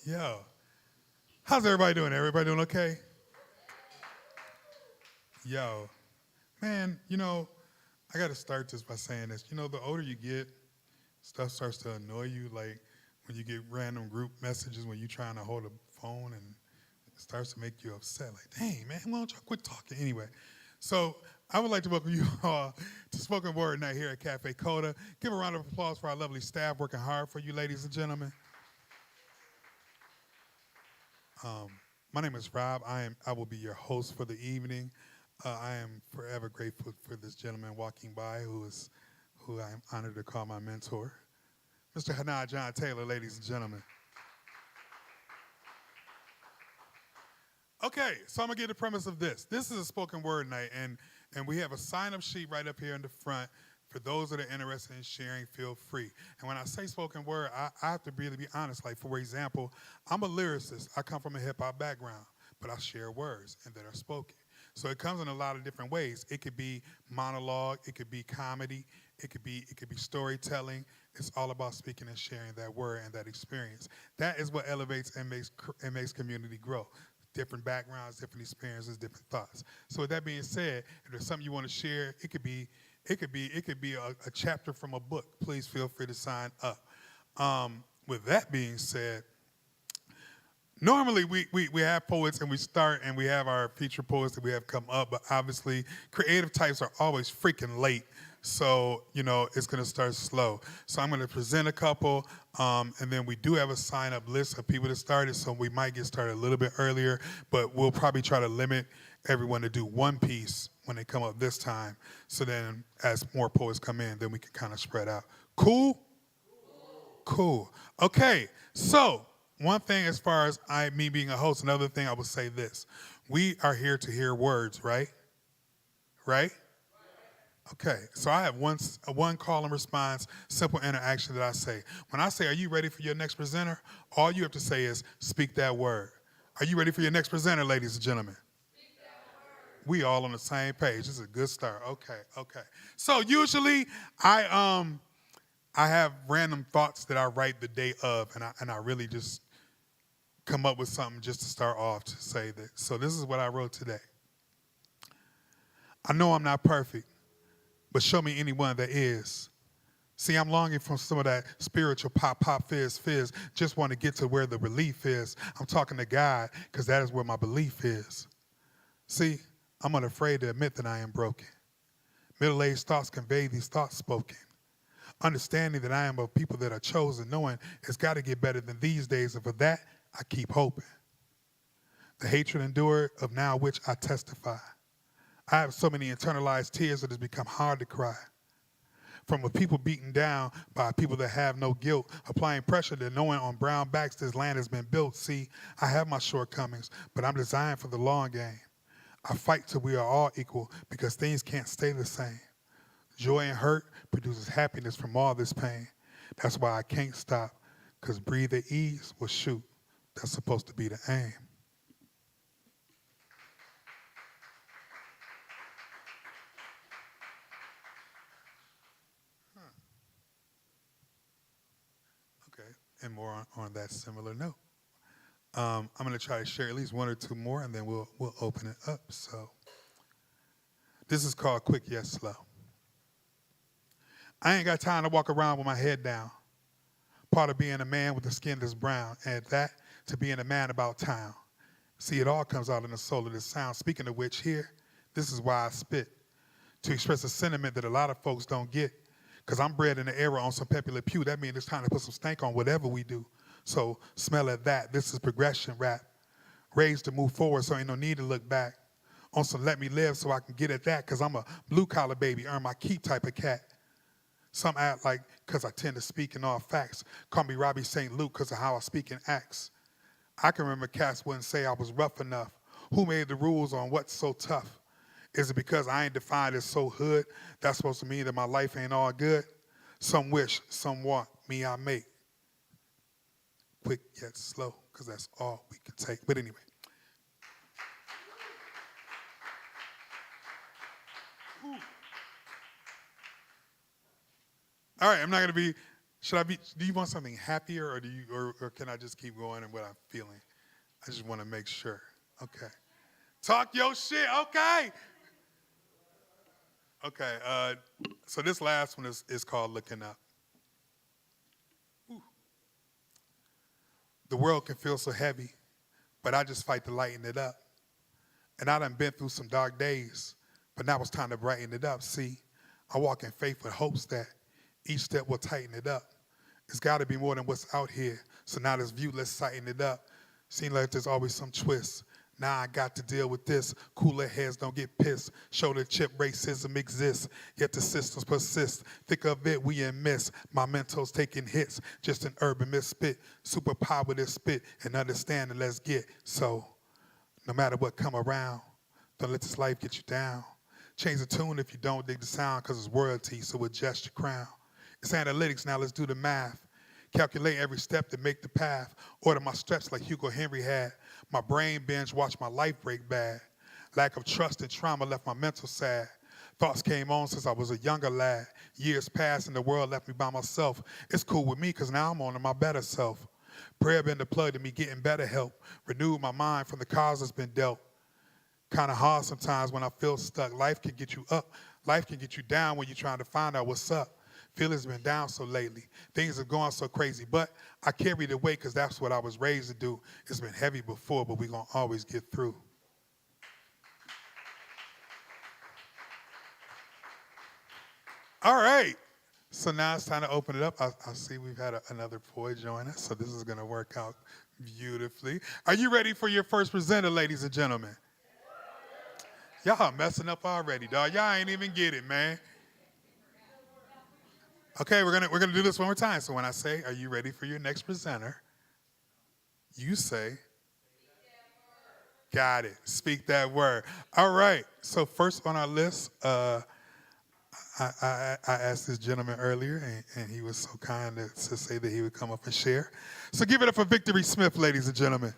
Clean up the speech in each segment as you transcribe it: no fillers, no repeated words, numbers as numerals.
Yo, how's everybody doing? Everybody doing okay? Yo, man, I got to start just by saying this. The older you get, stuff starts to annoy you. Like when you get random group messages when you're trying to hold a phone and it starts to make you upset. Like, dang, man, why don't y'all quit talking? Anyway, so I would like to welcome you all to Spoken Word Night here at Cafe Coda. Give a round of applause for our lovely staff working hard for you, ladies and gentlemen. Um, my name is Rob. I will be your host for the evening. I am forever grateful for this gentleman walking by who I am honored to call my mentor, Mr. Hanai John Taylor, ladies and gentlemen. Okay, so I'm gonna get the premise of this. This is a spoken word night, and we have a sign-up sheet right up here in the front. For those that are interested in sharing, feel free. And when I say spoken word, I have to really be honest. Like, for example, I'm a lyricist. I come from a hip-hop background, but I share words and that are spoken. So it comes in a lot of different ways. It could be monologue, it could be comedy, it could be storytelling. It's all about speaking and sharing that word and that experience. That is what elevates and makes community grow. Different backgrounds, different experiences, different thoughts. So with that being said, if there's something you want to share, it could be a chapter from a book. Please feel free to sign up. With that being said, normally we have poets and we start and we have our feature poets that we have come up, but obviously creative types are always freaking late. So, it's going to start slow. So I'm going to present a couple, and then we do have a sign-up list of people that started, so we might get started a little bit earlier, but we'll probably try to limit everyone to do one piece when they come up this time. So then as more poets come in, then we can kind of spread out. Cool? Cool. Okay, so one thing as far as me being a host, another thing I would say this. We are here to hear words, right? Right? Okay, so I have one call and response, simple interaction that I say. When I say, are you ready for your next presenter? All you have to say is, speak that word. Are you ready for your next presenter, ladies and gentlemen? We all on the same page. This is a good start. Okay. So usually I have random thoughts that I write the day of, and I really just come up with something just to start off to say that. So this is what I wrote today. I know I'm not perfect, but show me anyone that is. See, I'm longing for some of that spiritual pop, fizz. Just want to get to where the relief is. I'm talking to God because that is where my belief is. See, I'm unafraid to admit that I am broken. Middle-aged thoughts convey these thoughts spoken. Understanding that I am a people that are chosen, knowing it's got to get better than these days, and for that, I keep hoping. The hatred endured of now which I testify. I have so many internalized tears that it's become hard to cry. From a people beaten down by people that have no guilt, applying pressure to knowing on brown backs this land has been built. See, I have my shortcomings, but I'm designed for the long game. I fight till we are all equal because things can't stay the same. Joy and hurt produces happiness from all this pain. That's why I can't stop, because breathe at ease will shoot. That's supposed to be the aim. Okay, and more on that similar note. I'm going to try to share at least one or two more, and then we'll open it up. So this is called Quick Yet Slow. I ain't got time to walk around with my head down. Part of being a man with the skin that's brown, and that to being a man about town. See, it all comes out in the soul of this sound. Speaking of which, here, this is why I spit, to express a sentiment that a lot of folks don't get. Because I'm bred in the era on some Pepe Le Pew. That means it's time to put some stank on whatever we do. So smell at that. This is progression rap. Raised to move forward, so ain't no need to look back. On some let me live so I can get at that, because I'm a blue-collar baby, earn my keep type of cat. Some act like, because I tend to speak in all facts. Call me Robbie St. Luke because of how I speak in acts. I can remember cats wouldn't say I was rough enough. Who made the rules on what's so tough? Is it because I ain't defined as so hood? That's supposed to mean that my life ain't all good? Some wish, some want, me I make. Quick yet slow, because that's all we can take. But anyway. All right, I'm not going to be Do you want something happier, or or can I just keep going and what I'm feeling? I just want to make sure. Okay. Talk your shit. Okay. Okay. So this last one is called Looking Up. Ooh. The world can feel so heavy, but I just fight to lighten it up. And I done been through some dark days, but now it's time to brighten it up. See, I walk in faith with hopes that each step will tighten it up. It's got to be more than what's out here. So now this view, let's tighten it up. Seems like there's always some twist. Now I got to deal with this. Cooler heads don't get pissed. Shoulder chip racism exists, yet the systems persist. Think of it, we in miss. My mental's taking hits, just an urban misspit. Superpower this spit and understanding, let's get. So no matter what come around, don't let this life get you down. Change the tune if you don't dig the sound, cause it's royalty, so adjust your crown. It's analytics, now let's do the math. Calculate every step to make the path. Order my steps like Hugo Henry had. My brain binge, watch my life break bad. Lack of trust and trauma left my mental sad. Thoughts came on since I was a younger lad. Years passed and the world left me by myself. It's cool with me because now I'm on to my better self. Prayer been the plug to me getting better help. Renewed my mind from the cause that's been dealt. Kind of hard sometimes when I feel stuck. Life can get you up. Life can get you down when you're trying to find out what's up. Feelings been down so lately. Things are going so crazy, but I carry the weight because that's what I was raised to do. It's been heavy before, but we're going to always get through. All right. So now it's time to open it up. I see we've had another boy join us, so this is going to work out beautifully. Are you ready for your first presenter, ladies and gentlemen? Y'all messing up already, dog. Y'all ain't even get it, man. Okay, we're gonna do this one more time. So when I say, "Are you ready for your next presenter?" you say, "Got it." Speak that word. All right. So first on our list, I asked this gentleman earlier, and he was so kind to say that he would come up and share. So give it up for Victory Smith, ladies and gentlemen.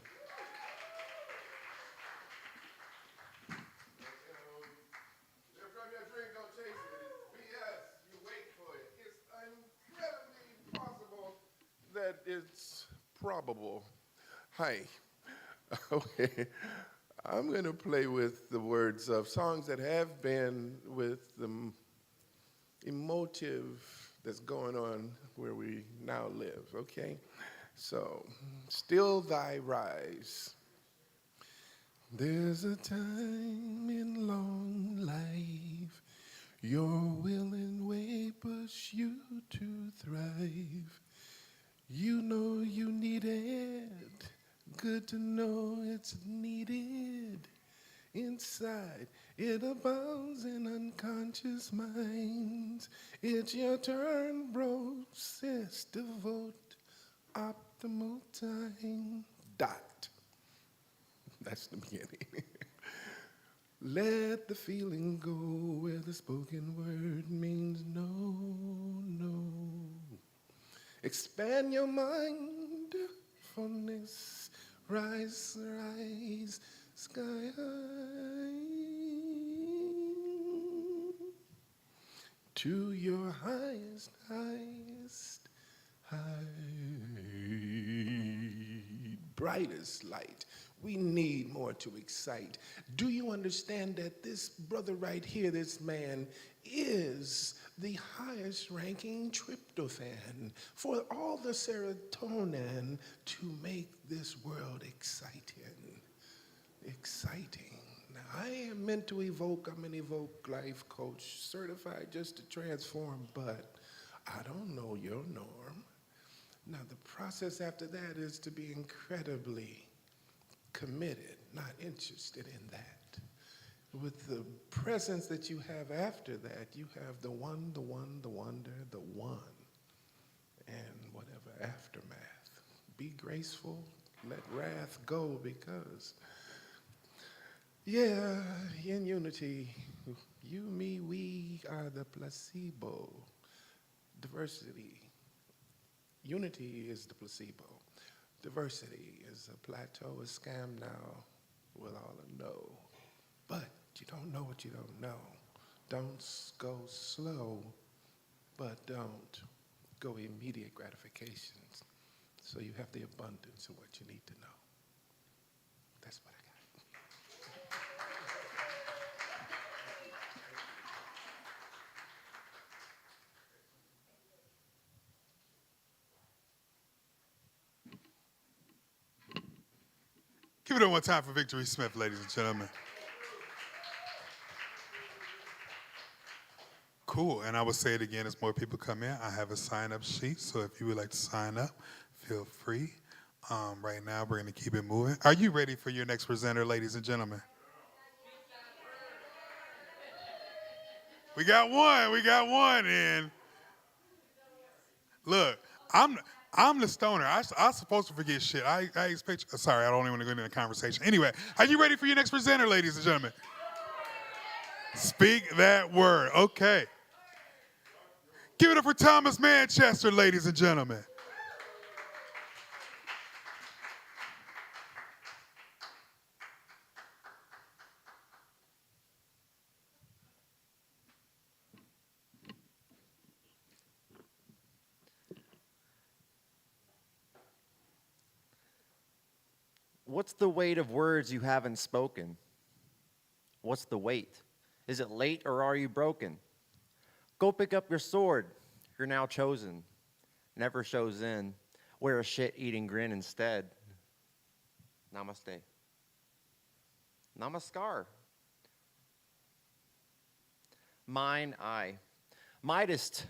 That it's probable. Hi. Okay. I'm going to play with the words of songs that have been with the emotive that's going on where we now live, okay? So, Still Thy Rise. There's a time in long life your will and way push you to thrive. You know you need it. Good to know it's needed. Inside, it abounds in unconscious minds. It's your turn, bro. Sis, devote optimal time. Dot. That's the beginning. Let the feeling go where the spoken word means no, no. Expand your mind from this rise, rise, sky high to your highest, highest, high, brightest light. We need more to excite. Do you understand that this brother right here, this man, is the highest ranking tryptophan for all the serotonin to make this world exciting? Exciting. Now, I am meant to evoke, I'm an Evoke life coach, certified just to transform, but I don't know your norm. Now, the process after that is to be incredibly committed, not interested in that. With the presence that you have after that, you have the one, the one, the wonder, the one, and whatever aftermath. Be graceful, let wrath go, because, yeah, in unity, you, me, we are the placebo. Diversity. Unity is the placebo. Diversity is a plateau, a scam now, we'll all know. But you don't know what you don't know. Don't go slow, but don't go immediate gratifications. So you have the abundance of what you need to know. That's what I got. Give it up one time for Victory Smith, ladies and gentlemen. Cool, and I will say it again as more people come in. I have a sign-up sheet, so if you would like to sign up, feel free. Right now, we're going to keep it moving. Are you ready for your next presenter, ladies and gentlemen? We got one, and look, I'm the stoner. I'm supposed to forget shit. I expect you. Sorry, I don't even want to go into the conversation. Anyway, are you ready for your next presenter, ladies and gentlemen? Speak that word. Okay. Give it up for Thomas Manchester, ladies and gentlemen. What's the weight of words you haven't spoken? What's the weight? Is it late or are you broken? Go pick up your sword. You're now chosen. Never shows in. Wear a shit-eating grin instead. Namaste. Namaskar. Mine, I. Midas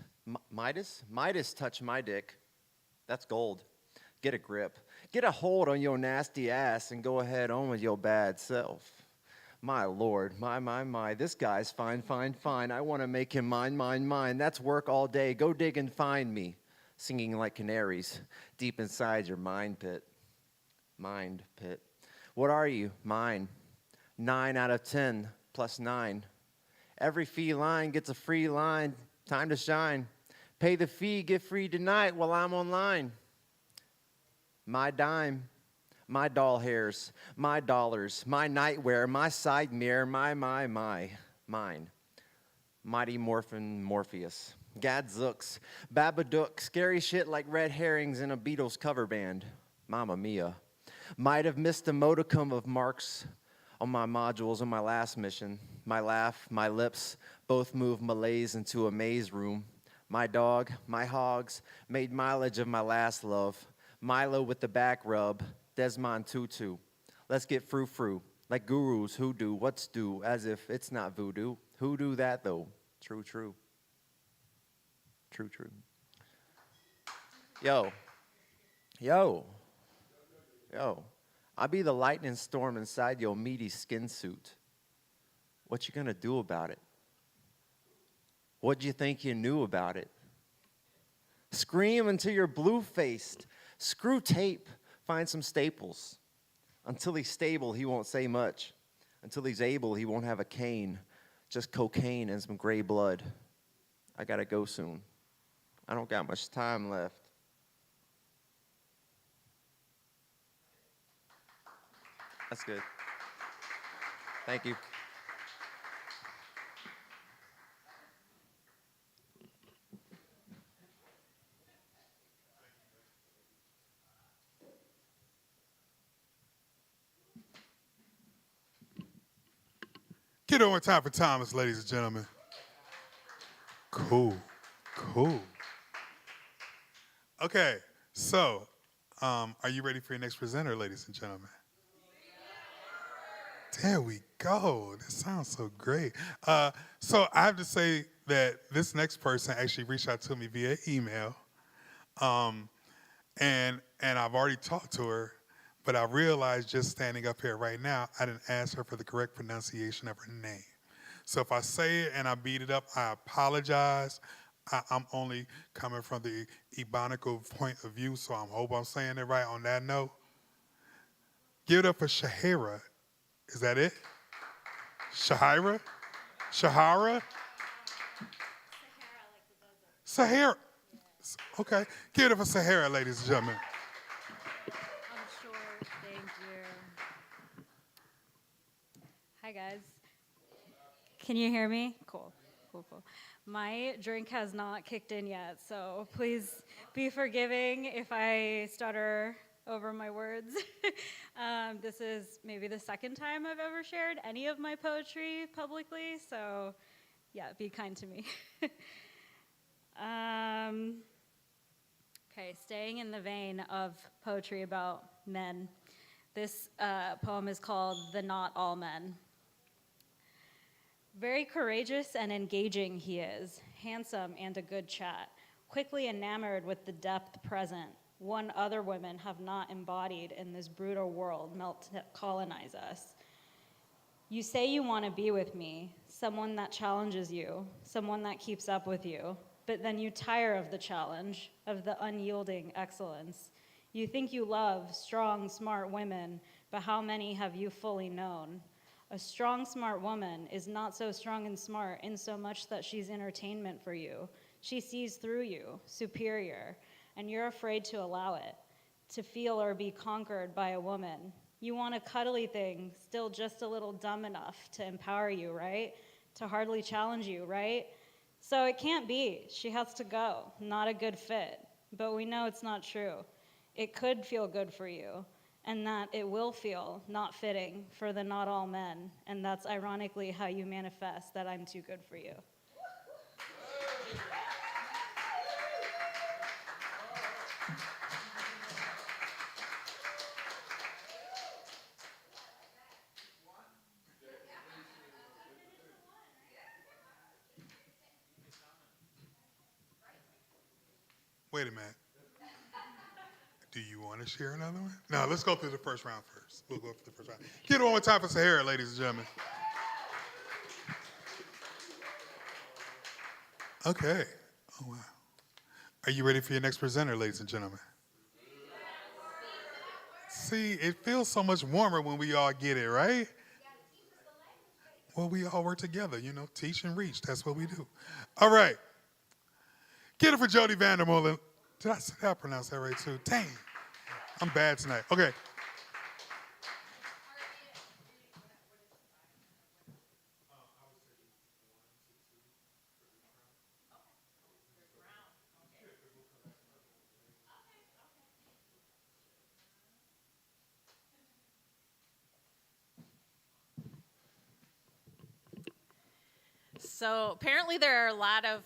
touch my dick. That's gold. Get a grip. Get a hold on your nasty ass and go ahead on with your bad self. My Lord, my, this guy's fine. I want to make him mine. That's work all day. Go dig and find me. Singing like canaries deep inside your mind pit. Mind pit. What are you? Mine. 9 out of 10 plus 9. Every feline gets a free line. Time to shine. Pay the fee, get free tonight while I'm online. My dime, my doll hairs, my dollars, my nightwear, my side mirror, mine. Mighty Morphin Morpheus, Gadzooks, Babadook, scary shit like red herrings in a Beatles cover band. Mamma mia. Might have missed a modicum of marks on my modules on my last mission. My laugh, my lips, both move malaise into a maze room. My dog, my hogs, made mileage of my last love. Milo with the back rub, Desmond Tutu. Let's get frou-frou, like gurus who do what's due, as if it's not voodoo. Who do that, though? True. Yo. I be the lightning storm inside your meaty skin suit. What you gonna do about it? What'd you think you knew about it? Scream until you're blue-faced. Screw tape, find some staples. Until he's stable, he won't say much. Until he's able, he won't have a cane. Just cocaine and some gray blood. I gotta go soon. I don't got much time left. That's good. Thank you. Get it one time for Thomas, ladies and gentlemen. Cool. Okay, so are you ready for your next presenter, ladies and gentlemen? There we go. That sounds so great. So I have to say that this next person actually reached out to me via email, and I've already talked to her, but I realized just standing up here right now, I didn't ask her for the correct pronunciation of her name. So if I say it and I beat it up, I apologize. I'm only coming from the Ebonical point of view, so I hope I'm saying it right on that note. Give it up for Shahira. Is that it? Shahira? Shahara? Sahara. Okay. Give it up for Sahara, ladies and gentlemen. I'm sure. Thank you. Hi, guys. Can you hear me? Cool. My drink has not kicked in yet, so please be forgiving if I stutter over my words. This is maybe the second time I've ever shared any of my poetry publicly, so yeah, be kind to me. Okay, staying in the vein of poetry about men. This poem is called The Not All Men. Very courageous and engaging he is, handsome and a good chat, quickly enamored with the depth present, one other women have not embodied in this brutal world meant to colonize us. You say you want to be with me, someone that challenges you, someone that keeps up with you, but then you tire of the challenge, of the unyielding excellence. You think you love strong, smart women, but how many have you fully known? A strong, smart woman is not so strong and smart in so much that she's entertainment for you. She sees through you, superior, and you're afraid to allow it, to feel or be conquered by a woman. You want a cuddly thing, still just a little dumb enough to empower you, right? To hardly challenge you, right? So it can't be. She has to go. Not a good fit. But we know it's not true. It could feel good for you, and that it will feel not fitting for the not all men, and that's ironically how you manifest that I'm too good for you. Wait a minute. Do you want to share another one? No, let's go through the first round first. We'll go through the first round. Get it one more time for Sahara, ladies and gentlemen. Okay. Oh, wow. Are you ready for your next presenter, ladies and gentlemen? See, it feels so much warmer when we all get it, right? Well, we all work together, you know, teach and reach. That's what we do. All right. Get it for Jody Vandermolen. Did I pronounce that right, too? Dang. I'm bad tonight. Okay. So apparently there are a lot of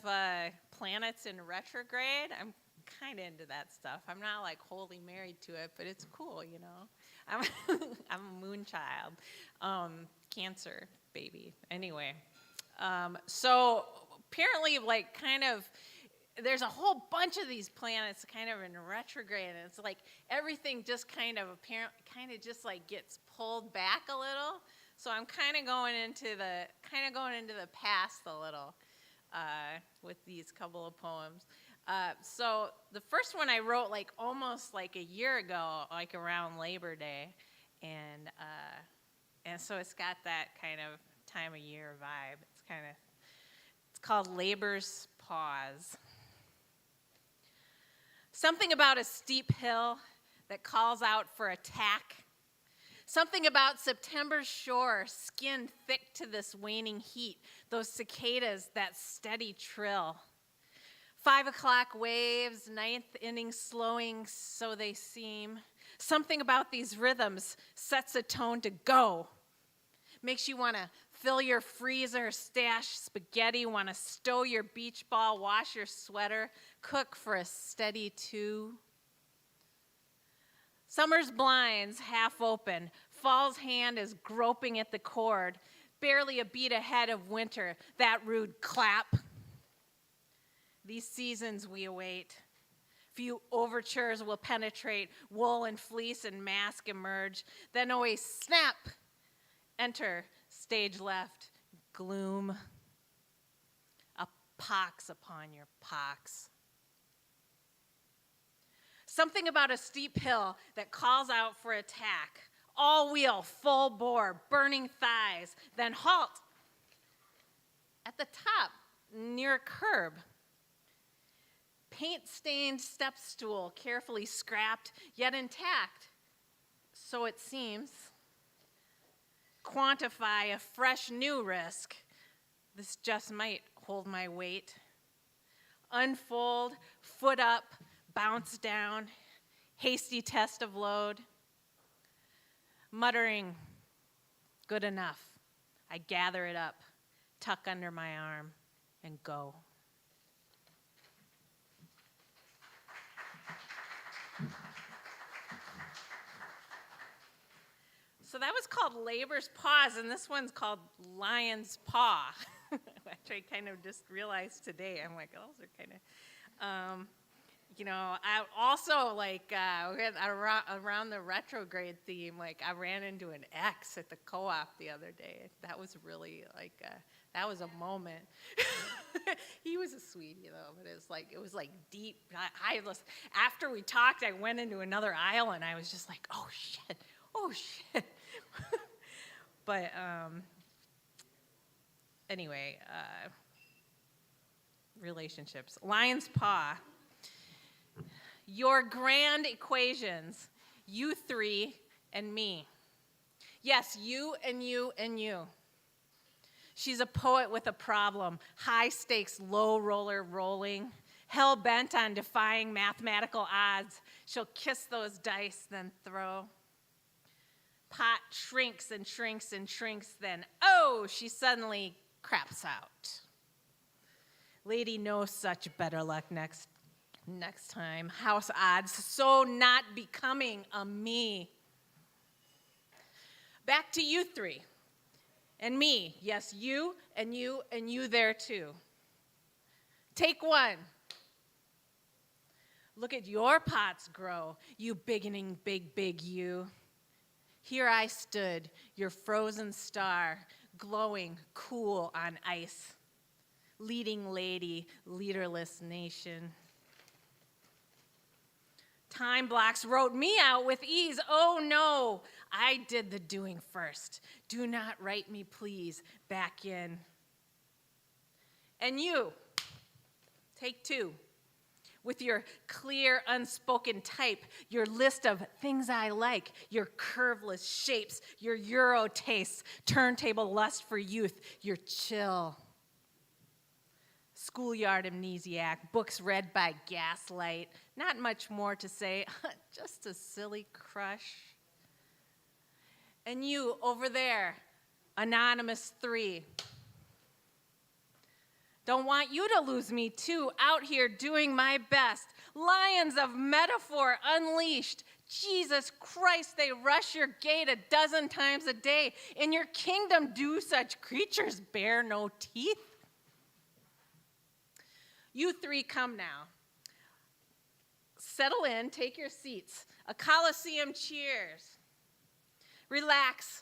planets in retrograde. I'm kind of into that stuff. I'm not like wholly married to it, but it's cool, you know. I'm I'm a moon child, Cancer baby. Anyway, so apparently like kind of there's a whole bunch of these planets kind of in retrograde, and it's like everything just kind of just like gets pulled back a little. So I'm kind of going into the past a little with these couple of poems. So the first one I wrote like almost like a year ago, like around Labor Day, and so it's got that kind of time of year vibe. It's called Labor's Pause. Something about a steep hill that calls out for attack. Something about September's shore, skin thick to this waning heat, those cicadas, that steady trill. 5 o'clock waves, ninth inning slowing, so they seem. Something about these rhythms sets a tone to go. Makes you want to fill your freezer, stash spaghetti, want to stow your beach ball, wash your sweater, cook for a steady 2. Summer's blinds half open, fall's hand is groping at the cord, barely a beat ahead of winter, that rude clap. These seasons we await. Few overtures will penetrate, wool and fleece and mask emerge, then always snap. Enter, stage left, gloom. A pox upon your pox. Something about a steep hill that calls out for attack. All wheel, full bore, burning thighs, then halt. At the top, near a curb. Paint-stained step stool, carefully scrapped, yet intact. So it seems. Quantify a fresh new risk. This just might hold my weight. Unfold, foot up, bounce down, hasty test of load. Muttering, good enough. I gather it up, tuck under my arm, and go. So that was called Labor's Pause, and this one's called Lion's Paw, which I kind of just realized today. I'm like, oh, those are kind of, I also, like, around the retrograde theme, like, I ran into an ex at the co-op the other day. That was really, like, that was a moment. He was a sweetie, though, but it was like deep. After we talked, I went into another aisle, and I was just like, oh, shit. But anyway, relationships. Lion's Paw. Your grand equations, you three and me. Yes, you and you and you. She's a poet with a problem, high stakes, low roller rolling, hell bent on defying mathematical odds. She'll kiss those dice, then throw. Pot shrinks and shrinks and shrinks, then, oh, she suddenly craps out. Lady, no such better luck next time. House odds, so not becoming a me. Back to you three. And me. Yes, you and you and you there too. Take one. Look at your pots grow, you beginning big you. Here I stood, your frozen star, glowing cool on ice. Leading lady, leaderless nation. Time blocks wrote me out with ease. Oh no, I did the doing first. Do not write me, please, back in. And you, take two. With your clear, unspoken type, your list of things I like, your curveless shapes, your Euro tastes, turntable lust for youth, your chill. Schoolyard amnesiac, books read by gaslight, not much more to say, just a silly crush. And you over there, anonymous 3. Don't want you to lose me too, out here doing my best. Lions of metaphor unleashed. Jesus Christ, they rush your gate 12 times a day. In your kingdom do such creatures bear no teeth? You three come now. Settle in, take your seats. A Colosseum cheers. Relax,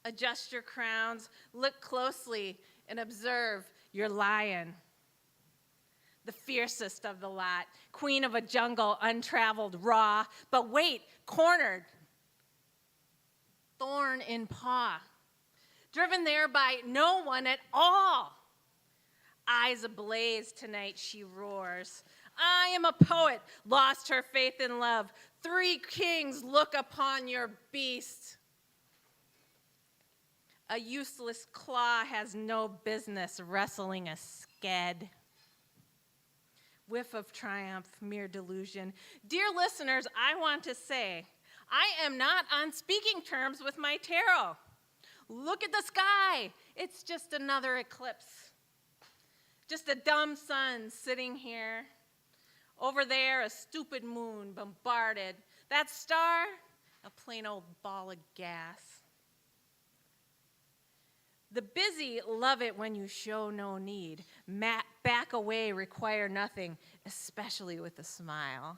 adjust your crowns, look closely, and observe your lion. The fiercest of the lot, queen of a jungle, untraveled, raw, but wait, cornered, thorn in paw, driven there by no one at all. Eyes ablaze tonight, she roars. I am a poet, lost her faith in love. 3 kings look upon your beast. A useless claw has no business wrestling a sked. Whiff of triumph, mere delusion. Dear listeners, I want to say, I am not on speaking terms with my tarot. Look at the sky. It's just another eclipse. Just a dumb sun sitting here. Over there, a stupid moon bombarded. That star, a plain old ball of gas. The busy love it when you show no need. Back away, require nothing, especially with a smile.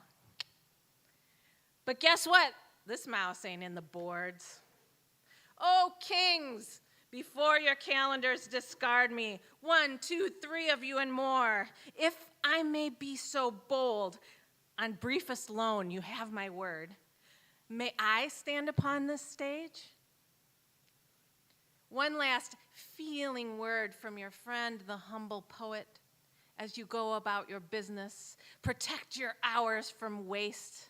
But guess what? This mouse ain't in the boards. Oh, kings, before your calendars discard me, 1, 2, 3 of you and more. If I may be so bold, on briefest loan, you have my word. May I stand upon this stage? One last feeling word from your friend, the humble poet, as you go about your business. Protect your hours from waste.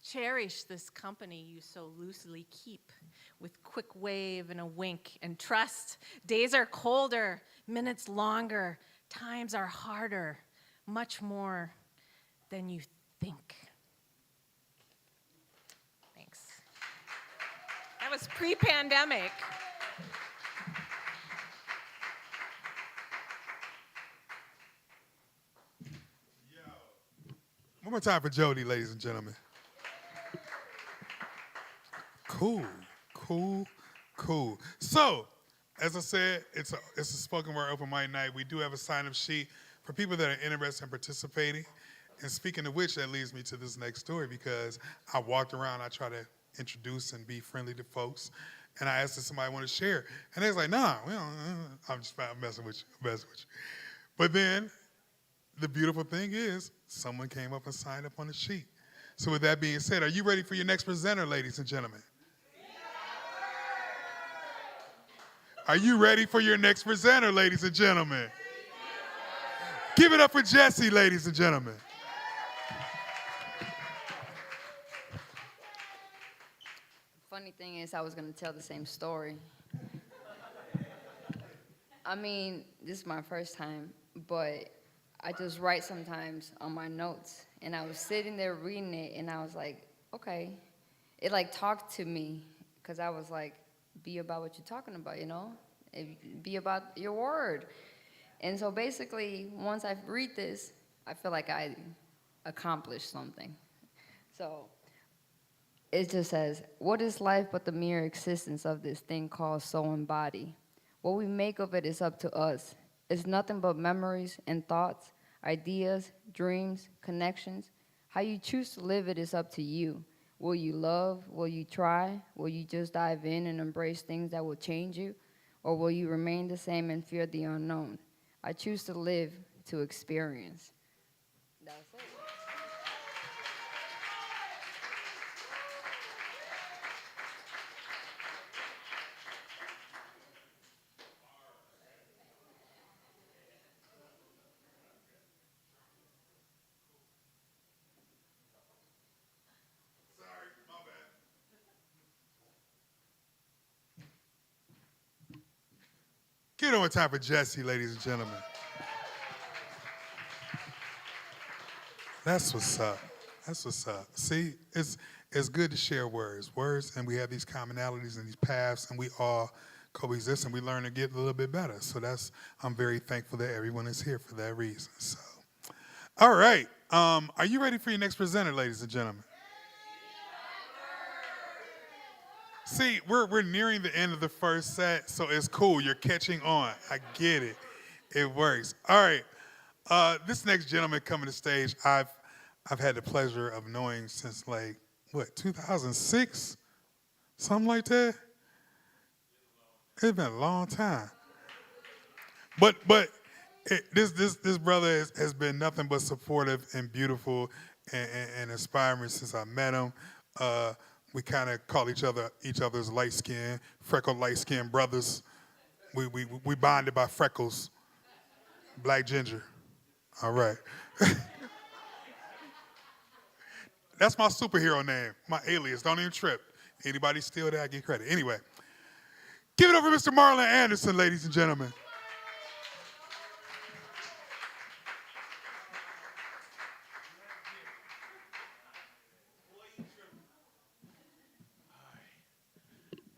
Cherish this company you so loosely keep with quick wave and a wink, and trust days are colder, minutes longer, times are harder, much more than you think. Thanks. That was pre-pandemic. One more time for Jody, ladies and gentlemen. Cool, cool, cool. So, as I said, it's a spoken word open mic night. We do have a sign-up sheet for people that are interested in participating. And speaking of which, that leads me to this next story because I walked around, I try to introduce and be friendly to folks, and I asked if somebody wanted to share. And they was like, nah, we don't, I'm just messing with you. But then, the beautiful thing is, someone came up and signed up on the sheet. So with that being said, are you ready for your next presenter, ladies and gentlemen? Are you ready for your next presenter, ladies and gentlemen? Give it up for Jesse, ladies and gentlemen. Funny thing is, I was going to tell the same story. I mean, this is my first time, but I just write sometimes on my notes. And I was sitting there reading it, and I was like, okay. It, like, talked to me, because I was like, be about what you're talking about, you know? Be about your word. And so basically, once I read this, I feel like I accomplished something. So it just says, what is life but the mere existence of this thing called soul and body? What we make of it is up to us. It's nothing but memories and thoughts, ideas, dreams, connections. How you choose to live it is up to you. Will you love? Will you try? Will you just dive in and embrace things that will change you? Or will you remain the same and fear the unknown? I choose to live to experience. That's it. Get on time for Jesse, ladies and gentlemen. That's what's up. That's what's up. See, it's good to share words, and we have these commonalities and these paths, and we all coexist, and we learn to get a little bit better. So I'm very thankful that everyone is here for that reason. So, all right. Are you ready for your next presenter, ladies and gentlemen? See, we're nearing the end of the first set, so it's cool. You're catching on. I get it. It works. All right. This next gentleman coming to stage, I've had the pleasure of knowing since 2006? Something like that? It's been a long time. But this brother has been nothing but supportive and beautiful and inspiring since I met him. We kind of call each other's light-skinned, freckled light-skinned brothers. We bonded by freckles. Black ginger. All right. That's my superhero name, my alias. Don't even trip. Anybody steal that, I get credit. Anyway, give it up for Mr. Marlon Anderson, ladies and gentlemen.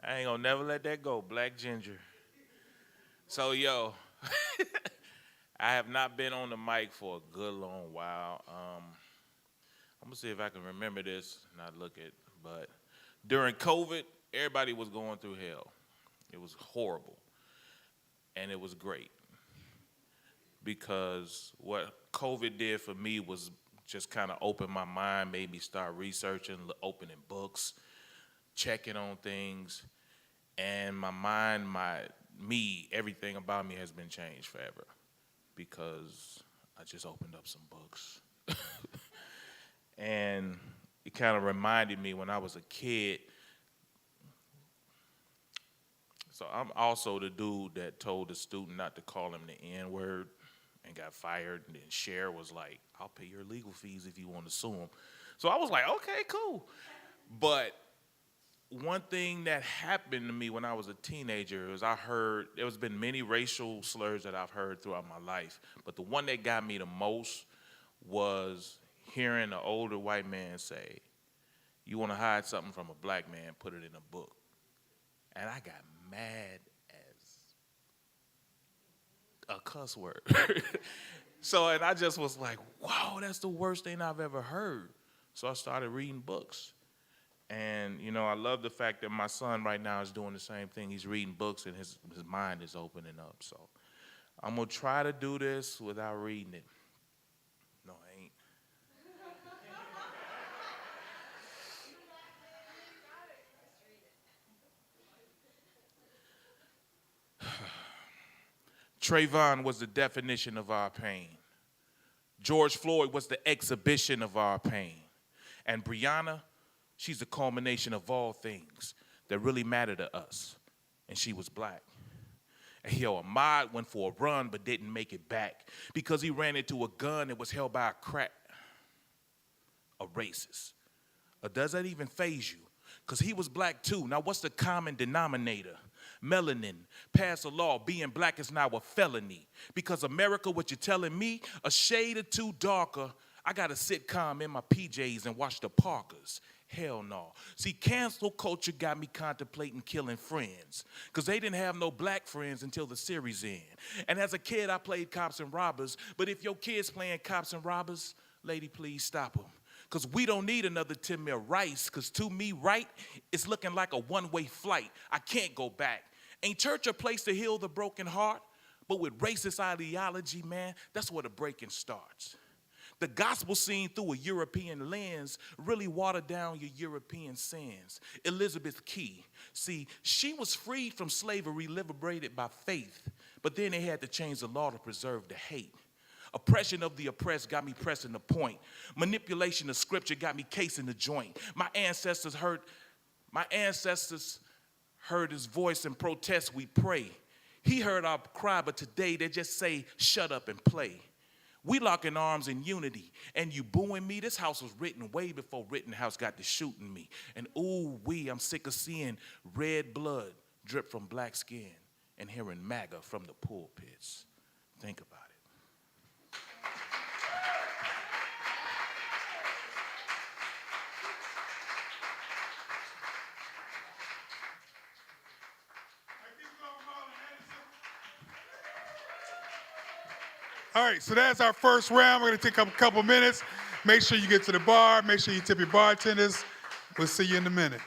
I ain't gonna never let that go, Black Ginger. So, yo, I have not been on the mic for a good long while. I'm gonna see if I can remember this, not look at, but during COVID, everybody was going through hell. It was horrible, and it was great because what COVID did for me was just kind of open my mind, made me start researching, opening books, checking on things, and my mind, everything about me has been changed forever because I just opened up some books. And it kind of reminded me when I was a kid. So I'm also the dude that told the student not to call him the N-word and got fired. And then Cher was like, I'll pay your legal fees if you want to sue him. So I was like, okay, cool. But one thing that happened to me when I was a teenager is I heard there's been many racial slurs that I've heard throughout my life, but the one that got me the most was hearing an older white man say, "You want to hide something from a black man, put it in a book." And I got mad as a cuss word. So, and I just was like, wow, that's the worst thing I've ever heard. So I started reading books. And, you know, I love the fact that my son right now is doing the same thing. He's reading books and his mind is opening up. So I'm going to try to do this without reading it. No, I ain't. Trayvon was the definition of our pain. George Floyd was the exhibition of our pain. And Breonna, she's the culmination of all things that really matter to us. And she was black. And yo, Ahmaud went for a run but didn't make it back because he ran into a gun that was held by a racist. Or does that even faze you? Because he was black too. Now what's the common denominator? Melanin. Pass a law. Being black is now a felony. Because America, what you're telling me, a shade or two darker, I got a sitcom in my PJs and watch the Parkers. Hell no. See, cancel culture got me contemplating killing friends because they didn't have no black friends until the series end. And as a kid, I played cops and robbers. But if your kid's playing cops and robbers, lady, please stop them. Because we don't need another Tamir Rice, because to me, right, it's looking like a one-way flight. I can't go back. Ain't church a place to heal the broken heart? But with racist ideology, man, that's where the breaking starts. The gospel seen through a European lens really watered down your European sins. Elizabeth Key, see, she was freed from slavery, liberated by faith, but then they had to change the law to preserve the hate. Oppression of the oppressed got me pressing the point. Manipulation of scripture got me casing the joint. My ancestors heard his voice in protest, we pray. He heard our cry, but today they just say, shut up and play. We locking arms in unity, and you booing me. This house was written way before Rittenhouse got to shooting me. And ooh wee, I'm sick of seeing red blood drip from black skin and hearing MAGA from the pulpits. Think about it. All right, so that's our first round. We're going to take a couple minutes. Make sure you get to the bar. Make sure you tip your bartenders. We'll see you in a minute.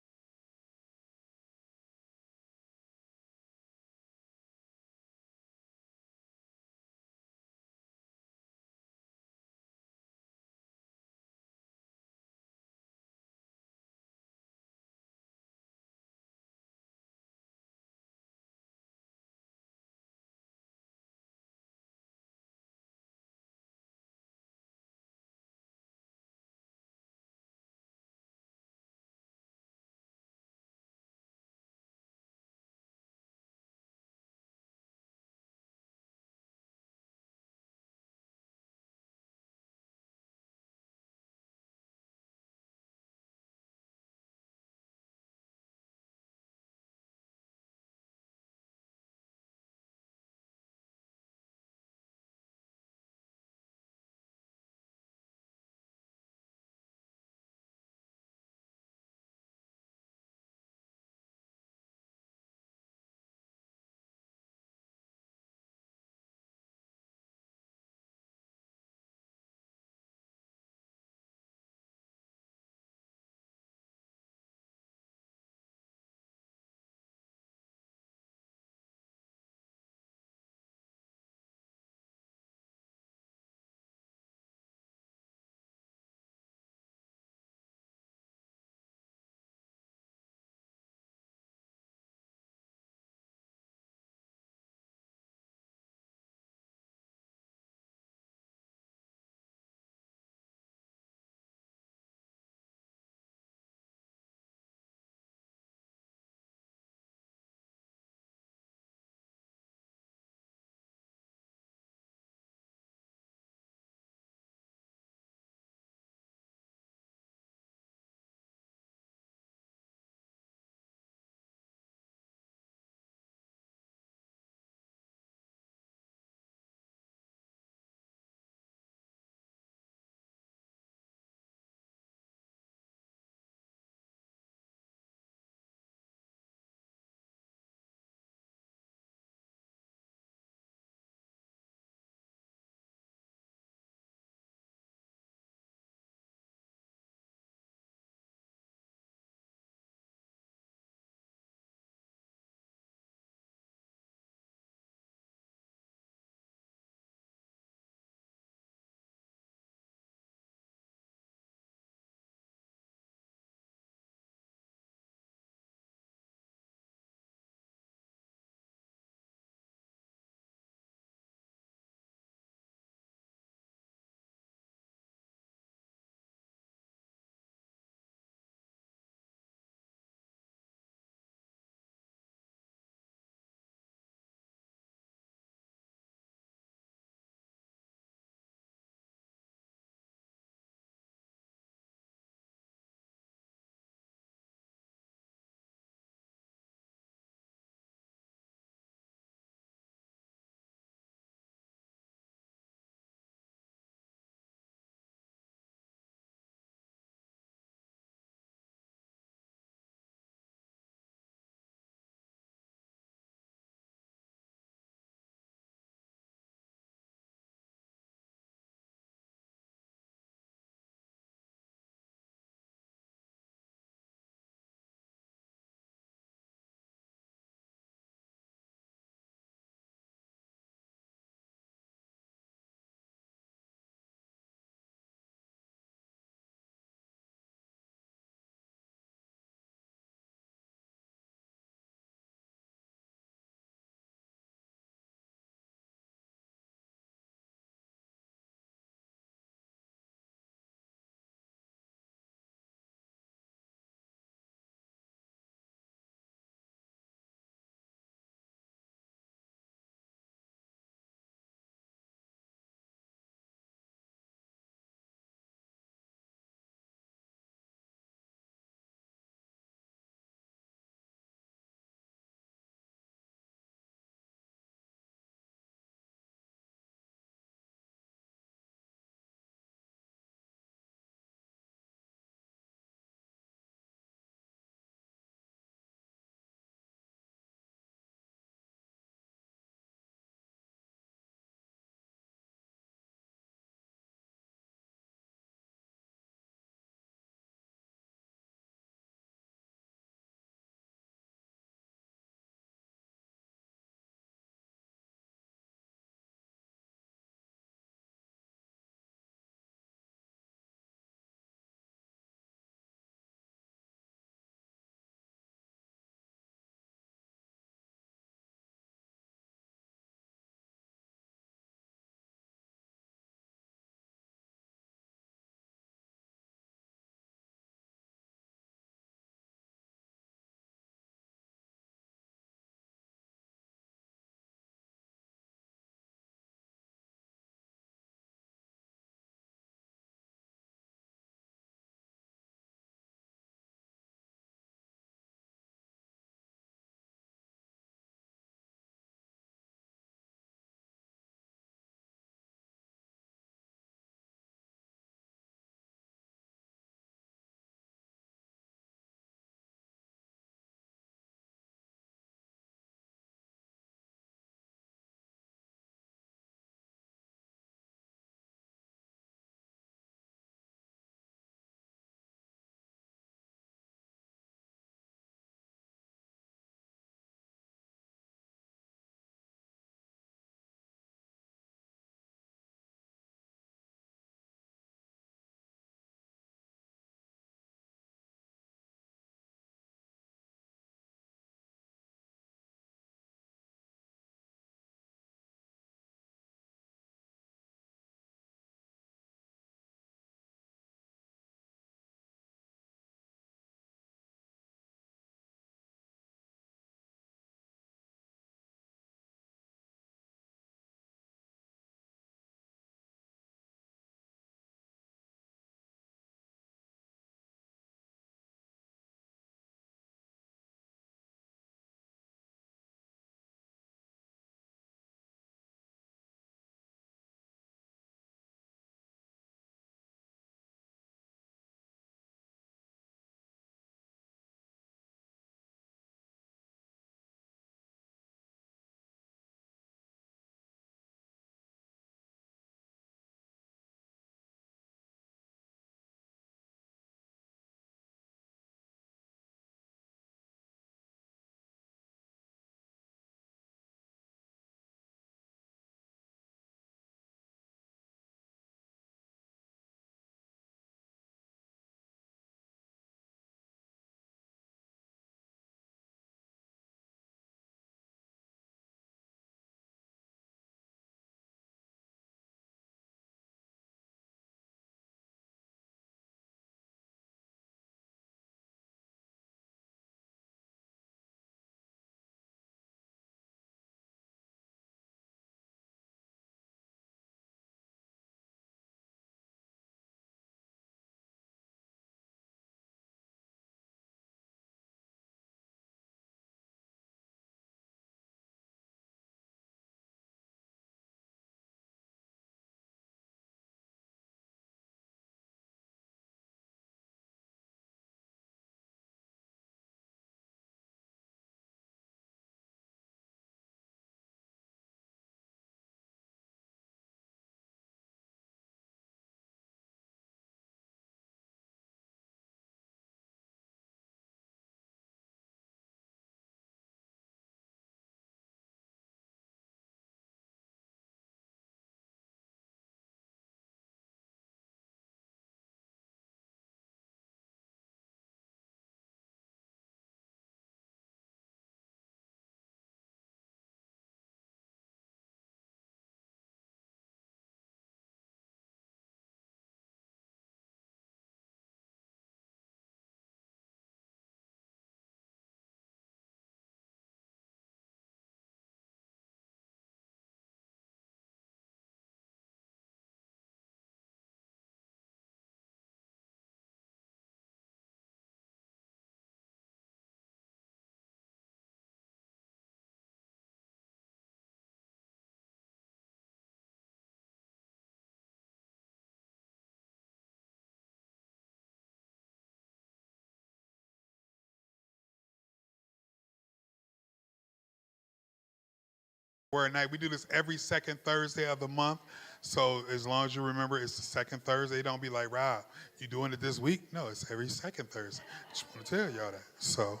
Word Night. We do this every second Thursday of the month. So as long as you remember it's the second Thursday, don't be like, Rob, you doing it this week? No, it's every second Thursday. Just want to tell y'all that. So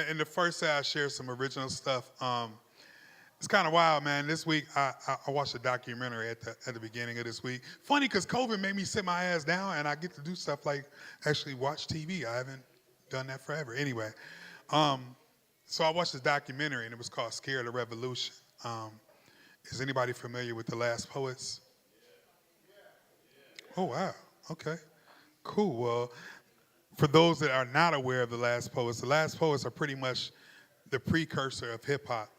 in the first day I shared some original stuff. It's kind of wild, man. This week I watched a documentary at the beginning of this week. Funny because COVID made me sit my ass down and I get to do stuff like actually watch TV. I haven't done that forever. Anyway, so I watched this documentary and it was called Scare the Revolution. Is anybody familiar with The Last Poets? Oh, wow. Okay. Cool. Well, for those that are not aware of The Last Poets are pretty much the precursor of hip hop.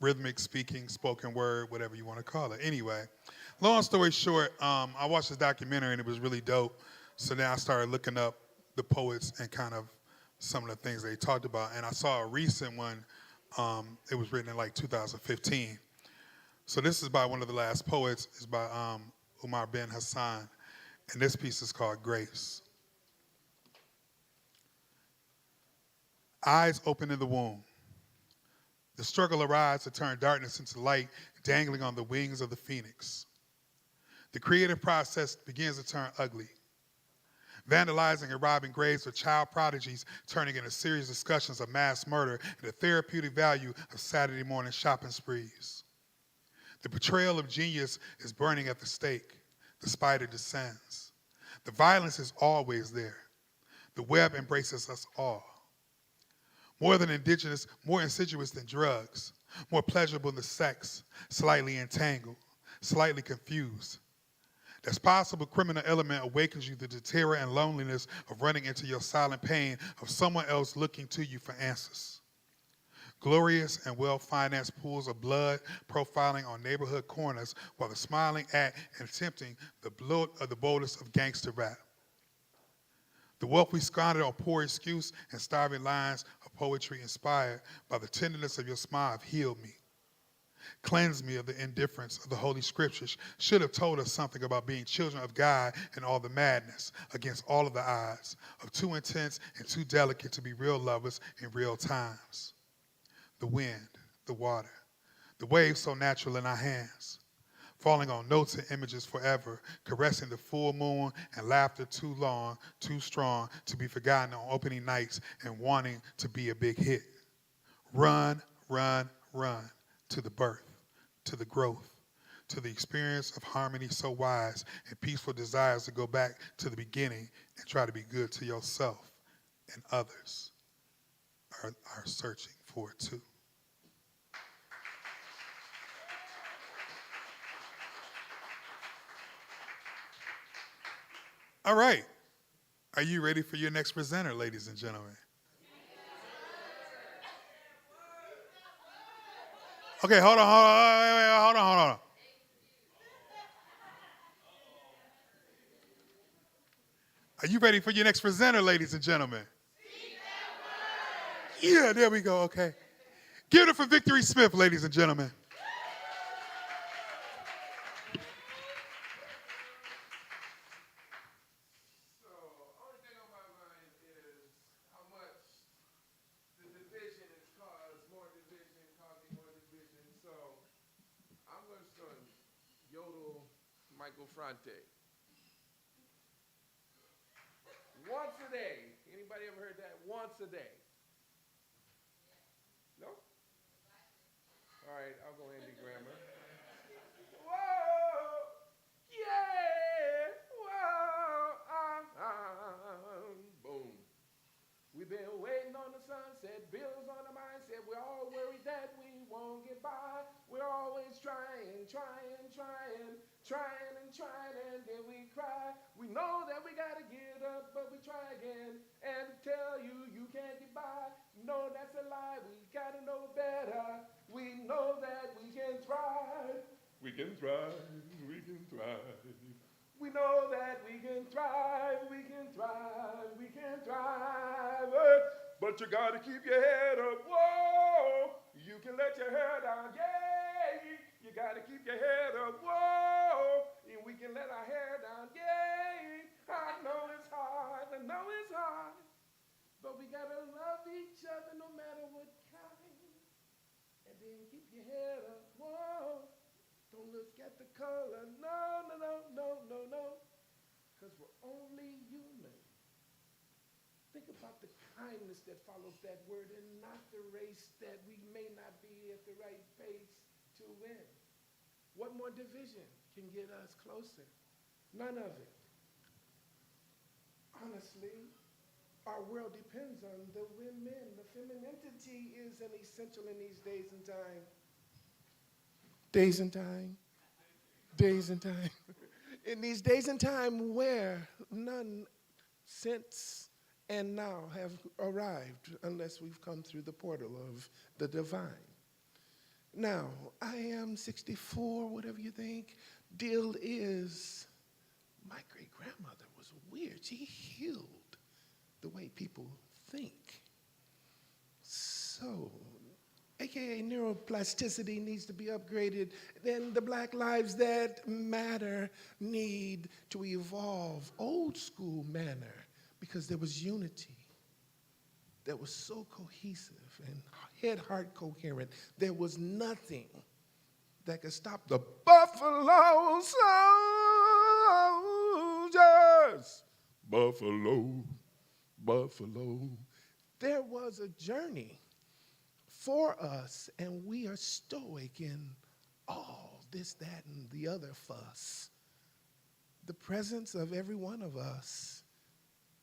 Rhythmic speaking, spoken word, whatever you want to call it. Anyway, long story short, I watched this documentary and it was really dope. So then I started looking up the poets and kind of some of the things they talked about. And I saw a recent one. It was written in like 2015. So this is by one of the last poets. It's by Umar bin Hassan. And this piece is called Grace. Eyes open in the womb. The struggle arises to turn darkness into light, dangling on the wings of the phoenix. The creative process begins to turn ugly. Vandalizing and robbing graves of child prodigies, turning into serious discussions of mass murder and the therapeutic value of Saturday morning shopping sprees. The betrayal of genius is burning at the stake. The spider descends. The violence is always there. The web embraces us all. More than indigenous, more insidious than drugs, more pleasurable than sex, slightly entangled, slightly confused. This possible criminal element awakens you to the terror and loneliness of running into your silent pain of someone else looking to you for answers. Glorious and well-financed pools of blood profiling on neighborhood corners while the smiling at and attempting the blood of the boldest of gangster rap. The wealth we squandered on poor excuse and starving lines of poetry inspired by the tenderness of your smile have healed me. Cleanse me of the indifference of the Holy Scriptures should have told us something about being children of God and all the madness against all of the odds of too intense and too delicate to be real lovers in real times. The wind, the water, the waves so natural in our hands, falling on notes and images forever, caressing the full moon and laughter too long, too strong to be forgotten on opening nights and wanting to be a big hit. Run, run, run. To the birth, to the growth, to the experience of harmony so wise and peaceful desires to go back to the beginning and try to be good to yourself and others are searching for it too. All right. Are you ready for your next presenter, ladies and gentlemen? Okay, hold on. Are you ready for your next presenter, ladies and gentlemen? Yeah, there we go, okay. Give it up for Victory Smith, ladies and gentlemen. Michael Franti. Once a day. Anybody ever heard that? Once a day. No? All right, I'll go Andy Grammer. Whoa! Yeah! Whoa! Boom. We've been waiting on the sunset, bills on the mindset. We're all worried that we won't get by. We're always trying, and then we cry. We know that we gotta get up, but we try again and tell you you can't get by. No, that's a lie. We gotta know better. We know that we can thrive. We can thrive. We know that we can thrive. But you gotta keep your head up. Whoa! You can let your hair down. Yay! You gotta keep your head up. Whoa! And we can let our hair down. Yay! I know it's hard. But we gotta love each other no matter standing, keep your head up. Whoa, don't look at the color. No, no, no, no, no, no. Because we're only human. Think about the kindness that follows that word and not the race that we may not be at the right pace to win. What more division can get us closer? None of it. Honestly, our world depends on the women. The femininity is an essential in these days and time. Days and time. Days and time. In these days and time where none since and now have arrived unless we've come through the portal of the divine. Now, I am 64, whatever you think. Deal is, my great-grandmother was weird. She healed the way people think. So, AKA neuroplasticity needs to be upgraded. Then the Black Lives That Matter need to evolve old school manner because there was unity that was so cohesive and head, heart coherent. There was nothing that could stop the Buffalo Soldiers. Buffalo, Buffalo. There was a journey for us, and we are stoic in all this, that, and the other fuss. The presence of every one of us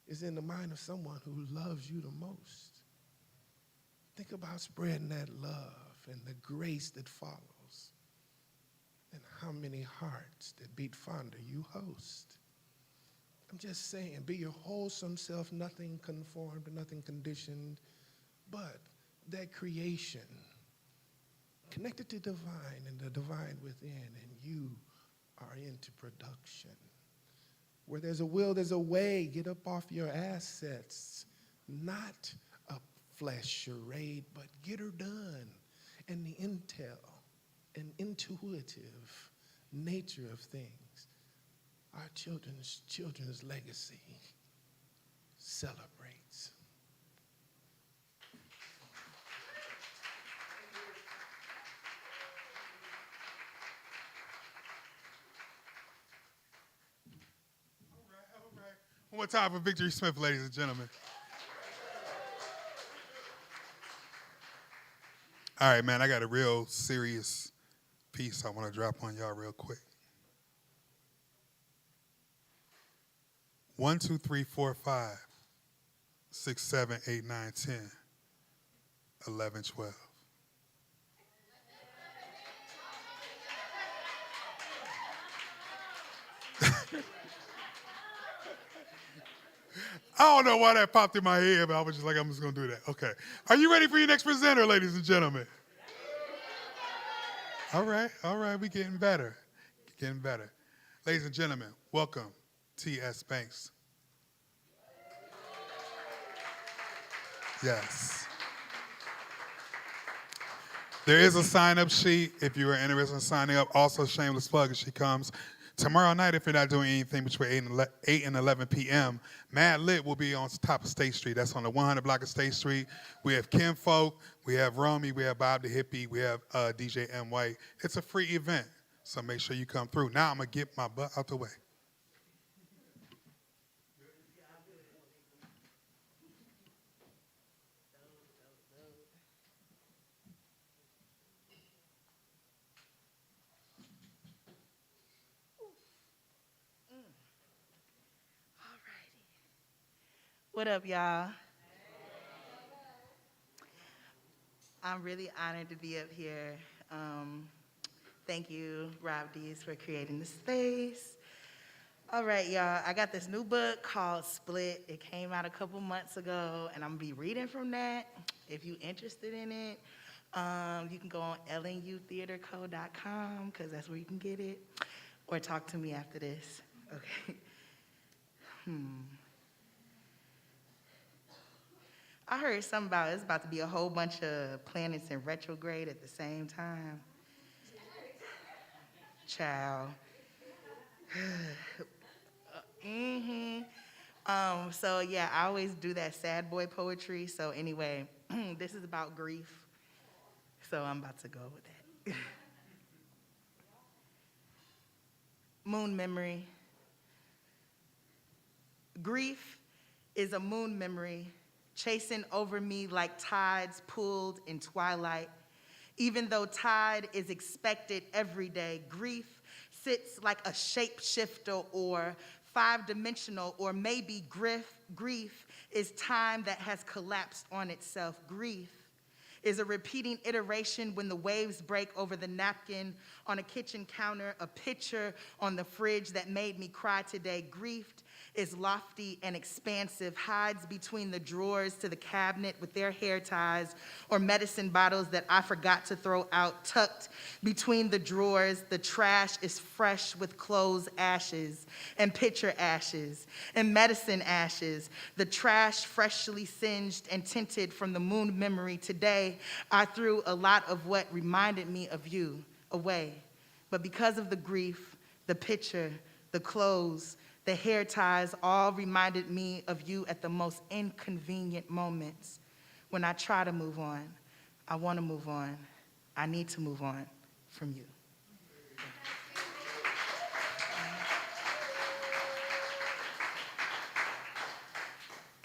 is in the mind of someone who loves you the most. Think about spreading that love and the grace that follows, and how many hearts that beat fonder you host. I'm just saying, be your wholesome self, nothing conformed, nothing conditioned, but that creation connected to divine and the divine within, and you are into production. Where there's a will, there's a way. Get up off your assets. Not a flesh charade, but get her done. And the intel and intuitive nature of things, our children's legacy celebrates. One more time for Victory Smith, ladies and gentlemen. All right, man, I got a real serious piece I want to drop on y'all real quick. 1, 2, 3, 4, 5, 6, 7, 8, 9, 10, 11, 12. I don't know why that popped in my head, but I was just like, I'm just going to do that. Okay. Are you ready for your next presenter, ladies and gentlemen? All right, we getting better. Getting better. Ladies and gentlemen, welcome T.S. Banks. Yes. There is a sign-up sheet if you are interested in signing up. Also, shameless plug, as she comes. Tomorrow night, if you're not doing anything between 8 and 11 p.m., Mad Lit will be on top of State Street. That's on the 100 block of State Street. We have Kim Folk, we have Romy, we have Bob the Hippie, we have DJ M. White. It's a free event, so make sure you come through. Now I'm going to get my butt out the way. What up, y'all? I'm really honored to be up here. Thank you, Rob Dees, for creating the space. All right, y'all, I got this new book called Split. It came out a couple months ago, and I'm gonna be reading from that. If you're interested in it, you can go on lnutheaterco.com, because that's where you can get it, or talk to me after this, okay? I heard something about it's about to be a whole bunch of planets in retrograde at the same time. Child. So yeah, I always do that sad boy poetry. So anyway, this is about grief. So I'm about to go with that. Moon memory. Grief is a moon memory chasing over me like tides pulled in twilight. Even though tide is expected every day, grief sits like a shapeshifter or five-dimensional, or maybe grief is time that has collapsed on itself. Grief is a repeating iteration when the waves break over the napkin on a kitchen counter, a picture on the fridge that made me cry today. Grief is lofty and expansive, hides between the drawers to the cabinet with their hair ties or medicine bottles that I forgot to throw out, tucked between the drawers. The trash is fresh with clothes ashes and picture ashes and medicine ashes. The trash freshly singed and tinted from the moon memory. Today, I threw a lot of what reminded me of you away. But because of the grief, the picture, the clothes, the hair ties all reminded me of you at the most inconvenient moments. When I try to move on, I want to move on, I need to move on from you.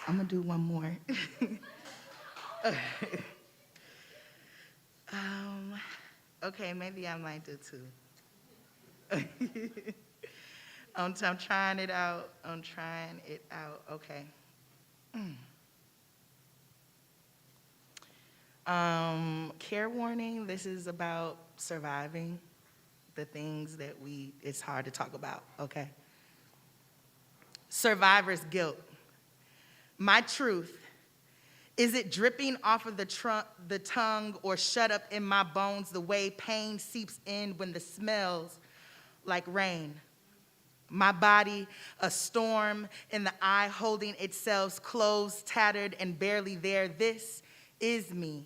I'm gonna do one more. Okay, maybe I might do two. I'm trying it out. I'm trying it out. Okay. Care warning, this is about surviving the things that it's hard to talk about, okay? Survivor's guilt. My truth, is it dripping off of the tongue or shut up in my bones the way pain seeps in when the smells like rain? My body, a storm in the eye holding itself closed, tattered, and barely there. This is me.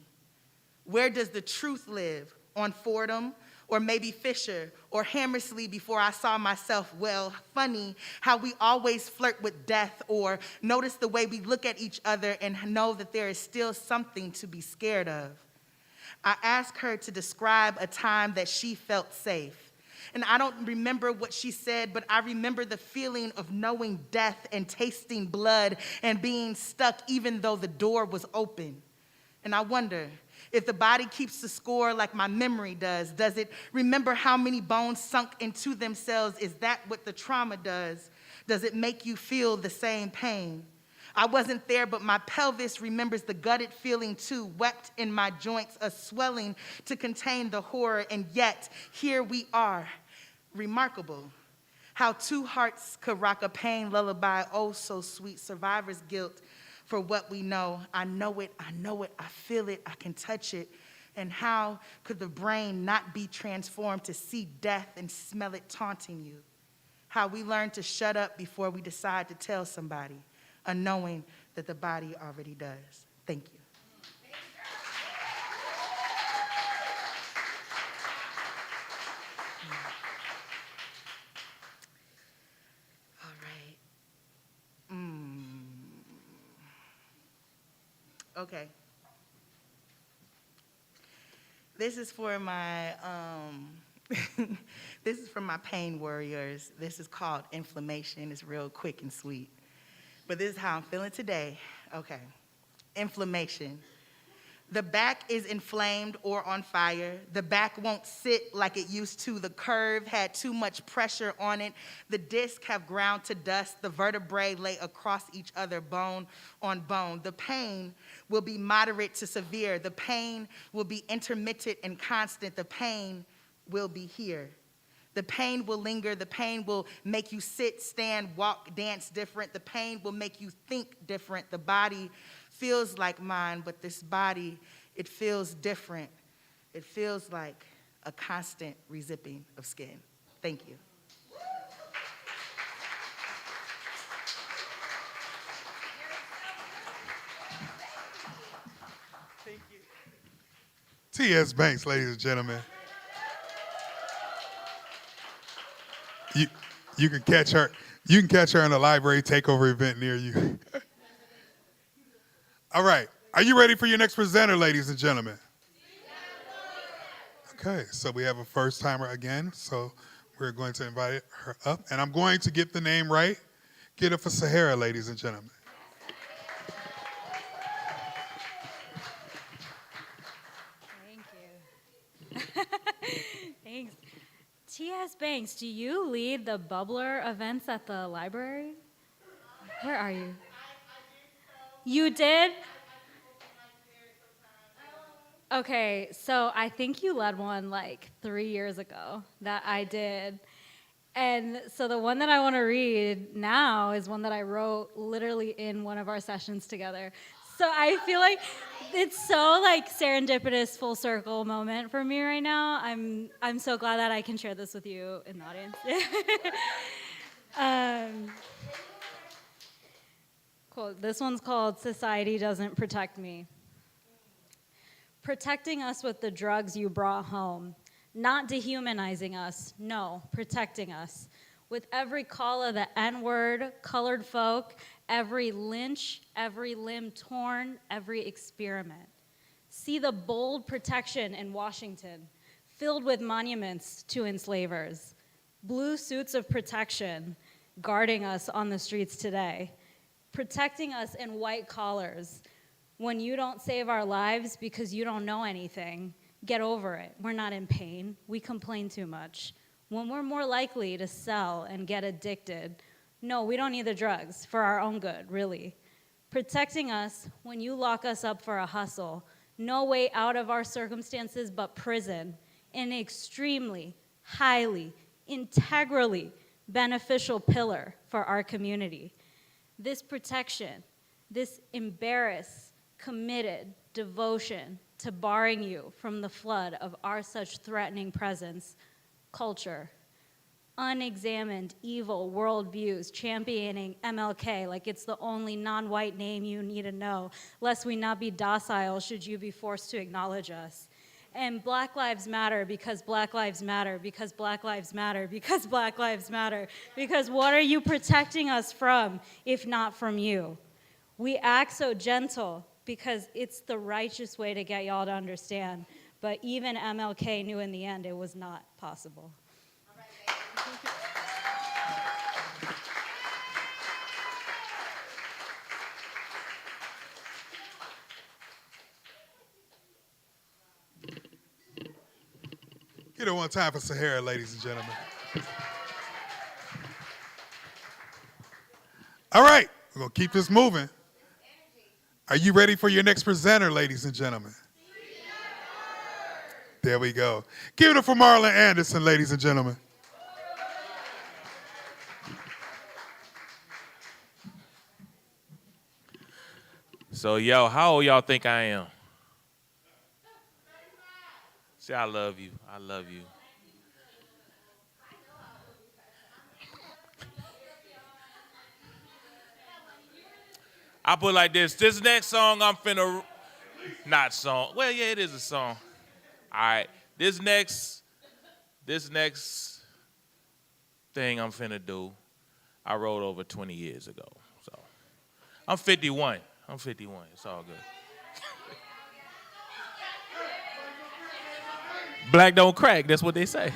Where does the truth live? On Fordham, or maybe Fisher, or Hammersley before I saw myself? Well, funny how we always flirt with death, or notice the way we look at each other and know that there is still something to be scared of. I asked her to describe a time that she felt safe. And I don't remember what she said, but I remember the feeling of knowing death and tasting blood and being stuck even though the door was open. And I wonder, if the body keeps the score like my memory does it remember how many bones sunk into themselves? Is that what the trauma does? Does it make you feel the same pain? I wasn't there, but my pelvis remembers the gutted feeling too, wept in my joints, a swelling to contain the horror, and yet here we are. Remarkable how two hearts could rock a pain lullaby, oh so sweet. Survivor's guilt for what we know. I know it, I feel it, I can touch it. And how could the brain not be transformed to see death and smell it taunting you? How we learn to shut up before we decide to tell somebody, unknowing that the body already does. Thank you. All right. Okay. This is for my this is for my pain warriors. This is called inflammation. It's real quick and sweet. But this is how I'm feeling today. Okay. Inflammation. The back is inflamed or on fire. The back won't sit like it used to. The curve had too much pressure on it. The discs have ground to dust. The vertebrae lay across each other, bone on bone. The pain will be moderate to severe. The pain will be intermittent and constant. The pain will be here. The pain will linger. The pain will make you sit, stand, walk, dance different. The pain will make you think different. The body feels like mine, but this body, it feels different. It feels like a constant rezipping of skin. Thank you. Thank you. T.S. Banks, ladies and gentlemen. You can catch her. You can catch her in a library takeover event near you. All right. Are you ready for your next presenter, ladies and gentlemen? Okay, so we have a first timer again. So we're going to invite her up. And I'm going to get the name right. Get it for Sahara, ladies and gentlemen. Thank you. Thanks. T.S. Banks, do you lead the bubbler events at the library? Where are you? You did? Okay, so I think you led one like 3 years ago that I did. And so the one that I want to read now is one that I wrote literally in one of our sessions together. So I feel like it's so like serendipitous full circle moment for me right now. I'm so glad that I can share this with you in the audience. Cool. This one's called Society Doesn't Protect Me. Protecting us with the drugs you brought home. Not dehumanizing us, no, protecting us. With every call of the N-word, colored folk, every lynch, every limb torn, every experiment. See the bold protection in Washington, filled with monuments to enslavers. Blue suits of protection guarding us on the streets today. Protecting us in white collars. When you don't save our lives because you don't know anything, get over it. We're not in pain. We complain too much. When we're more likely to sell and get addicted, no, we don't need the drugs for our own good, really. Protecting us when you lock us up for a hustle. No way out of our circumstances but prison. An extremely, highly, integrally beneficial pillar for our community. This protection, this embarrassed, committed devotion to barring you from the flood of our such threatening presence, culture, unexamined evil worldviews championing MLK like it's the only non-white name you need to know, lest we not be docile should you be forced to acknowledge us. And Black Lives Matter because Black Lives Matter, because Black Lives Matter, because Black Lives Matter, because what are you protecting us from if not from you? We act so gentle because it's the righteous way to get y'all to understand. But even MLK knew in the end it was not possible. Get it one time for Sahara, ladies and gentlemen. All right, we're going to keep this moving. Are you ready for your next presenter, ladies and gentlemen? There we go. Give it up for Marlon Anderson, ladies and gentlemen. So, yo, how old y'all think I am? See, I love you. I love you. I put it like this. This next song I'm finna, not song. Well, yeah, it is a song. All right. This next thing I'm finna do, I wrote over 20 years ago. So I'm 51. It's all good. Black don't crack. That's what they say.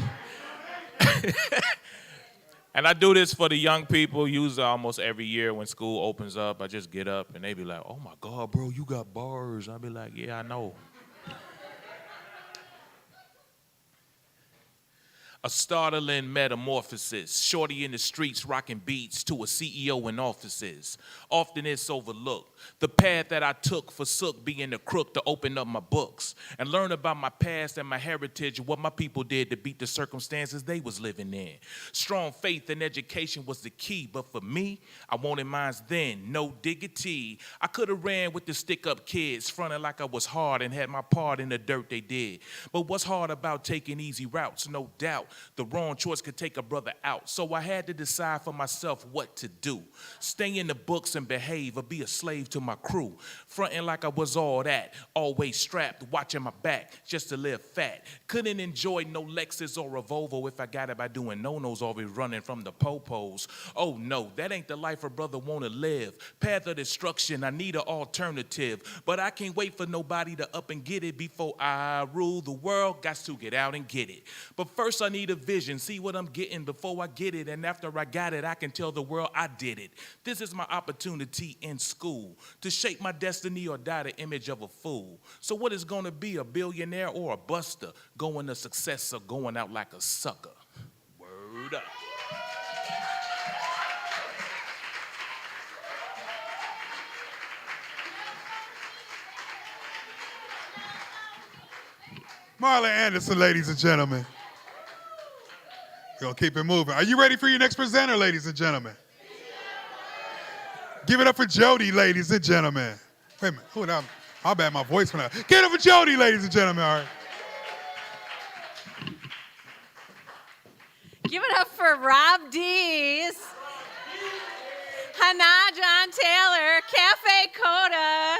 And I do this for the young people, usually almost every year when school opens up. I just get up and they be like, oh my God, bro, you got bars. I be like, yeah, I know. A startling metamorphosis, shorty in the streets rocking beats to a CEO in offices. Often it's overlooked. The path that I took forsook being a crook to open up my books and learn about my past and my heritage, what my people did to beat the circumstances they was living in. Strong faith and education was the key, but for me, I wanted mines then, no diggity. I could have ran with the stick-up kids, fronting like I was hard and had my part in the dirt they did. But what's hard about taking easy routes? No doubt. doubt. The wrong choice could take a brother out. So I had to decide for myself what to do. Stay in the books and behave, or be a slave to my crew. Fronting like I was all that, always strapped, watching my back just to live fat. Couldn't enjoy no Lexus or a Volvo if I got it by doing no-nos, always running from the po-pos. Oh no, that ain't the life a brother wanna live. Path of destruction, I need an alternative. But I can't wait for nobody to up and get it before I rule the world. Got to get out and get it. But first I need a vision, see what I'm getting before I get it. And after I got it, I can tell the world I did it. This is my opportunity in school to shape my destiny or die the image of a fool. So what is gonna be, a billionaire or a buster? Going to success or going out like a sucker? Word up. Marla Anderson, ladies and gentlemen. We're going to keep it moving. Are you ready for your next presenter, ladies and gentlemen? Give it up for Jody, ladies and gentlemen. Wait a minute. Hold on. I'll bet my voice went out. Give it up for Jody, ladies and gentlemen. All right. Give it up for Rob Dees, Hannah John Taylor, Cafe Coda.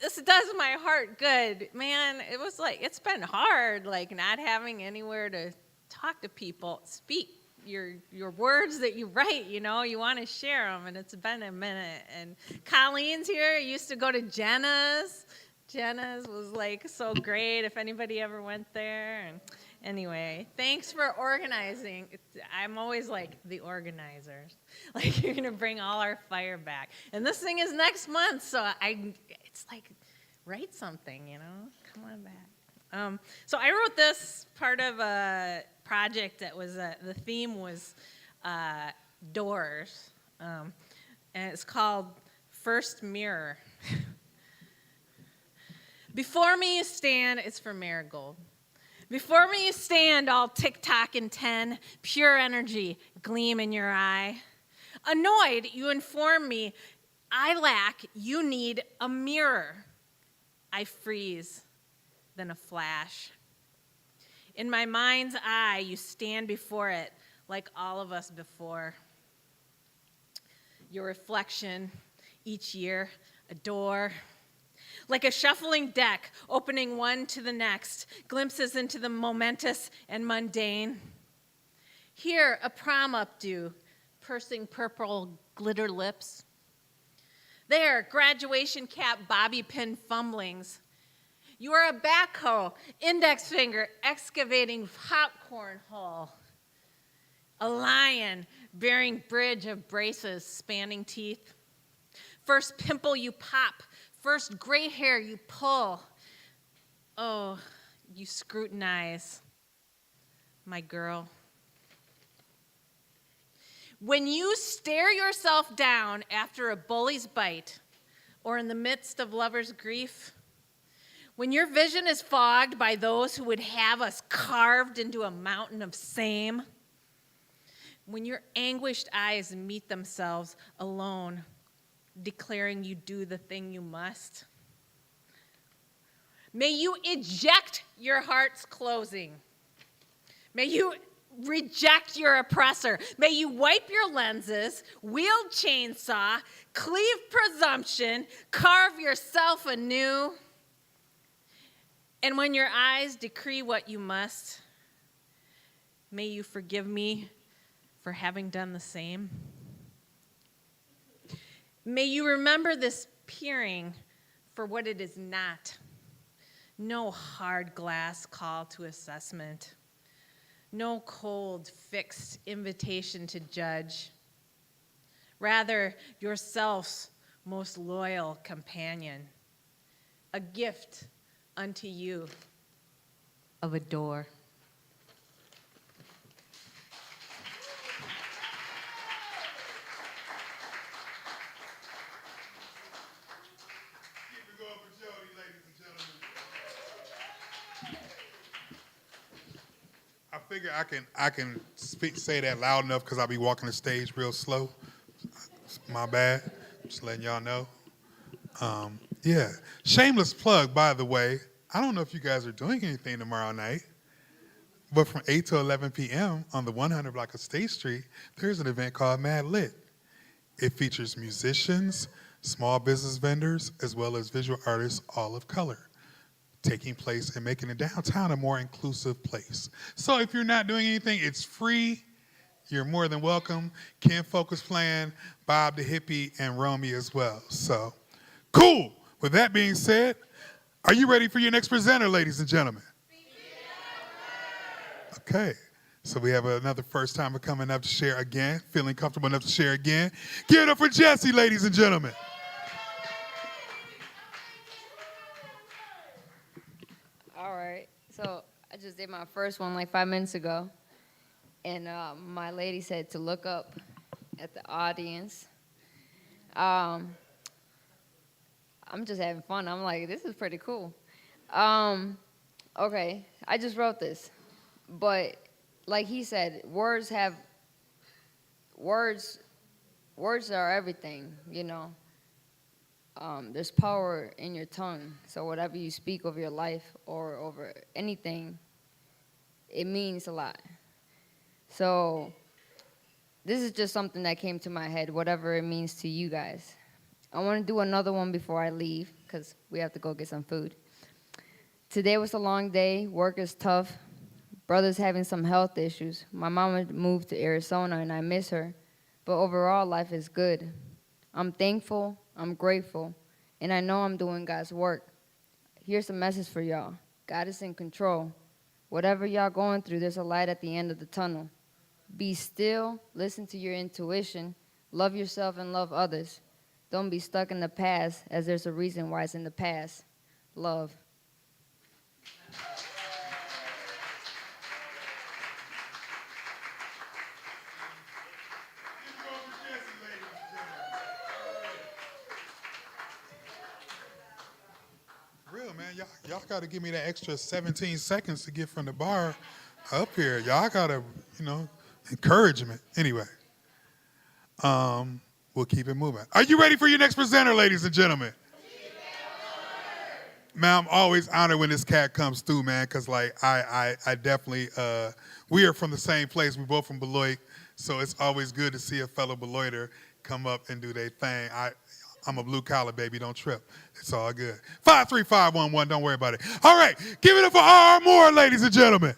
This does my heart good. Man, it was like, it's been hard, like not having anywhere to talk to people, speak your words that you write, you know, you want to share them, and it's been a minute. And Colleen's here. I used to go to Jenna's. Jenna's was like so great if anybody ever went there. And anyway, thanks for organizing. I'm always like the organizers. Like, you're going to bring all our fire back. And this thing is next month, so it's like, write something, you know? Come on back. So I wrote this part of a project that was, the theme was doors. And it's called First Mirror. Before me you stand, it's for Marigold. Before me you stand, all tick-tock and 10, pure energy, gleam in your eye. Annoyed, you inform me, I lack, you need a mirror. I freeze, then a flash. In my mind's eye, you stand before it, like all of us before. Your reflection, each year, a door. Like a shuffling deck, opening one to the next, glimpses into the momentous and mundane. Here, a prom updo, pursing purple glitter lips. There, graduation cap bobby pin fumblings. You are a backhoe, index finger excavating popcorn hole. A lion bearing bridge of braces spanning teeth. First pimple you pop, first gray hair you pull. Oh, you scrutinize, my girl. When you stare yourself down after a bully's bite or in the midst of lover's grief, when your vision is fogged by those who would have us carved into a mountain of same, when your anguished eyes meet themselves alone, declaring you do the thing you must, may you eject your heart's closing. May you reject your oppressor. May you wipe your lenses, wield chainsaw, cleave presumption, carve yourself anew. And when your eyes decree what you must, may you forgive me for having done the same. May you remember this peering for what it is not. No hard glass call to assessment. No cold, fixed invitation to judge. Rather, yourself's most loyal companion. A gift unto you of a door. I figure I can say that loud enough because I'll be walking the stage real slow. My bad. Just letting y'all know. Yeah. Shameless plug, by the way. I don't know if you guys are doing anything tomorrow night. But from 8 to 11 p.m. on the 100 block of State Street, there's an event called Mad Lit. It features musicians, small business vendors, as well as visual artists, all of color, taking place and making the downtown a more inclusive place. So if you're not doing anything, it's free. You're more than welcome. Ken Focus playing, Bob the Hippie, and Romy as well. So, cool. With that being said, are you ready for your next presenter, ladies and gentlemen? Okay. So we have another first timer coming up to share again, feeling comfortable enough to share again. Give it up for Jesse, ladies and gentlemen. All right. So I just did my first one like 5 minutes ago. And my lady said to look up at the audience. I'm just having fun. I'm like, this is pretty cool. Okay, I just wrote this. But like he said, words are everything, you know. There's power in your tongue. So whatever you speak over your life or over anything, it means a lot. So this is just something that came to my head, whatever it means to you guys. I want to do another one before I leave because we have to go get some food. Today was a long day. Work is tough. Brother's having some health issues. My mama moved to Arizona and I miss her. But overall, life is good. I'm thankful. I'm grateful. And I know I'm doing God's work. Here's a message for y'all. God is in control. Whatever y'all going through, there's a light at the end of the tunnel. Be still, listen to your intuition, love yourself and love others. Don't be stuck in the past, as there's a reason why it's in the past. Love. Real, man. Y'all got to give me that extra 17 seconds to get from the bar up here. Y'all got to, encouragement. Anyway, we'll keep it moving. Are you ready for your next presenter, ladies and gentlemen? Man, I'm always honored when this cat comes through, man, because, I definitely, we are from the same place. We're both from Beloit, so it's always good to see a fellow Beloiter come up and do their thing. I'm a blue collar, baby. Don't trip. It's all good. 53511. Don't worry about it. All right. Give it up for R. Moore, ladies and gentlemen.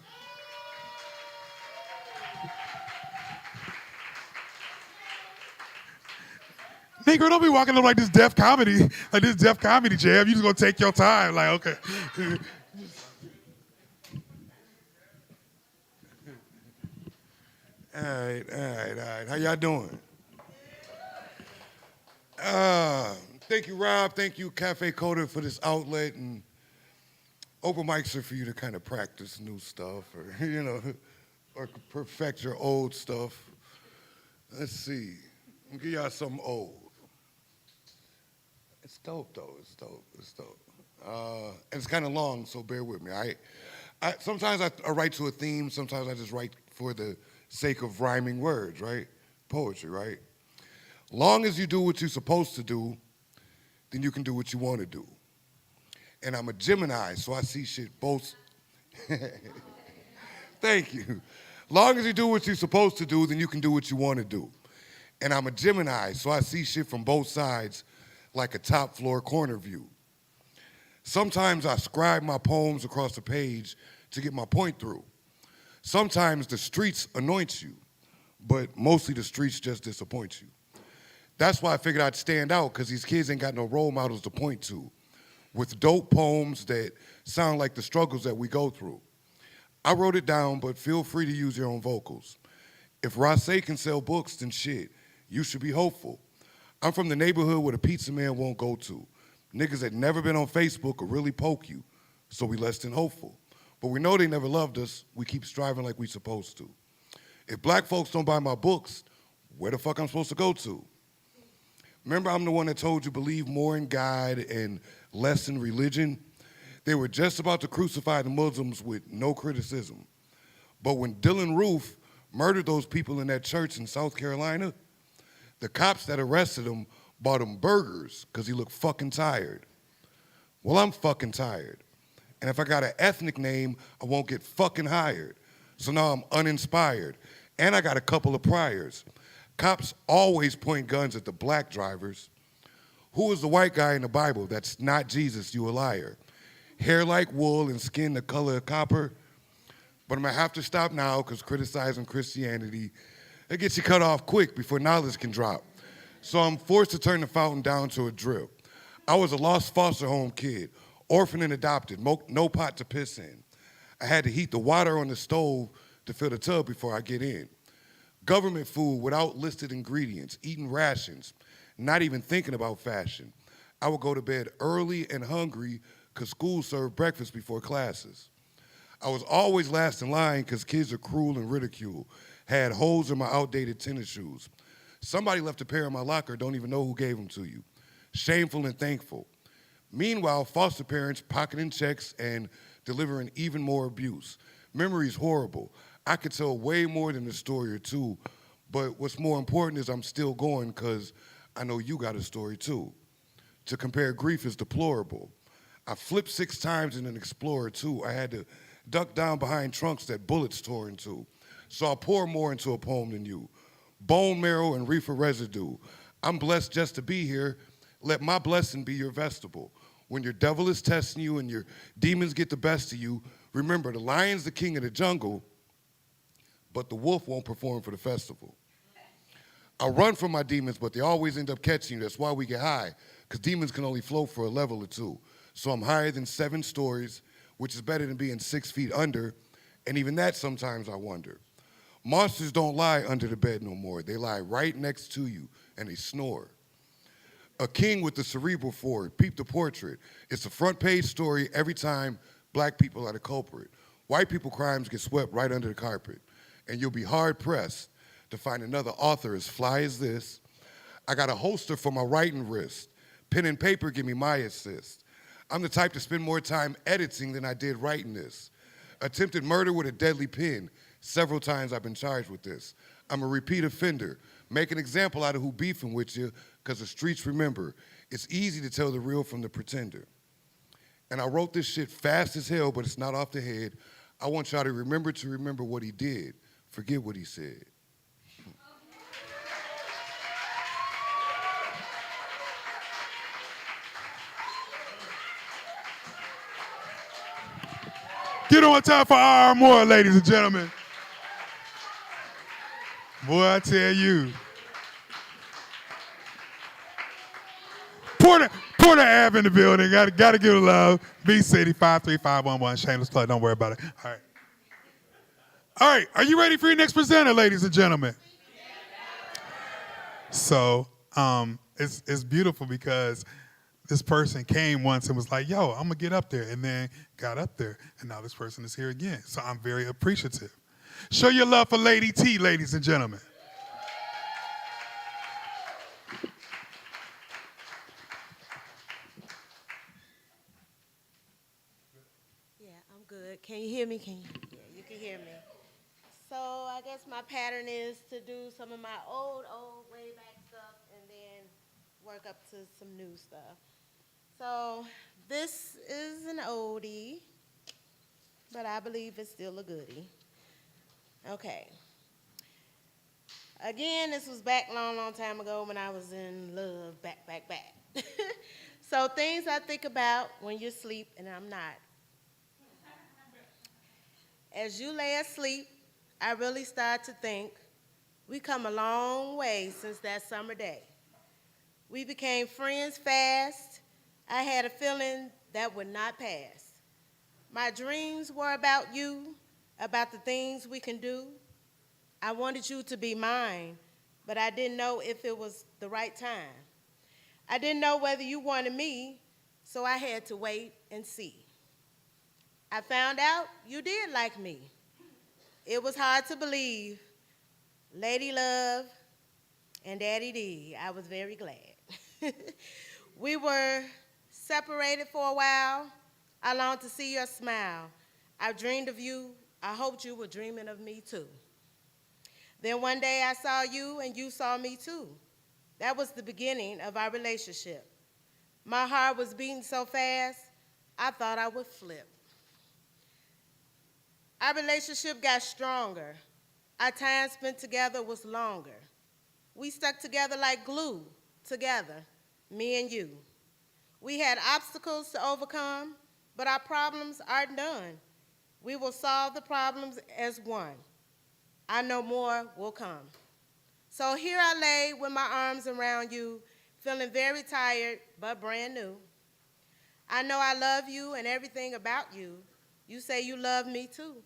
Negro, don't be walking up like this deaf comedy jam. You just gonna take your time. Like, okay. All right. How y'all doing? Thank you, Rob. Thank you, Cafe Coda, for this outlet. And open mics are for you to kind of practice new stuff or, or perfect your old stuff. Let's see. I'll give y'all something old. It's dope, though. It's dope. And it's kind of long, so bear with me. Sometimes I write to a theme. Sometimes I just write for the sake of rhyming words, right? Poetry, right? Long as you do what you're supposed to do, then you can do what you want to do. And I'm a Gemini, so I see shit both. Thank you. Long as you do what you're supposed to do, then you can do what you want to do. And I'm a Gemini, so I see shit from both sides like a top floor corner view. Sometimes I scribe my poems across the page to get my point through. Sometimes the streets anoint you, but mostly the streets just disappoint you. That's why I figured I'd stand out, because these kids ain't got no role models to point to, with dope poems that sound like the struggles that we go through. I wrote it down, but feel free to use your own vocals. If Rasé can sell books, then shit, you should be hopeful. I'm from the neighborhood where the pizza man won't go to. Niggas that never been on Facebook will really poke you, so we less than hopeful. But we know they never loved us, we keep striving like we supposed to. If black folks don't buy my books, where the fuck I'm supposed to go to? Remember, I'm the one that told you believe more in God and less in religion? They were just about to crucify the Muslims with no criticism. But when Dylan Roof murdered those people in that church in South Carolina, the cops that arrested him bought him burgers because he looked fucking tired. Well, I'm fucking tired. And if I got an ethnic name, I won't get fucking hired. So now I'm uninspired. And I got a couple of priors. Cops always point guns at the black drivers. Who is the white guy in the Bible that's not Jesus, you a liar? Hair like wool and skin the color of copper. But I'm gonna have to stop now because criticizing Christianity, it gets you cut off quick before knowledge can drop. So I'm forced to turn the fountain down to a drip. I was a lost foster home kid, orphan and adopted, no pot to piss in. I had to heat the water on the stove to fill the tub before I get in. Government food without listed ingredients, eating rations, not even thinking about fashion. I would go to bed early and hungry because school served breakfast before classes. I was always last in line because kids are cruel and ridicule. Had holes in my outdated tennis shoes. Somebody left a pair in my locker, don't even know who gave them to you. Shameful and thankful. Meanwhile, foster parents pocketing checks and delivering even more abuse. Memory's horrible. I could tell way more than a story or two, but what's more important is I'm still going because I know you got a story too. To compare grief is deplorable. I flipped 6 times in an Explorer too. I had to duck down behind trunks that bullets tore into. So I'll pour more into a poem than you. Bone marrow and reefer residue. I'm blessed just to be here. Let my blessing be your vegetable. When your devil is testing you and your demons get the best of you, remember the lion's the king of the jungle, but the wolf won't perform for the festival. I run from my demons, but they always end up catching you. That's why we get high, because demons can only float for a level or two. So I'm higher than 7 stories, which is better than being 6 feet under, and even that sometimes I wonder. Monsters don't lie under the bed no more. They lie right next to you, and they snore. A king with the cerebral forward, peep the portrait. It's a front page story every time black people are the culprit. White people crimes get swept right under the carpet. And you'll be hard pressed to find another author as fly as this. I got a holster for my writing wrist. Pen and paper give me my assist. I'm the type to spend more time editing than I did writing this. Attempted murder with a deadly pen. Several times I've been charged with this. I'm a repeat offender. Make an example out of who beefing with you, because the streets remember. It's easy to tell the real from the pretender. And I wrote this shit fast as hell, but it's not off the head. I want y'all to remember what he did. Forget what he said. Get on time for R. Moore, ladies and gentlemen. Boy, I tell you. Porter Ave in the building. Got to give it love. B-City 53511. Shameless plug. Don't worry about it. All right. All right. Are you ready for your next presenter, ladies and gentlemen? So it's beautiful because this person came once and was like, yo, I'm going to get up there, and then got up there, and now this person is here again. So I'm very appreciative. Show your love for Lady T, ladies and gentlemen. Yeah, I'm good. Can you hear me? Yeah, you can hear me. So I guess my pattern is to do some of my old way back stuff and then work up to some new stuff. So this is an oldie, but I believe it's still a goodie. Okay. Again, this was back long time ago when I was in love, back. So things I think about when you sleep and I'm not. As you lay asleep, I really start to think we come a long way since that summer day. We became friends fast. I had a feeling that would not pass. My dreams were about you, about the things we can do. I wanted you to be mine, but I didn't know if it was the right time. I didn't know whether you wanted me, so I had to wait and see. I found out you did like me. It was hard to believe. Lady Love and Daddy D, I was very glad. We were separated for a while. I longed to see your smile. I dreamed of you. I hoped you were dreaming of me too. Then one day I saw you and you saw me too. That was the beginning of our relationship. My heart was beating so fast, I thought I would flip. Our relationship got stronger. Our time spent together was longer. We stuck together like glue, together, me and you. We had obstacles to overcome, but our problems aren't done. We will solve the problems as one. I know more will come. So here I lay with my arms around you, feeling very tired, but brand new. I know I love you and everything about you. You say you love me too.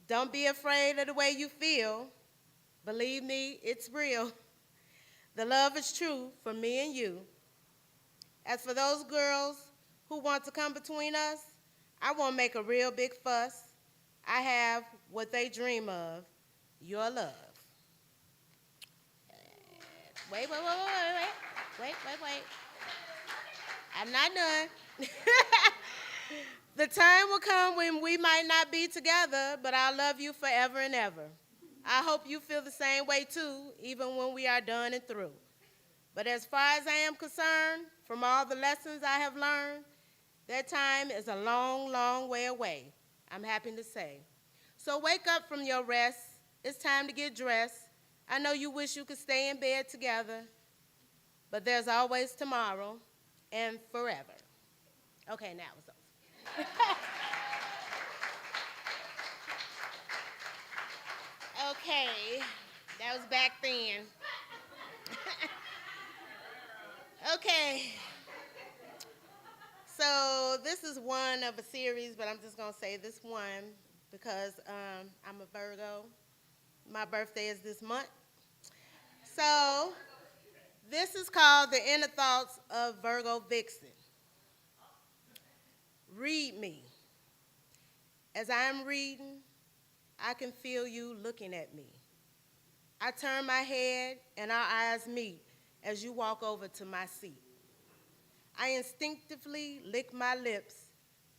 Don't be afraid of the way you feel. Believe me, it's real. The love is true for me and you. As for those girls who want to come between us, I won't make a real big fuss. I have what they dream of, your love. Wait. I'm not done. The time will come when we might not be together, but I'll love you forever and ever. I hope you feel the same way too, even when we are done and through. But as far as I am concerned, from all the lessons I have learned, that time is a long, long way away, I'm happy to say. So wake up from your rest. It's time to get dressed. I know you wish you could stay in bed together, but there's always tomorrow and forever. Okay, now it's over. Okay, that was back then. Okay, so this is one of a series, but I'm just gonna say this one because I'm a Virgo. My birthday is this month. So this is called The Inner Thoughts of Virgo Vixen. Read me. As I am reading, I can feel you looking at me. I turn my head and our eyes meet as you walk over to my seat. I instinctively lick my lips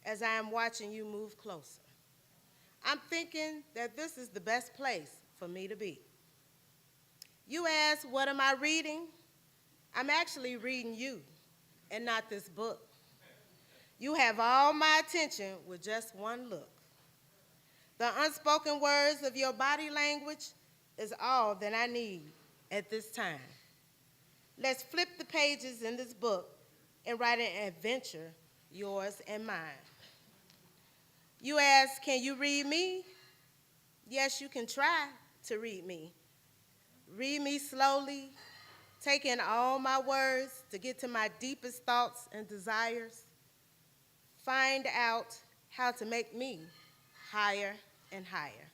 as I am watching you move closer. I'm thinking that this is the best place for me to be. You ask, what am I reading? I'm actually reading you and not this book. You have all my attention with just one look. The unspoken words of your body language is all that I need at this time. Let's flip the pages in this book and write an adventure, yours and mine. You ask, can you read me? Yes, you can try to read me. Read me slowly, take in all my words to get to my deepest thoughts and desires. Find out how to make me higher and higher.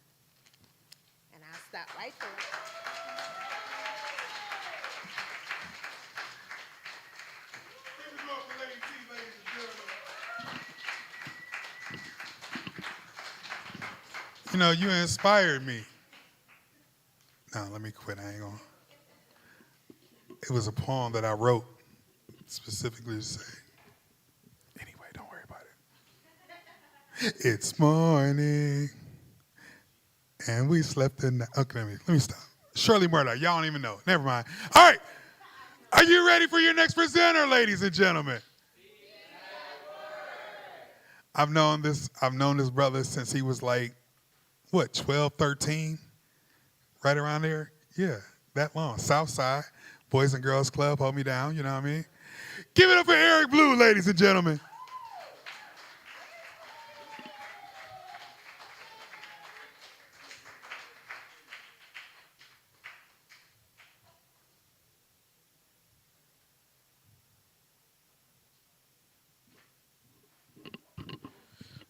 And I'll stop right there. You know, you inspired me. No, let me quit. I ain't gonna. It was a poem that I wrote specifically to say. Anyway, don't worry about it. It's morning, and we slept the night. Okay, let me stop. Shirley Murdoch, y'all don't even know. Never mind. All right, are you ready for your next presenter, ladies and gentlemen? I've known this brother since he was like, what, 12, 13? Right around there? Yeah, that long. Southside, Boys and Girls Club, hold me down, you know what I mean? Give it up for Eric Blue, ladies and gentlemen.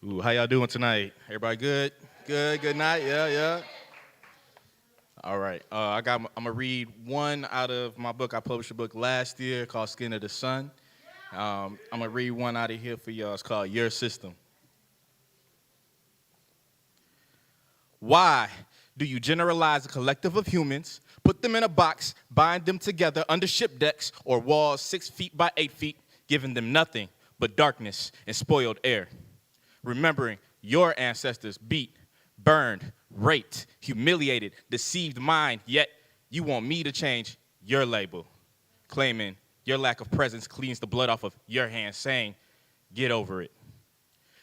Ooh, how y'all doing tonight? Everybody good? Good night, yeah. All right, I'm gonna read one out of my book. I published a book last year called Skin of the Sun. I'm gonna read one out of here for y'all. It's called Your System. Why do you generalize a collective of humans, put them in a box, bind them together under ship decks or walls 6 feet by 8 feet, giving them nothing but darkness and spoiled air? Remembering your ancestors beat, burned, raped, humiliated, deceived mine, yet you want me to change your label, claiming your lack of presence cleans the blood off of your hands, saying, get over it.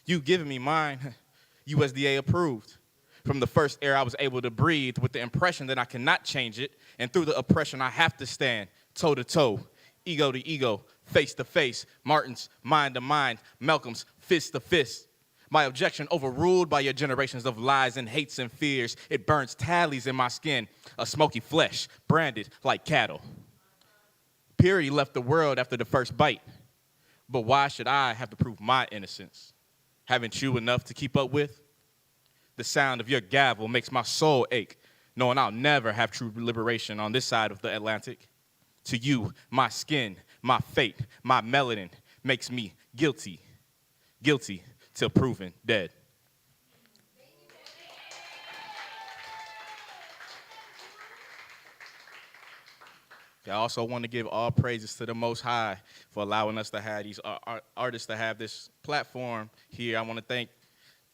You've given me mine, USDA approved. From the first air I was able to breathe with the impression that I cannot change it, and through the oppression I have to stand toe to toe, ego to ego, face to face, Martin's mind to mind, Malcolm's fist to fist. My objection overruled by your generations of lies and hates and fears. It burns tallies in my skin, a smoky flesh, branded like cattle. Purity left the world after the first bite. But why should I have to prove my innocence? Haven't you enough to keep up with? The sound of your gavel makes my soul ache, knowing I'll never have true liberation on this side of the Atlantic. To you, my skin, my fate, my melanin makes me guilty. Guilty till proven dead. I also want to give all praises to the Most High for allowing us to have these artists to have this platform here. I want to thank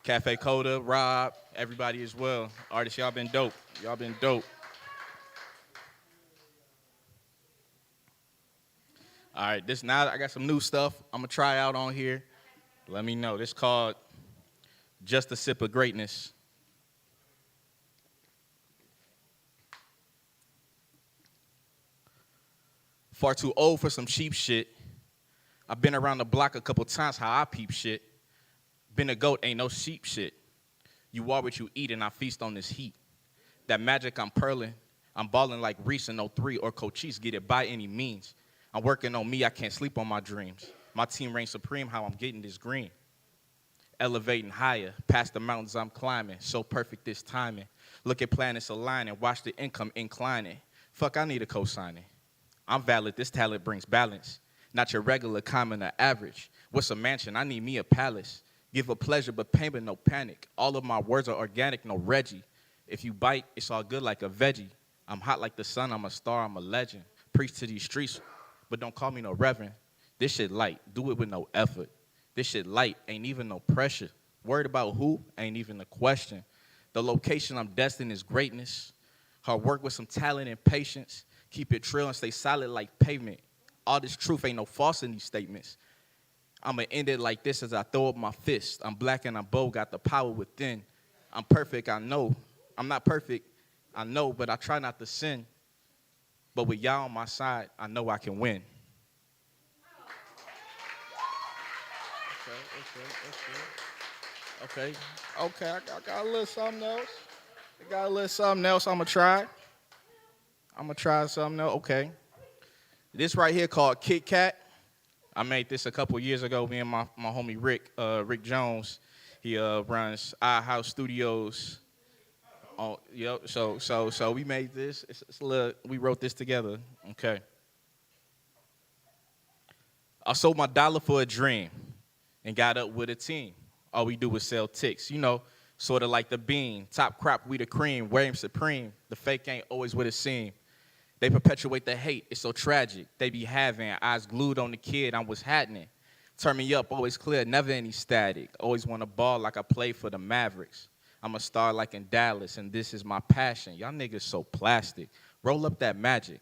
Cafe Coda, Rob, everybody as well. Artists, y'all been dope. Y'all been dope. All right, now I got some new stuff I'm going to try out on here. Let me know. This is called Just a Sip of Greatness. Far too old for some cheap shit. I've been around the block a couple times how I peep shit. Been a goat, ain't no sheep shit. You are what you eat, and I feast on this heat. That magic I'm pearling. I'm balling like Reese in 03 or Cochise, get it by any means. I'm working on me, I can't sleep on my dreams. My team reigns supreme, how I'm getting this green. Elevating higher, past the mountains I'm climbing. So perfect this timing. Look at planets aligning, watch the income inclining. Fuck, I need a cosigning. I'm valid, this talent brings balance. Not your regular, common, or average. What's a mansion? I need me a palace. Give a pleasure, but pain, but no panic. All of my words are organic, no Reggie. If you bite, it's all good like a veggie. I'm hot like the sun, I'm a star, I'm a legend. Preach to these streets, but don't call me no reverend. This shit light, do it with no effort. This shit light, ain't even no pressure. Worried about who, ain't even a question. The location I'm destined is greatness. Hard work with some talent and patience. Keep it trill and stay solid like pavement. All this truth ain't no false in these statements. I'ma end it like this as I throw up my fist. I'm black and I'm bold, got the power within. I'm perfect, I know. I'm not perfect, I know, but I try not to sin. But with y'all on my side, I know I can win. Okay, I got a little something else. I'm gonna try. Something else, okay. This right here called Kit Kat. I made this a couple years ago, me and my homie Rick Jones. He runs Our House Studios. Oh, yep. So we made this. It's a little, we wrote this together. Okay. I sold my dollar for a dream and got up with a team. All we do is sell ticks, you know, sort of like the bean. Top crop, we the cream, wearing supreme. The fake ain't always what it seem. They perpetuate the hate, it's so tragic. They be having eyes glued on the kid, I'm what's happening. Turn me up, always clear, never any static. Always want to ball like I play for the Mavericks. I'm a star like in Dallas, and this is my passion. Y'all niggas so plastic. Roll up that magic.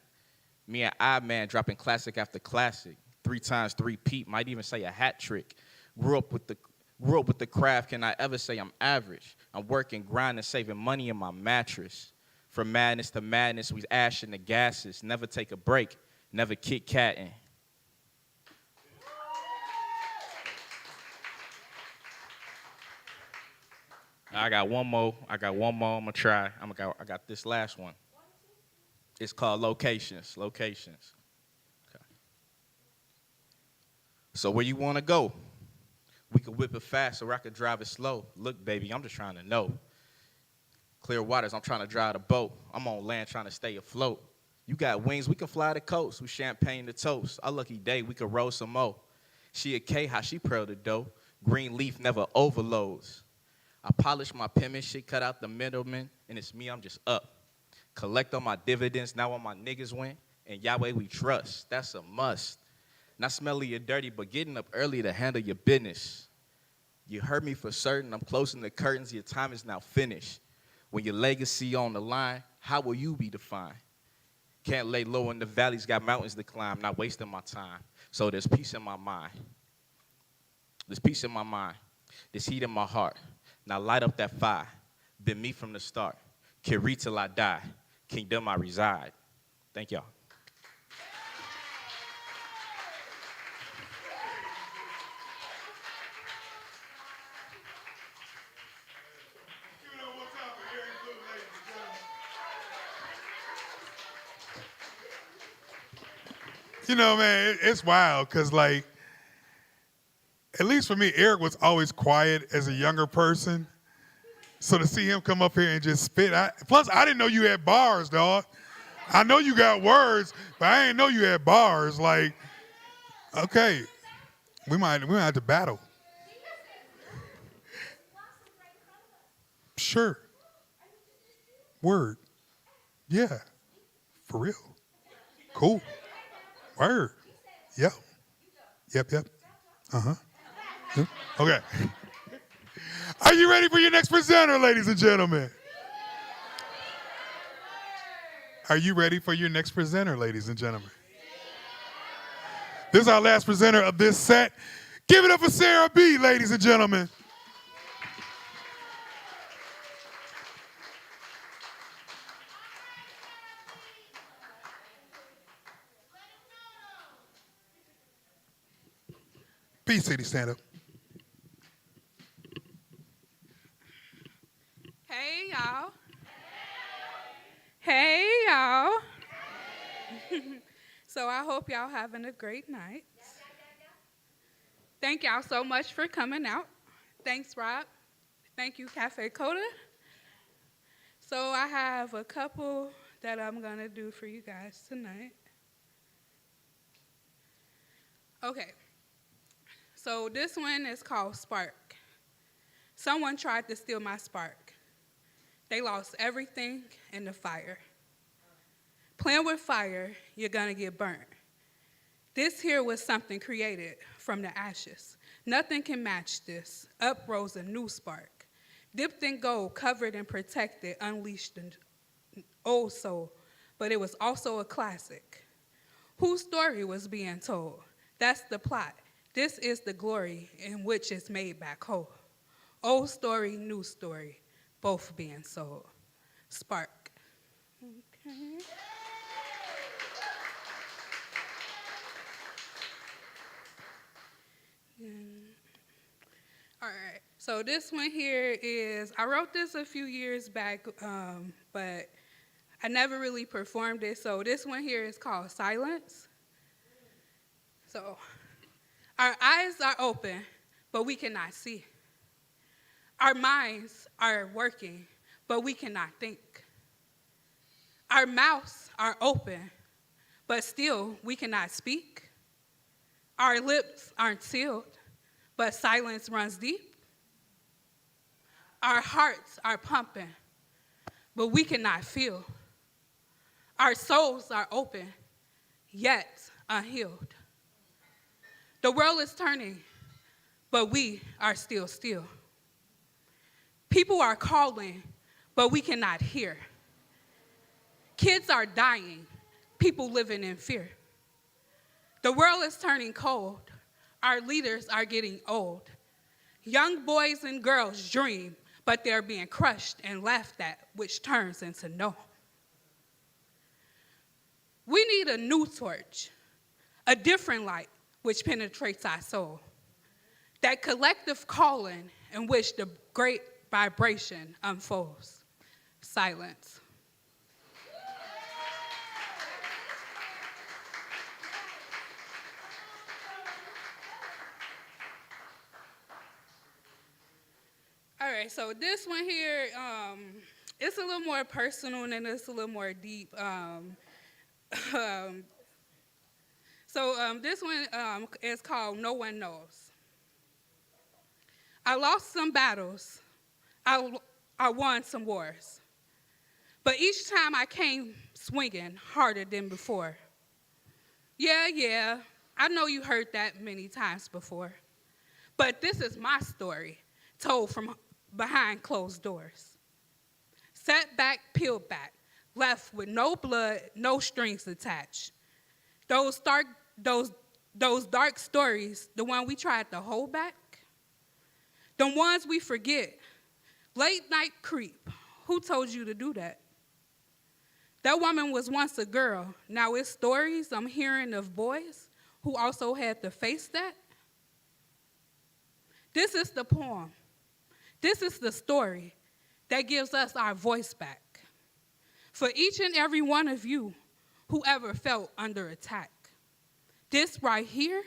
Me and I-Man dropping classic after classic. 3 times 3 Pete, might even say a hat trick. Grew up with the craft, can I ever say I'm average? I'm working, grinding, saving money in my mattress. From madness to madness, we ashing the gases. Never take a break, never Kit-Katting. I got one more. I'm gonna try. I got this last one. It's called Locations. Okay. So where you wanna go? We could whip it fast or I could drive it slow. Look, baby, I'm just trying to know. Clear waters, I'm trying to drive the boat. I'm on land trying to stay afloat. You got wings, we can fly the coast. We champagne the toast. Our lucky day, we could roll some more. She a K, how she pearl the dough. Green leaf never overloads. I polish my penmanship, cut out the middleman, and it's me, I'm just up. Collect all my dividends, now all my niggas win. And Yahweh we trust, that's a must. Not smelly or dirty, but getting up early to handle your business. You heard me for certain, I'm closing the curtains, your time is now finished. When your legacy on the line, how will you be defined? Can't lay low in the valleys, got mountains to climb, not wasting my time. So there's peace in my mind. There's peace in my mind. There's heat in my heart. Now light up that fire. Been me from the start. Carry till I die. Kingdom I reside. Thank y'all. You know, man, it's wild because, like, at least for me, Eric was always quiet as a younger person. So to see him come up here and just spit, plus I didn't know you had bars, dog. I know you got words, but I didn't know you had bars. Like, okay, we might have to battle. Sure. Word. Yeah. For real. Cool. Word. Yep. Yep. Uh-huh. Yep. Okay. Are you ready for your next presenter, ladies and gentlemen? Are you ready for your next presenter, ladies and gentlemen? This is our last presenter of this set. Give it up for Sarah B., ladies and gentlemen. B City, stand up. Hey, y'all. Hey, y'all. So I hope y'all having a great night. Thank y'all so much for coming out. Thanks, Rob. Thank you, Cafe Coda. So I have a couple that I'm going to do for you guys tonight. Okay. So this one is called Spark. Someone tried to steal my spark. They lost everything in the fire. Playing with fire, you're gonna get burnt. This here was something created from the ashes. Nothing can match this. Up rose a new spark. Dipped in gold, covered and protected, unleashed an old soul, but it was also a classic. Whose story was being told? That's the plot. This is the glory in which it's made back whole. Old story, new story, both being sold. Spark. Okay. All right, so this one here is, I wrote this a few years back, but I never really performed it. So this one here is called Silence. So, our eyes are open, but we cannot see. Our minds are working, but we cannot think. Our mouths are open, but still we cannot speak. Our lips aren't sealed, but silence runs deep. Our hearts are pumping, but we cannot feel. Our souls are open, yet unhealed. The world is turning, but we are still still. People are calling, but we cannot hear. Kids are dying, people living in fear. The world is turning cold, our leaders are getting old. Young boys and girls dream, but they're being crushed and laughed at, which turns into no. We need a new torch, a different light, which penetrates our soul. That collective calling in which the great vibration unfolds. Silence. All right, so this one here, it's a little more personal and it's a little more deep. This one is called No One Knows. I lost some battles. I won some wars. But each time I came swinging harder than before. Yeah, I know you heard that many times before. But this is my story, told from behind closed doors. Set back, peeled back, left with no blood, no strings attached. Those dark stories, the one we tried to hold back, the ones we forget, Late night creep. Who told you to do that? That woman was once a girl. Now it's stories I'm hearing of boys who also had to face that. This is the poem. This is the story that gives us our voice back. For each and every one of you who ever felt under attack. This right here,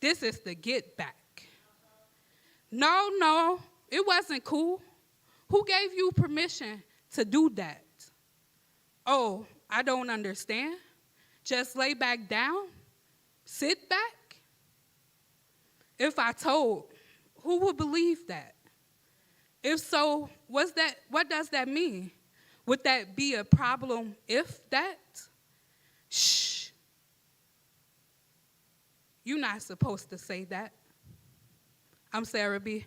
this is the get back. No, it wasn't cool. Who gave you permission to do that? Oh, I don't understand. Just lay back down? Sit back? If I told, who would believe that? If so, what does that mean? Would that be a problem if that? Shh. You're not supposed to say that. I'm Sarah B.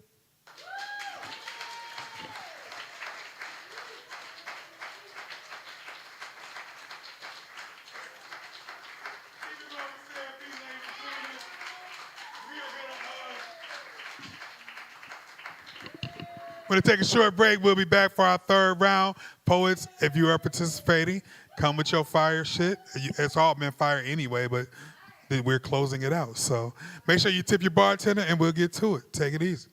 We're going to take a short break. We'll be back for our third round. Poets, if you are participating, come with your fire shit. It's all been fire anyway, but we're closing it out. So make sure you tip your bartender, and we'll get to it. Take it easy.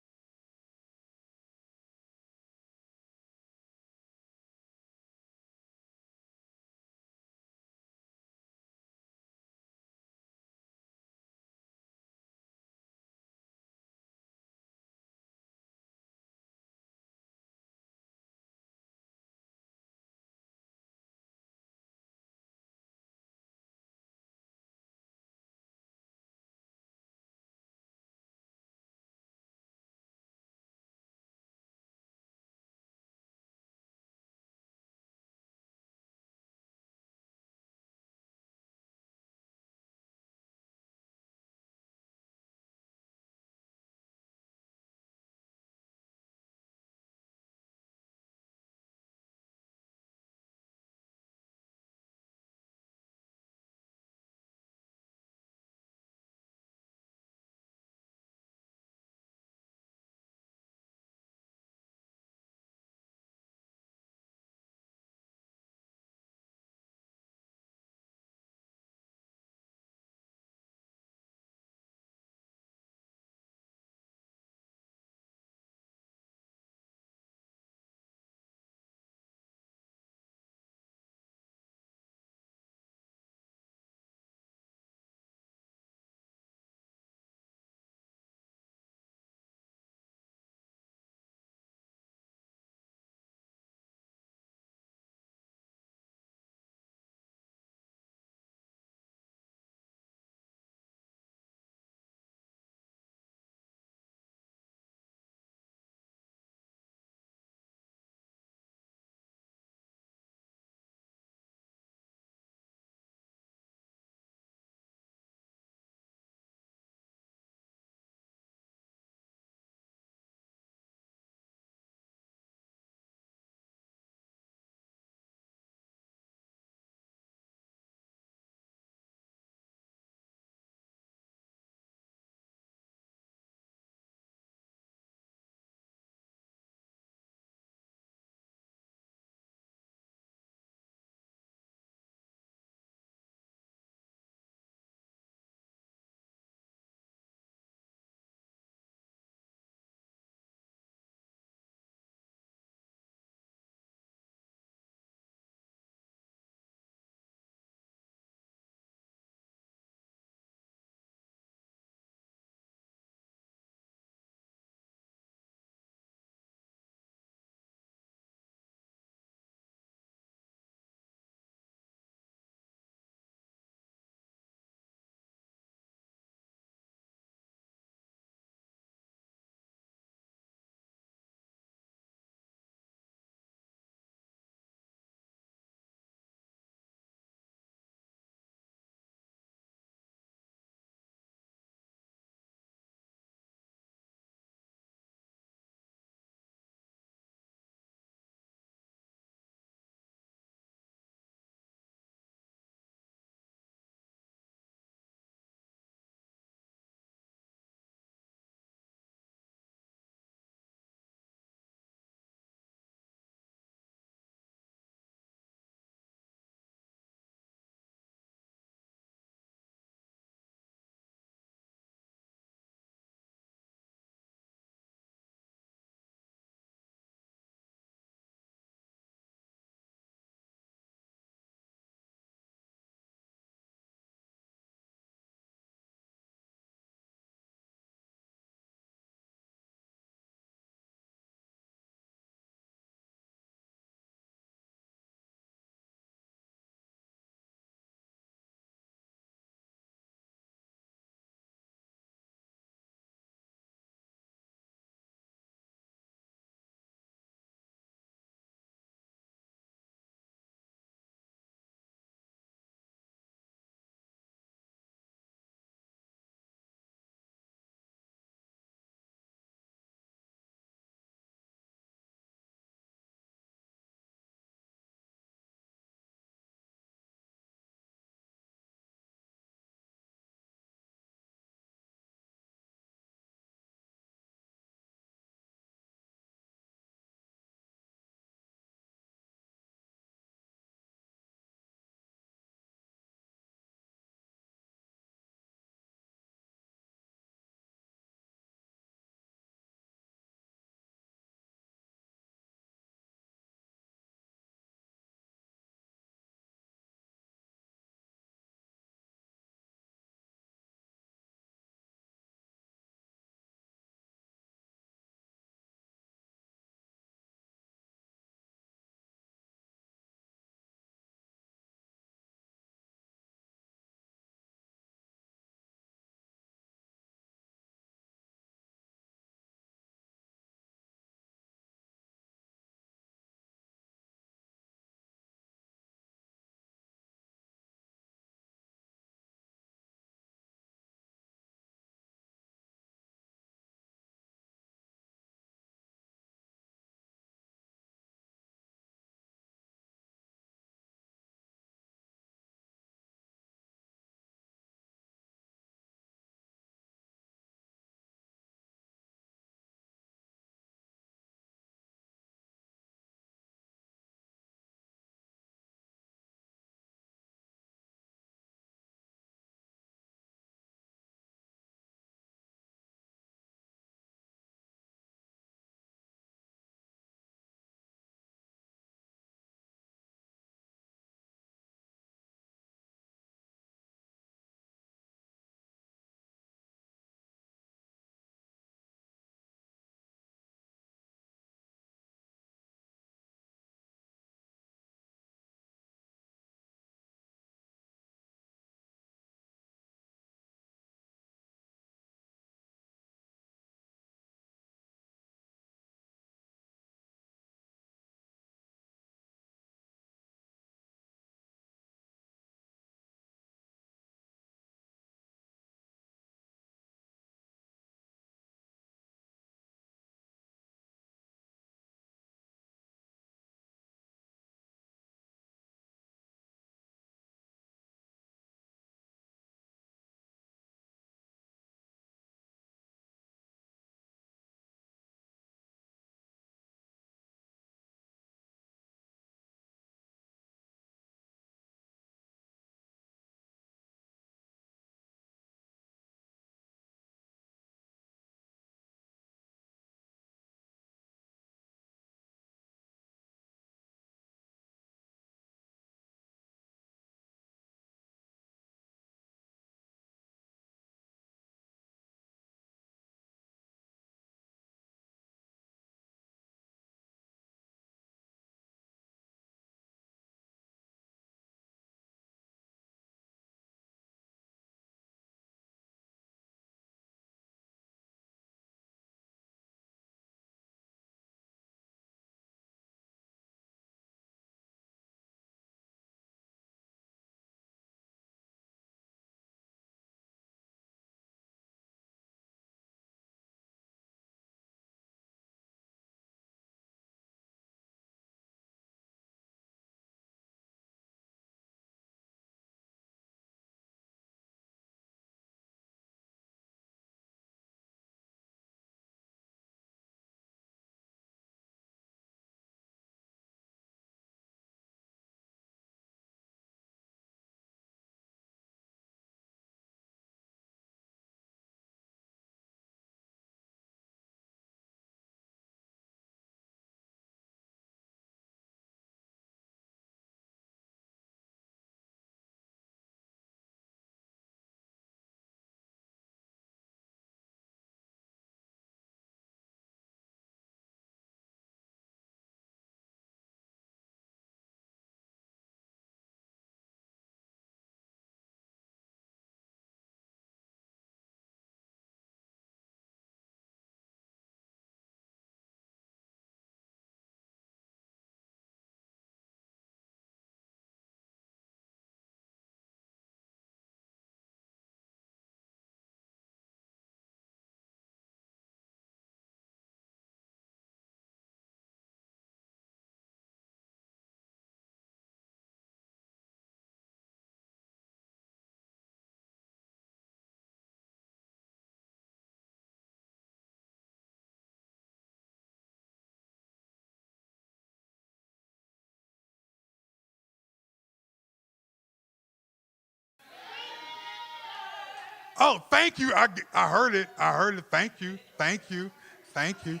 Oh, thank you. I heard it. I heard it. Thank you. Thank you. Thank you.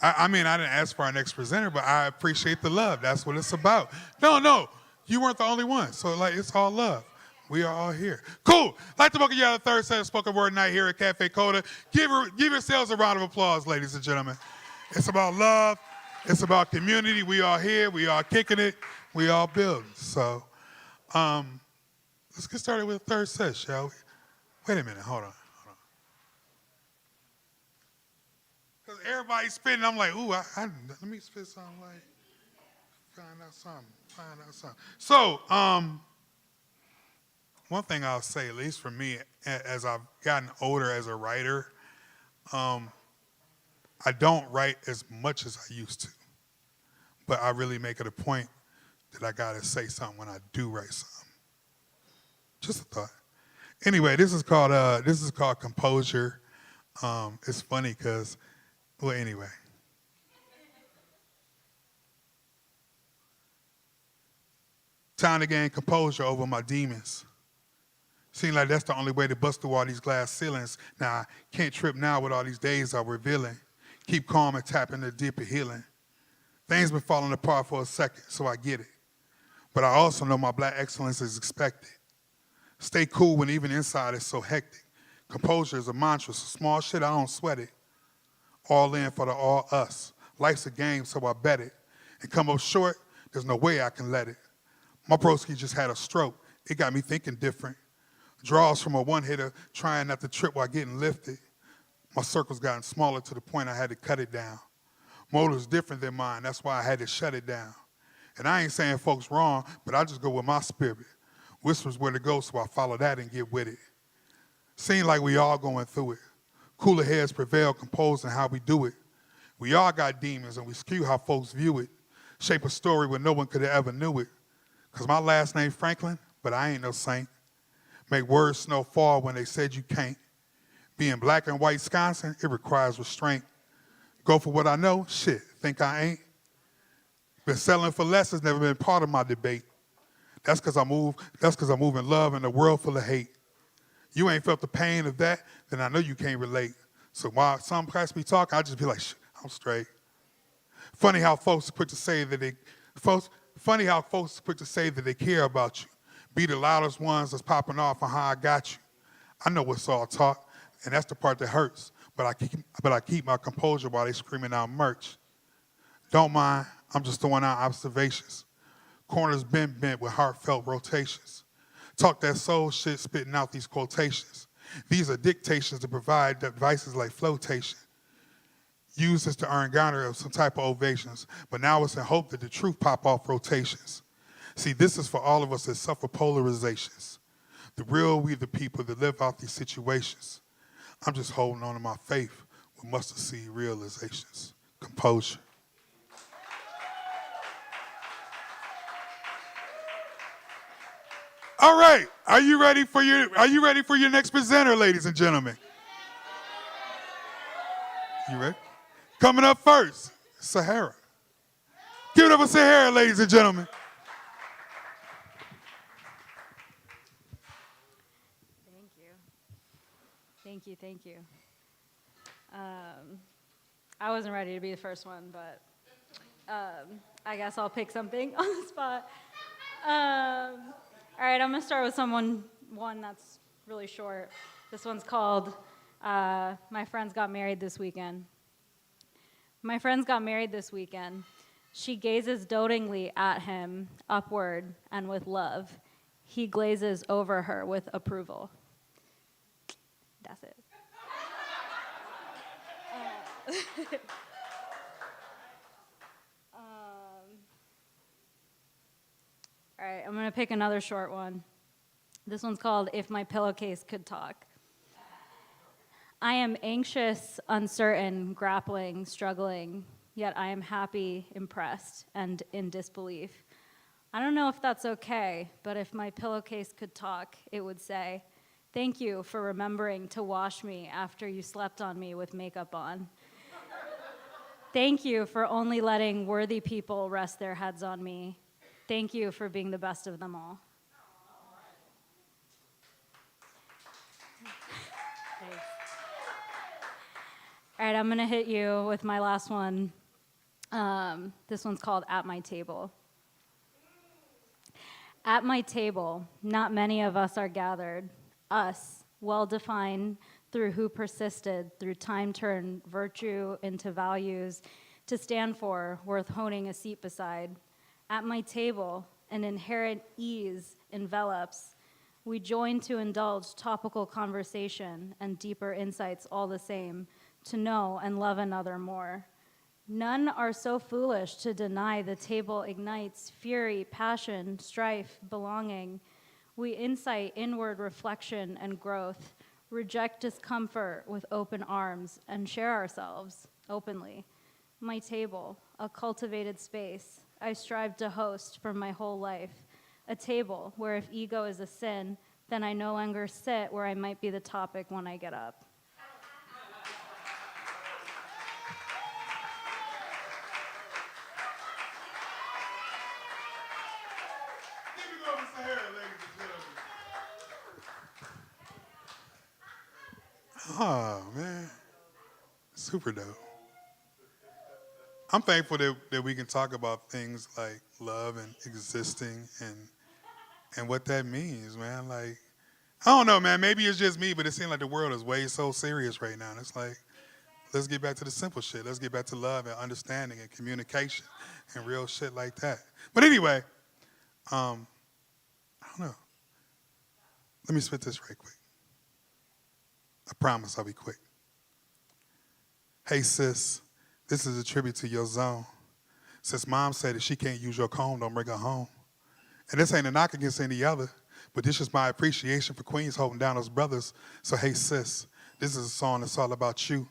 I mean, I didn't ask for our next presenter, but I appreciate the love. That's what it's about. No, you weren't the only one. So, like, it's all love. We are all here. Cool. Like to welcome you out to the third set of Spoken Word Night here at Cafe Coda. Give yourselves a round of applause, ladies and gentlemen. It's about love. It's about community. We are here. We are kicking it. We all building. So, let's get started with the third set, shall we? Wait a minute. Hold on. Because everybody's spitting. I'm like, ooh, let me spit something like, find out something. So, one thing I'll say, at least for me, as I've gotten older as a writer, I don't write as much as I used to. But I really make it a point that I got to say something when I do write something. Just a thought. Anyway, this is called Composure. It's funny because, well, anyway. Time to gain composure over my demons. Seems like that's the only way to bust through all these glass ceilings. Now, I can't trip now with all these days I'm revealing. Keep calm and tap into the deeper healing. Things been falling apart for a second, so I get it. But I also know my black excellence is expected. Stay cool when even inside is so hectic. Composure is a mantra, so small shit, I don't sweat it. All in for the all us. Life's a game, so I bet it. And come up short, there's no way I can let it. My broski just had a stroke. It got me thinking different. Draws from a one-hitter, trying not to trip while getting lifted. My circle's gotten smaller to the point I had to cut it down. Motive's different than mine, that's why I had to shut it down. And I ain't saying folks wrong, but I just go with my spirit. Whispers where to go, so I follow that and get with it. Seem like we all going through it. Cooler heads prevail, composing how we do it. We all got demons, and we skew how folks view it. Shape a story where no one could have ever knew it. Because my last name Franklin, but I ain't no saint. Make words snow fall when they said you can't. Being black and white Wisconsin, it requires restraint. Go for what I know, shit, think I ain't. Been settling for less has never been part of my debate. That's because I move in love in a world full of hate. You ain't felt the pain of that, then I know you can't relate. So while some cats be talking, I just be like, shit, I'm straight. Funny how folks are quick to say that they care about you. Be the loudest ones that's popping off on how I got you. I know what's all talk, and that's the part that hurts. But I keep my composure while they screaming out merch. Don't mind, I'm just throwing out observations. Corners been bent with heartfelt rotations. Talk that soul shit, spitting out these quotations. These are dictations to provide devices like flotation. Used as to earn garner of some type of ovations, but now it's in hope that the truth pop off rotations. See, this is for all of us that suffer polarizations. The real we the people that live out these situations. I'm just holding on to my faith with mustard seed realizations. Composure. All right, are you ready for your next presenter, ladies and gentlemen? You ready? Coming up first, Sahara. Give it up for Sahara, ladies and gentlemen. Thank you. I wasn't ready to be the first one, but I guess I'll pick something on the spot. All right, I'm gonna start with one that's really short. This one's called My Friends Got Married This Weekend. My friends got married this weekend. She gazes dotingly at him, upward and with love. He glazes over her with approval. That's it. All right, I'm gonna pick another short one. This one's called If My Pillowcase Could Talk. I am anxious, uncertain, grappling, struggling, yet I am happy, impressed, and in disbelief. I don't know if that's okay, but if my pillowcase could talk, it would say, "Thank you for remembering to wash me after you slept on me with makeup on. Thank you for only letting worthy people rest their heads on me. Thank you for being the best of them all." All right, I'm going to hit you with my last one. This one's called At My Table. At my table, not many of us are gathered. Us, well defined through who persisted, through time turned virtue into values to stand for, worth honing a seat beside. At my table, an inherent ease envelops. We join to indulge topical conversation and deeper insights all the same, to know and love another more. None are so foolish to deny the table ignites fury, passion, strife, belonging. We incite inward reflection and growth, reject discomfort with open arms, and share ourselves openly. My table, a cultivated space, I strive to host for my whole life. A table where if ego is a sin, then I no longer sit where I might be the topic when I get up. Oh, man. Super dope. I'm thankful that we can talk about things like love and existing and what that means, man. Like, I don't know, man. Maybe it's just me, but it seems like the world is way so serious right now. And it's like, let's get back to the simple shit. Let's get back to love and understanding and communication and real shit like that. But anyway, I don't know. Let me spit this right quick. I promise I'll be quick. Hey, sis, this is a tribute to your zone. Since mom said that she can't use your comb, don't bring her home. And this ain't a knock against any other, but this is my appreciation for queens holding down those brothers. So, hey, sis, this is a song that's all about you.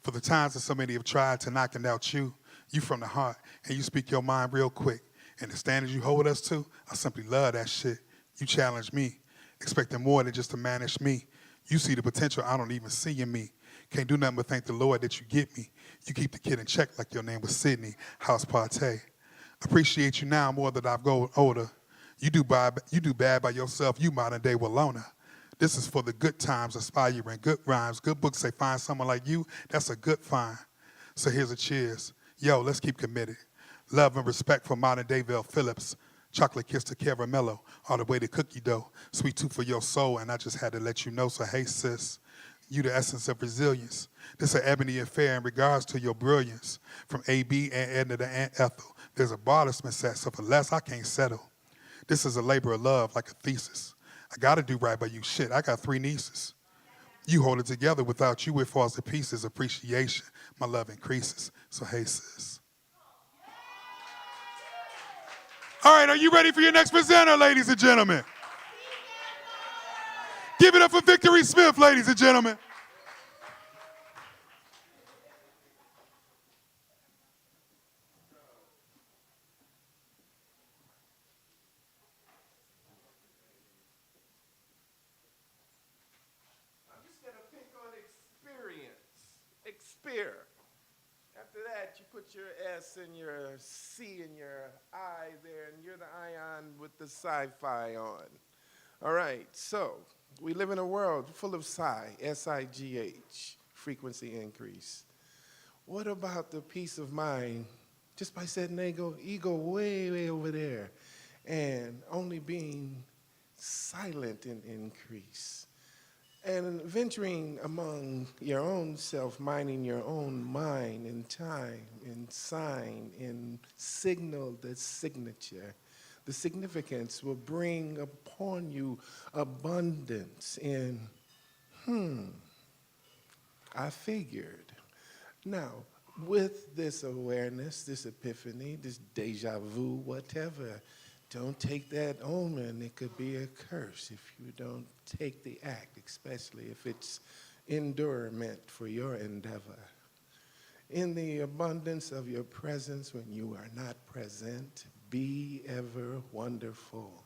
For the times that so many have tried to knock out you from the heart, and you speak your mind real quick. And the standards you hold us to, I simply love that shit. You challenge me, expecting more than just to manage me. You see the potential I don't even see in me. Can't do nothing but thank the Lord that you get me. You keep the kid in check like your name was Sydney, house party. Appreciate you now more that I've grown older. You do bad by yourself, you modern day Walona. This is for the good times, aspiring, good rhymes. Good books say find someone like you, that's a good find. So here's a cheers. Yo, let's keep committed. Love and respect for modern day Vel Phillips. Chocolate kiss to caramello, all the way to cookie dough. Sweet tooth for your soul, and I just had to let you know. So hey, sis, you the essence of resilience. This an ebony affair in regards to your brilliance. From A.B. and Edna to Aunt Ethel, there's a bar that's been set, so for less I can't settle. This is a labor of love, like a thesis. I gotta do right by you. Shit, I got 3 nieces. You hold it together. Without you, it falls to pieces. Appreciation, my love increases. So hey, sis. All right, are you ready for your next presenter, ladies and gentlemen? Give it up for Victory Smith, ladies and gentlemen. I'm just going to pick on experience. Experience. After that, you put your S and your C and your I there, and you're the ion with the sci-fi on. All right, so we live in a world full of psi, S-I-G-H, frequency increase. What about the peace of mind just by setting ego way, way over there and only being silent in increase? And venturing among your own self, minding your own mind in time, in sign, in signal, the signature. The significance will bring upon you abundance in, I figured. Now, with this awareness, this epiphany, this deja vu, whatever, don't take that omen. It could be a curse if you don't take the act, especially if it's endurement for your endeavor. In the abundance of your presence when you are not present, be ever wonderful.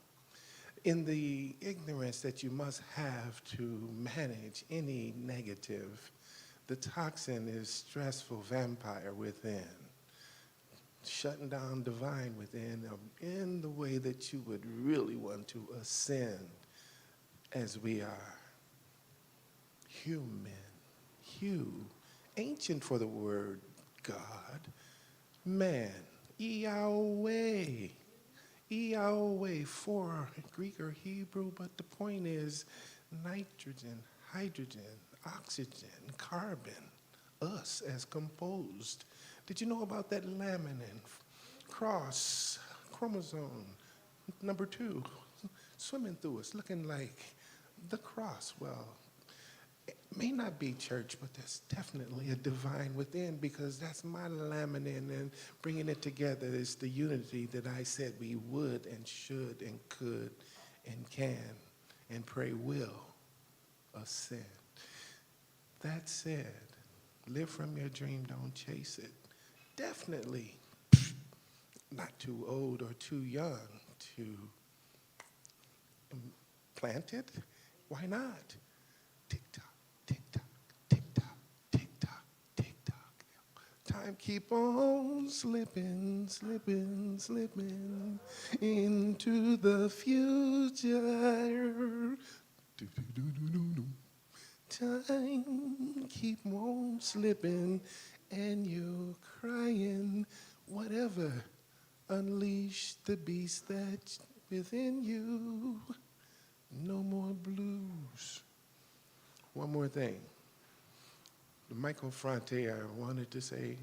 In the ignorance that you must have to manage any negative, the toxin is stressful vampire within. Shutting down divine within in the way that you would really want to ascend as we are human, ancient for the word God, man, Yahweh. Yahweh for Greek or Hebrew, but the point is nitrogen, hydrogen, oxygen, carbon, us as composed. Did you know about that laminin, cross, chromosome, number 2, swimming through us, looking like the cross? Well, it may not be church, but there's definitely a divine within, because that's my laminin, and bringing it together is the unity that I said we would and should and could and can and pray will ascend. That said, live from your dream, don't chase it. Definitely not too old or too young to plant it. Why not? Tick-tock, tick-tock, tick-tock, tick-tock, tick-tock. Time keep on slipping, slipping, slipping into the future. Do-do-do-do-do-do. Time keep on slipping and you're crying. Whatever, unleash the beast that's within you. No more blues. One more thing. Michael Franti, I wanted to say,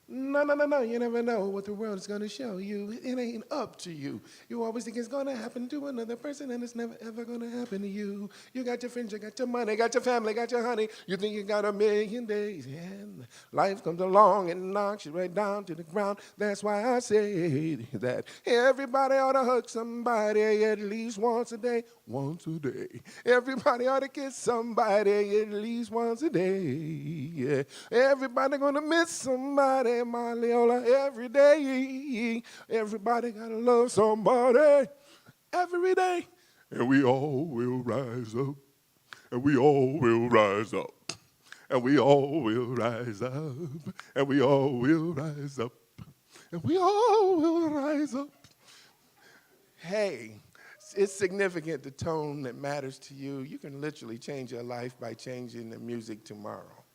no, you never know what the world is going to show you. It ain't up to you. You always think it's going to happen to another person, and it's never, ever going to happen to you. You got your friends, you got your money, got your family, got your honey. You think you got 1,000,000 days, and life comes along and knocks you right down to the ground. That's why I say that everybody ought to hug somebody at least once a day. Once a day. Everybody ought to kiss somebody at least once a day. Yeah. Everybody gonna miss somebody, my Leola, every day. Everybody gotta love somebody every day. And we all will rise up. And we all will rise up. And we all will rise up. And we all will rise up. And we all will rise up. Hey. It's significant, the tone that matters to you. You can literally change your life by changing the music tomorrow.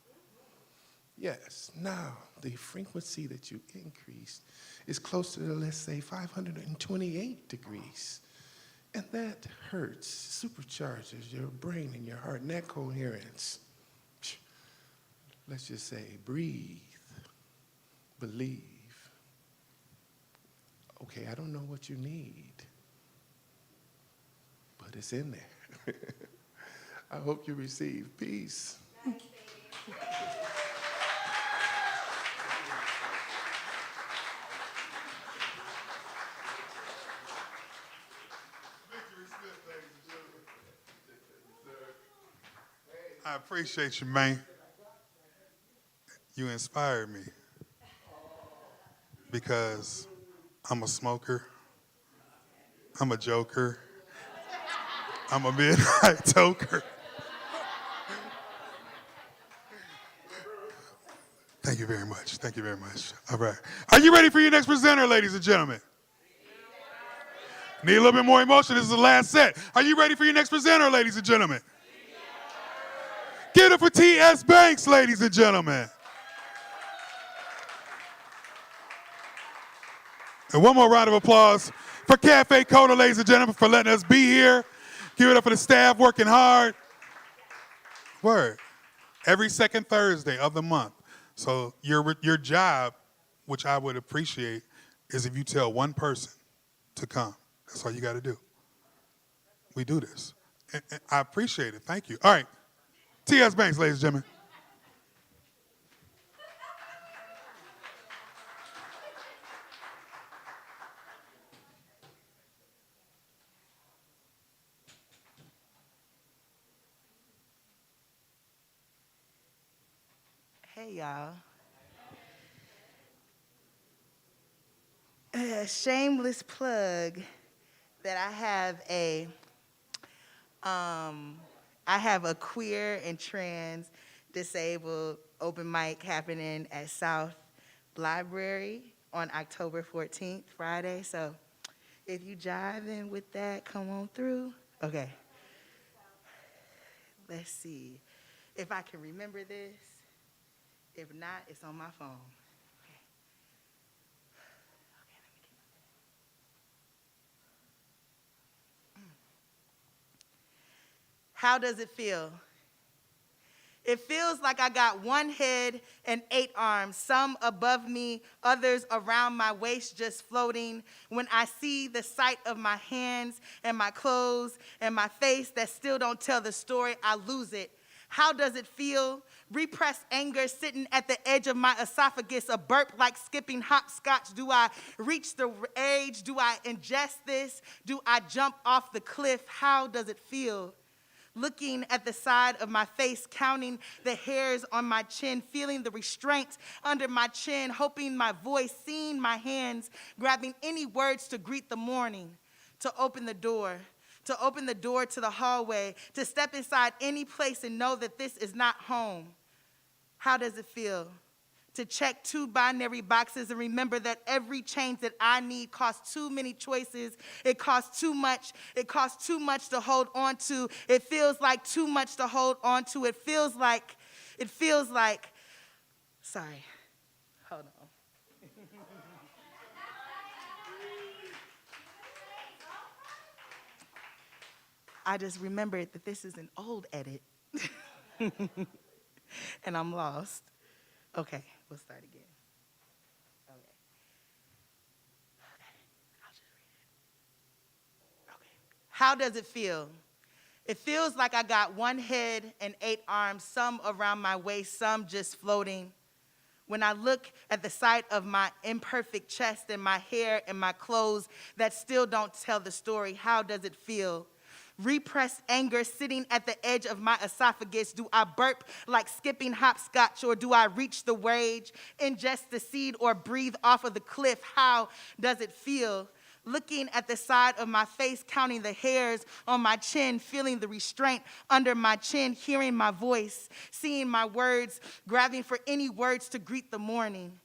Yes, now the frequency that you increased is closer to, let's say, 528 degrees. And that hurts, supercharges your brain and your heart and that coherence. Let's just say, breathe, believe. Okay, I don't know what you need, but it's in there. I hope you receive peace. I appreciate you, man. You inspired me because I'm a smoker, I'm a joker, I'm a midnight toker. Thank you very much. Thank you very much. All right. Are you ready for your next presenter, ladies and gentlemen? Need a little bit more emotion. This is the last set. Are you ready for your next presenter, ladies and gentlemen? Give it up for T.S. Banks, ladies and gentlemen. And one more round of applause for Cafe Coda, ladies and gentlemen, for letting us be here. Give it up for the staff working hard. Word. Every second Thursday of the month. So your job, which I would appreciate, is if you tell one person to come. That's all you got to do. We do this. And I appreciate it. Thank you. All right. T.S. Banks, ladies and gentlemen. Hey, y'all. Shameless plug that I have a queer and trans disabled open mic happening at South Library on October 14th, Friday. So if you jiving with that, come on through. Okay. Let's see if I can remember this. If not, it's on my phone. Okay. Let me get How does it feel? It feels like I got one head and 8 arms, some above me, others around my waist just floating. When I see the sight of my hands and my clothes and my face that still don't tell the story, I lose it. How does it feel? Repressed anger sitting at the edge of my esophagus, a burp like skipping hopscotch. Do I reach the edge? Do I ingest this? Do I jump off the cliff? How does it feel? Looking at the side of my face, counting the hairs on my chin, feeling the restraint under my chin, hoping my voice, seeing my hands, grabbing any words to greet the morning, to open the door to the hallway, to step inside any place and know that this is not home. How does it feel? To check 2 binary boxes and remember that every change that I need costs too many choices. It costs too much. It costs too much to hold on to. It feels like too much to hold on to. It feels like, sorry, hold on. I just remembered that this is an old edit. And I'm lost. Okay, we'll start again. Okay. I'll just read it. Okay. How does it feel? It feels like I got one head and 8 arms, some around my waist, some just floating. When I look at the sight of my imperfect chest and my hair and my clothes that still don't tell the story, how does it feel? Repressed anger sitting at the edge of my esophagus. Do I burp like skipping hopscotch, or do I reach the rage, ingest the seed, or breathe off of the cliff? How does it feel? Looking at the side of my face, counting the hairs on my chin, feeling the restraint under my chin, hearing my voice, seeing my words, grabbing for any words to greet the morning,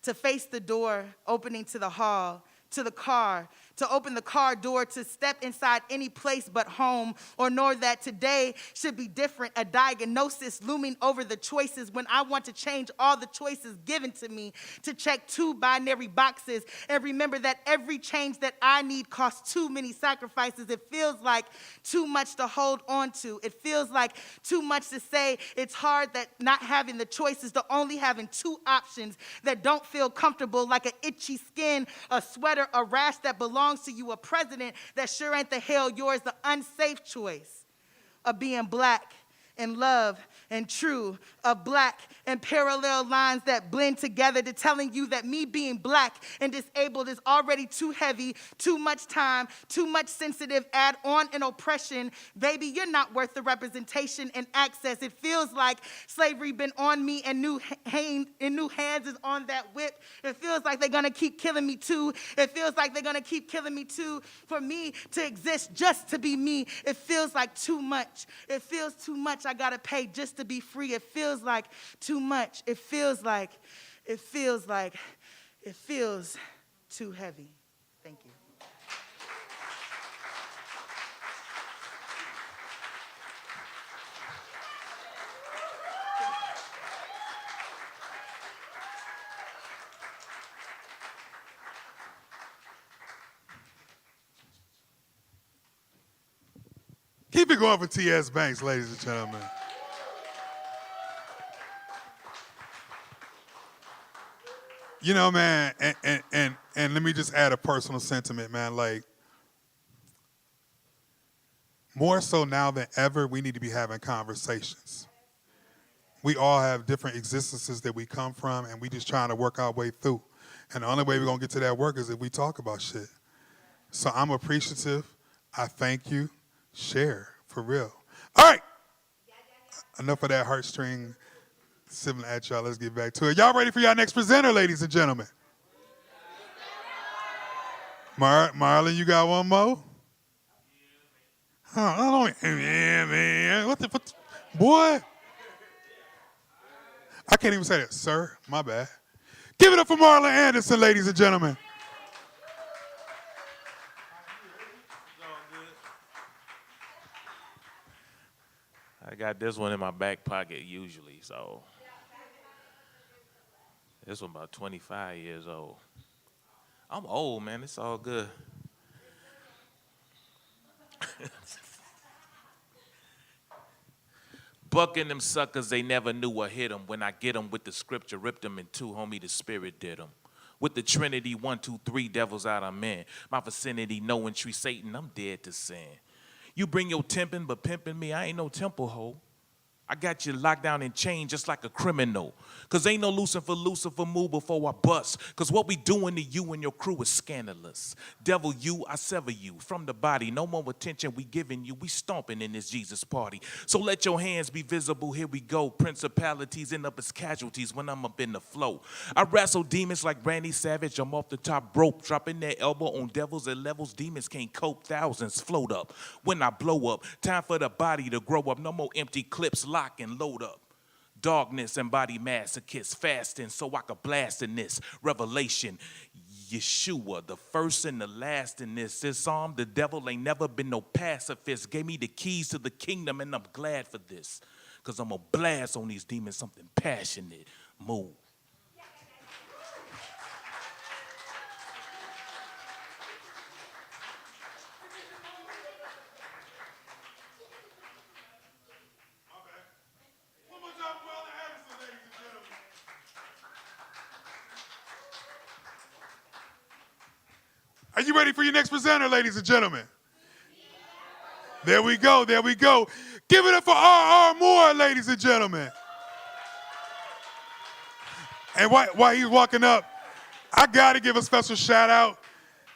to face the door, opening to the hall, to the car, to open the car door, to step inside any place but home, or know that today should be different, a diagnosis looming over the choices when I want to change all the choices given to me, to check 2 binary boxes and remember that every change that I need costs too many sacrifices. It feels like too much to hold on to. It feels like too much to say. It's hard that not having the choices, to only having 2 options that don't feel comfortable, like an itchy skin, a sweater, a rash that belongs to you, a president that sure ain't the hell yours, the unsafe choice of being black and love and true, of black and parallel lines that blend together, to telling you that me being black and disabled is already too heavy, too much time, too much sensitive, add on an oppression. Baby, you're not worth the representation and access. It feels like slavery been on me and new hands is on that whip. It feels like they're gonna keep killing me too. It feels like they're gonna keep killing me too for me to exist just to be me. It feels like too much. It feels too much I gotta pay just to be free. It feels like too much. It feels too heavy. Thank you. Keep it going for T.S. Banks, ladies and gentlemen. You know, man, and let me just add a personal sentiment, man. Like, more so now than ever, we need to be having conversations. We all have different existences that we come from, and we just trying to work our way through. And the only way we're going to get to that work is if we talk about shit. So I'm appreciative. I thank you. Share, for real. All right. Enough of that heartstring sibling at y'all. Let's get back to it. Y'all ready for y'all next presenter, ladies and gentlemen? Marlon, you got one more? Yeah, man. What the boy? I can't even say that. Sir, my bad. Give it up for Marlon Anderson, ladies and gentlemen. I got this one in my back pocket usually, so This one about 25 years old. I'm old, man. It's all good. Bucking them suckers, they never knew I hit them. When I get them with the scripture, ripped them in two, homie, the spirit did them. With the Trinity, 1, 2, 3, devils out of men. My vicinity, no entry, Satan, I'm dead to sin. You bring your temping, but pimping me, I ain't no temple hoe. I got you locked down in chain just like a criminal. Cause ain't no Lucifer move before I bust. Cause what we doing to you and your crew is scandalous. Devil you, I sever you from the body. No more attention we giving you. We stomping in this Jesus party. So let your hands be visible. Here we go. Principalities end up as casualties when I'm up in the flow. I wrestle demons like Randy Savage. I'm off the top rope. Dropping their elbow on devils at levels demons can't cope. Thousands float up. When I blow up, time for the body to grow up. No more empty clips. Lock and load up. Darkness and body masochists fasting so I could blast in this revelation. Yeshua, the first and the last in this psalm. The devil ain't never been no pacifist. Gave me the keys to the kingdom and I'm glad for this. Cause I'm gonna blast on these demons something passionate. Move. Are you ready for your next presenter, ladies and gentlemen? There we go, there we go. Give it up for R.R. Moore, ladies and gentlemen. And while he's walking up, I gotta give a special shout out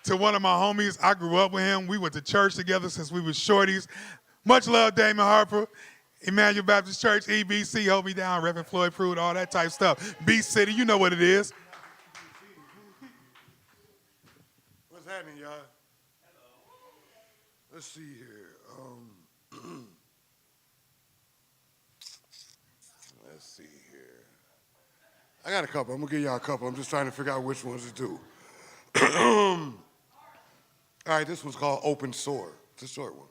to one of my homies. I grew up with him. We went to church together since we was shorties. Much love, Damon Harper. Emmanuel Baptist Church, EBC, hold me down, Reverend Floyd Prude, all that type stuff. B-City, you know what it is. What's happening, y'all? Let's see here. Let's see here. I got a couple. I'm gonna give y'all a couple. I'm just trying to figure out which ones to do. All right, this one's called Open Sore. It's a short one.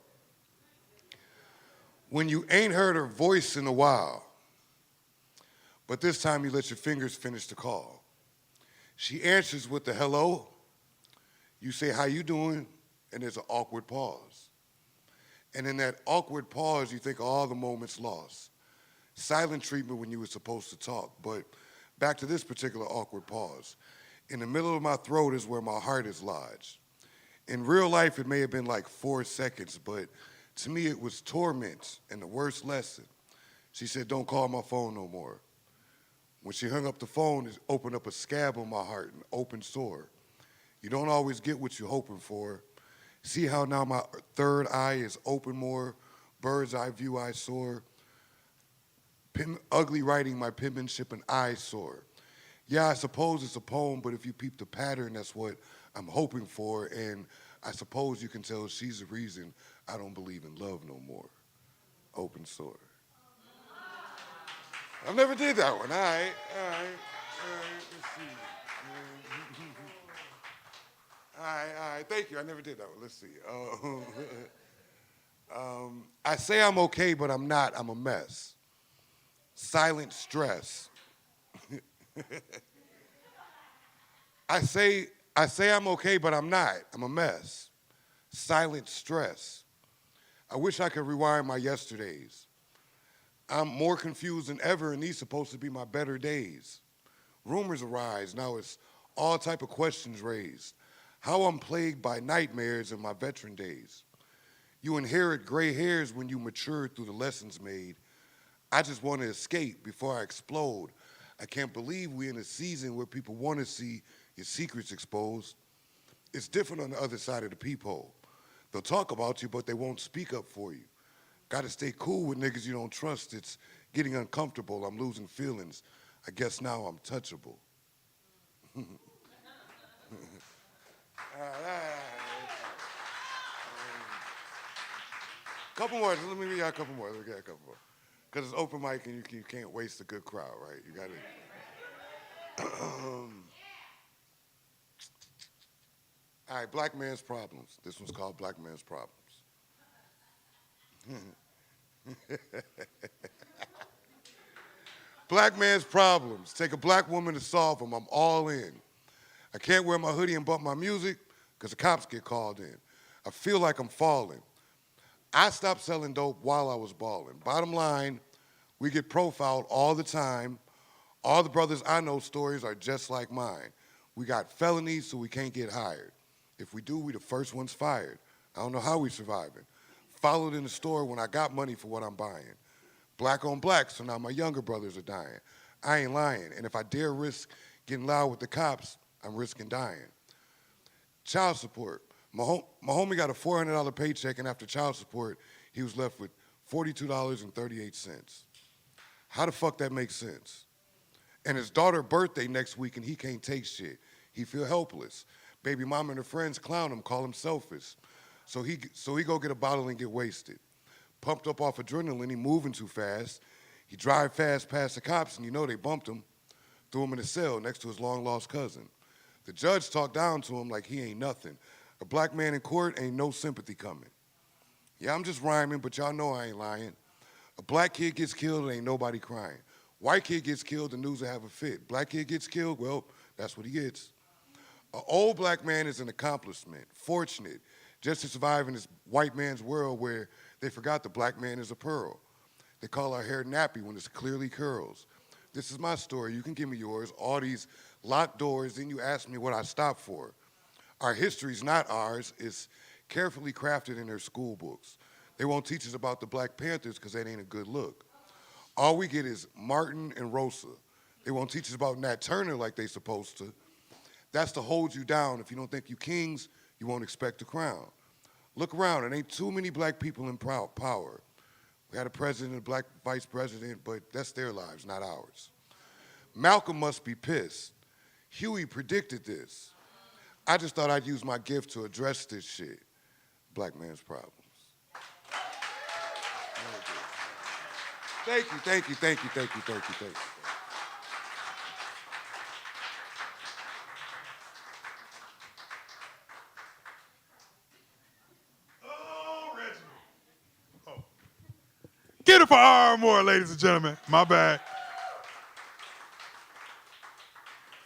When you ain't heard her voice in a while, but this time you let your fingers finish the call. She answers with the hello. You say, how you doing? And there's an awkward pause. And in that awkward pause, you think all the moments lost. Silent treatment when you were supposed to talk. But back to this particular awkward pause. In the middle of my throat is where my heart is lodged. In real life, it may have been like 4 seconds, but to me, it was torment and the worst lesson. She said, don't call my phone no more. When she hung up the phone, it opened up a scab on my heart, an open sore. You don't always get what you're hoping for. See how now my third eye is open more, bird's eye view I soar. Ugly writing, my penmanship and eyesore. Yeah, I suppose it's a poem, but if you peep the pattern, that's what I'm hoping for. And I suppose you can tell she's the reason I don't believe in love no more. Open sore. I never did that one. All right. Let's see. All right, thank you. I never did that one. Let's see. I say I'm okay, but I'm not. I'm a mess. Silent stress. I say I'm okay, but I'm not. I'm a mess. Silent stress. I wish I could rewind my yesterdays. I'm more confused than ever, and these supposed to be my better days. Rumors arise. Now it's all type of questions raised. How I'm plagued by nightmares in my veteran days. You inherit gray hairs when you mature through the lessons made. I just want to escape before I explode. I can't believe we're in a season where people want to see your secrets exposed. It's different on the other side of the peephole. They'll talk about you, but they won't speak up for you. Gotta stay cool with niggas you don't trust. It's getting uncomfortable. I'm losing feelings. I guess now I'm touchable. Couple more. Let me give y'all a couple more. Let me get a couple more. Because it's open mic and you can't waste a good crowd, right? You got to. All right, Black Man's Problems. This one's called Black Man's Problems. Black man's problems. Take a black woman to solve them. I'm all in. I can't wear my hoodie and bump my music because the cops get called in. I feel like I'm falling. I stopped selling dope while I was balling. Bottom line, we get profiled all the time. All the brothers I know stories are just like mine. We got felonies, so we can't get hired. If we do, we the first ones fired. I don't know how we surviving. Followed in the store when I got money for what I'm buying. Black on black, so now my younger brothers are dying. I ain't lying, and if I dare risk getting loud with the cops, I'm risking dying. Child support. My homie got a $400 paycheck, and after child support, he was left with $42.38. How the fuck that makes sense? And his daughter's birthday next week, and he can't take shit. He feel helpless. Baby mama and her friends clown him, call him selfish. So he go get a bottle and get wasted. Pumped up off adrenaline, he moving too fast. He drive fast past the cops, and you know they bumped him, threw him in a cell next to his long-lost cousin. The judge talked down to him like he ain't nothing. A black man in court ain't no sympathy coming. Yeah, I'm just rhyming, but y'all know I ain't lying. A black kid gets killed, ain't nobody crying. White kid gets killed, the news will have a fit. Black kid gets killed, well, that's what he gets. An old black man is an accomplishment, fortunate, just to survive in this white man's world where they forgot the black man is a pearl. They call our hair nappy when it's clearly curls. This is my story, you can give me yours. All these locked doors, then you ask me what I stopped for. Our history's not ours, it's carefully crafted in their school books. They won't teach us about the Black Panthers because that ain't a good look. All we get is Martin and Rosa. They won't teach us about Nat Turner like they supposed to. That's to hold you down. If you don't think you kings, you won't expect a crown. Look around, it ain't too many black people in power. We had a president, a black vice president, but that's their lives, not ours. Malcolm must be pissed. Huey predicted this. I just thought I'd use my gift to address this shit. Black man's problems. Thank you, thank you, thank you, thank you, thank you, thank you. Oh, Reginald. Oh. Get it for R. Moore, ladies and gentlemen. My bad.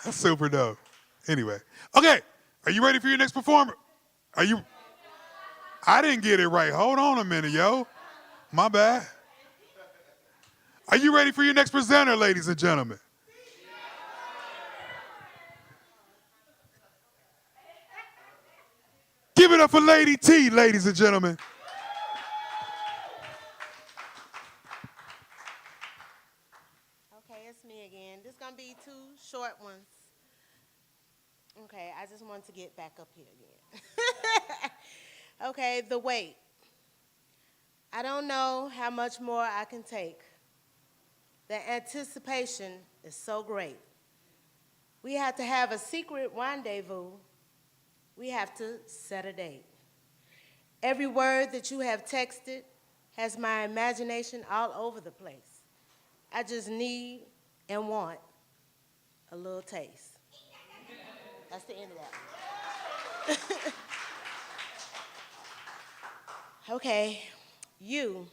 That's super dope. Anyway. Okay. Are you ready for your next performer? Are you? I didn't get it right. Hold on a minute, yo. My bad. Are you ready for your next presenter, ladies and gentlemen? Give it up for Lady T, ladies and gentlemen. Okay, it's me again. This is gonna be two short ones. Okay, I just wanted to get back up here again. Okay, the weight. I don't know how much more I can take. The anticipation is so great. We have to have a secret rendezvous. We have to set a date. Every word that you have texted has my imagination all over the place. I just need and want a little taste. That's the end of that. Okay, you.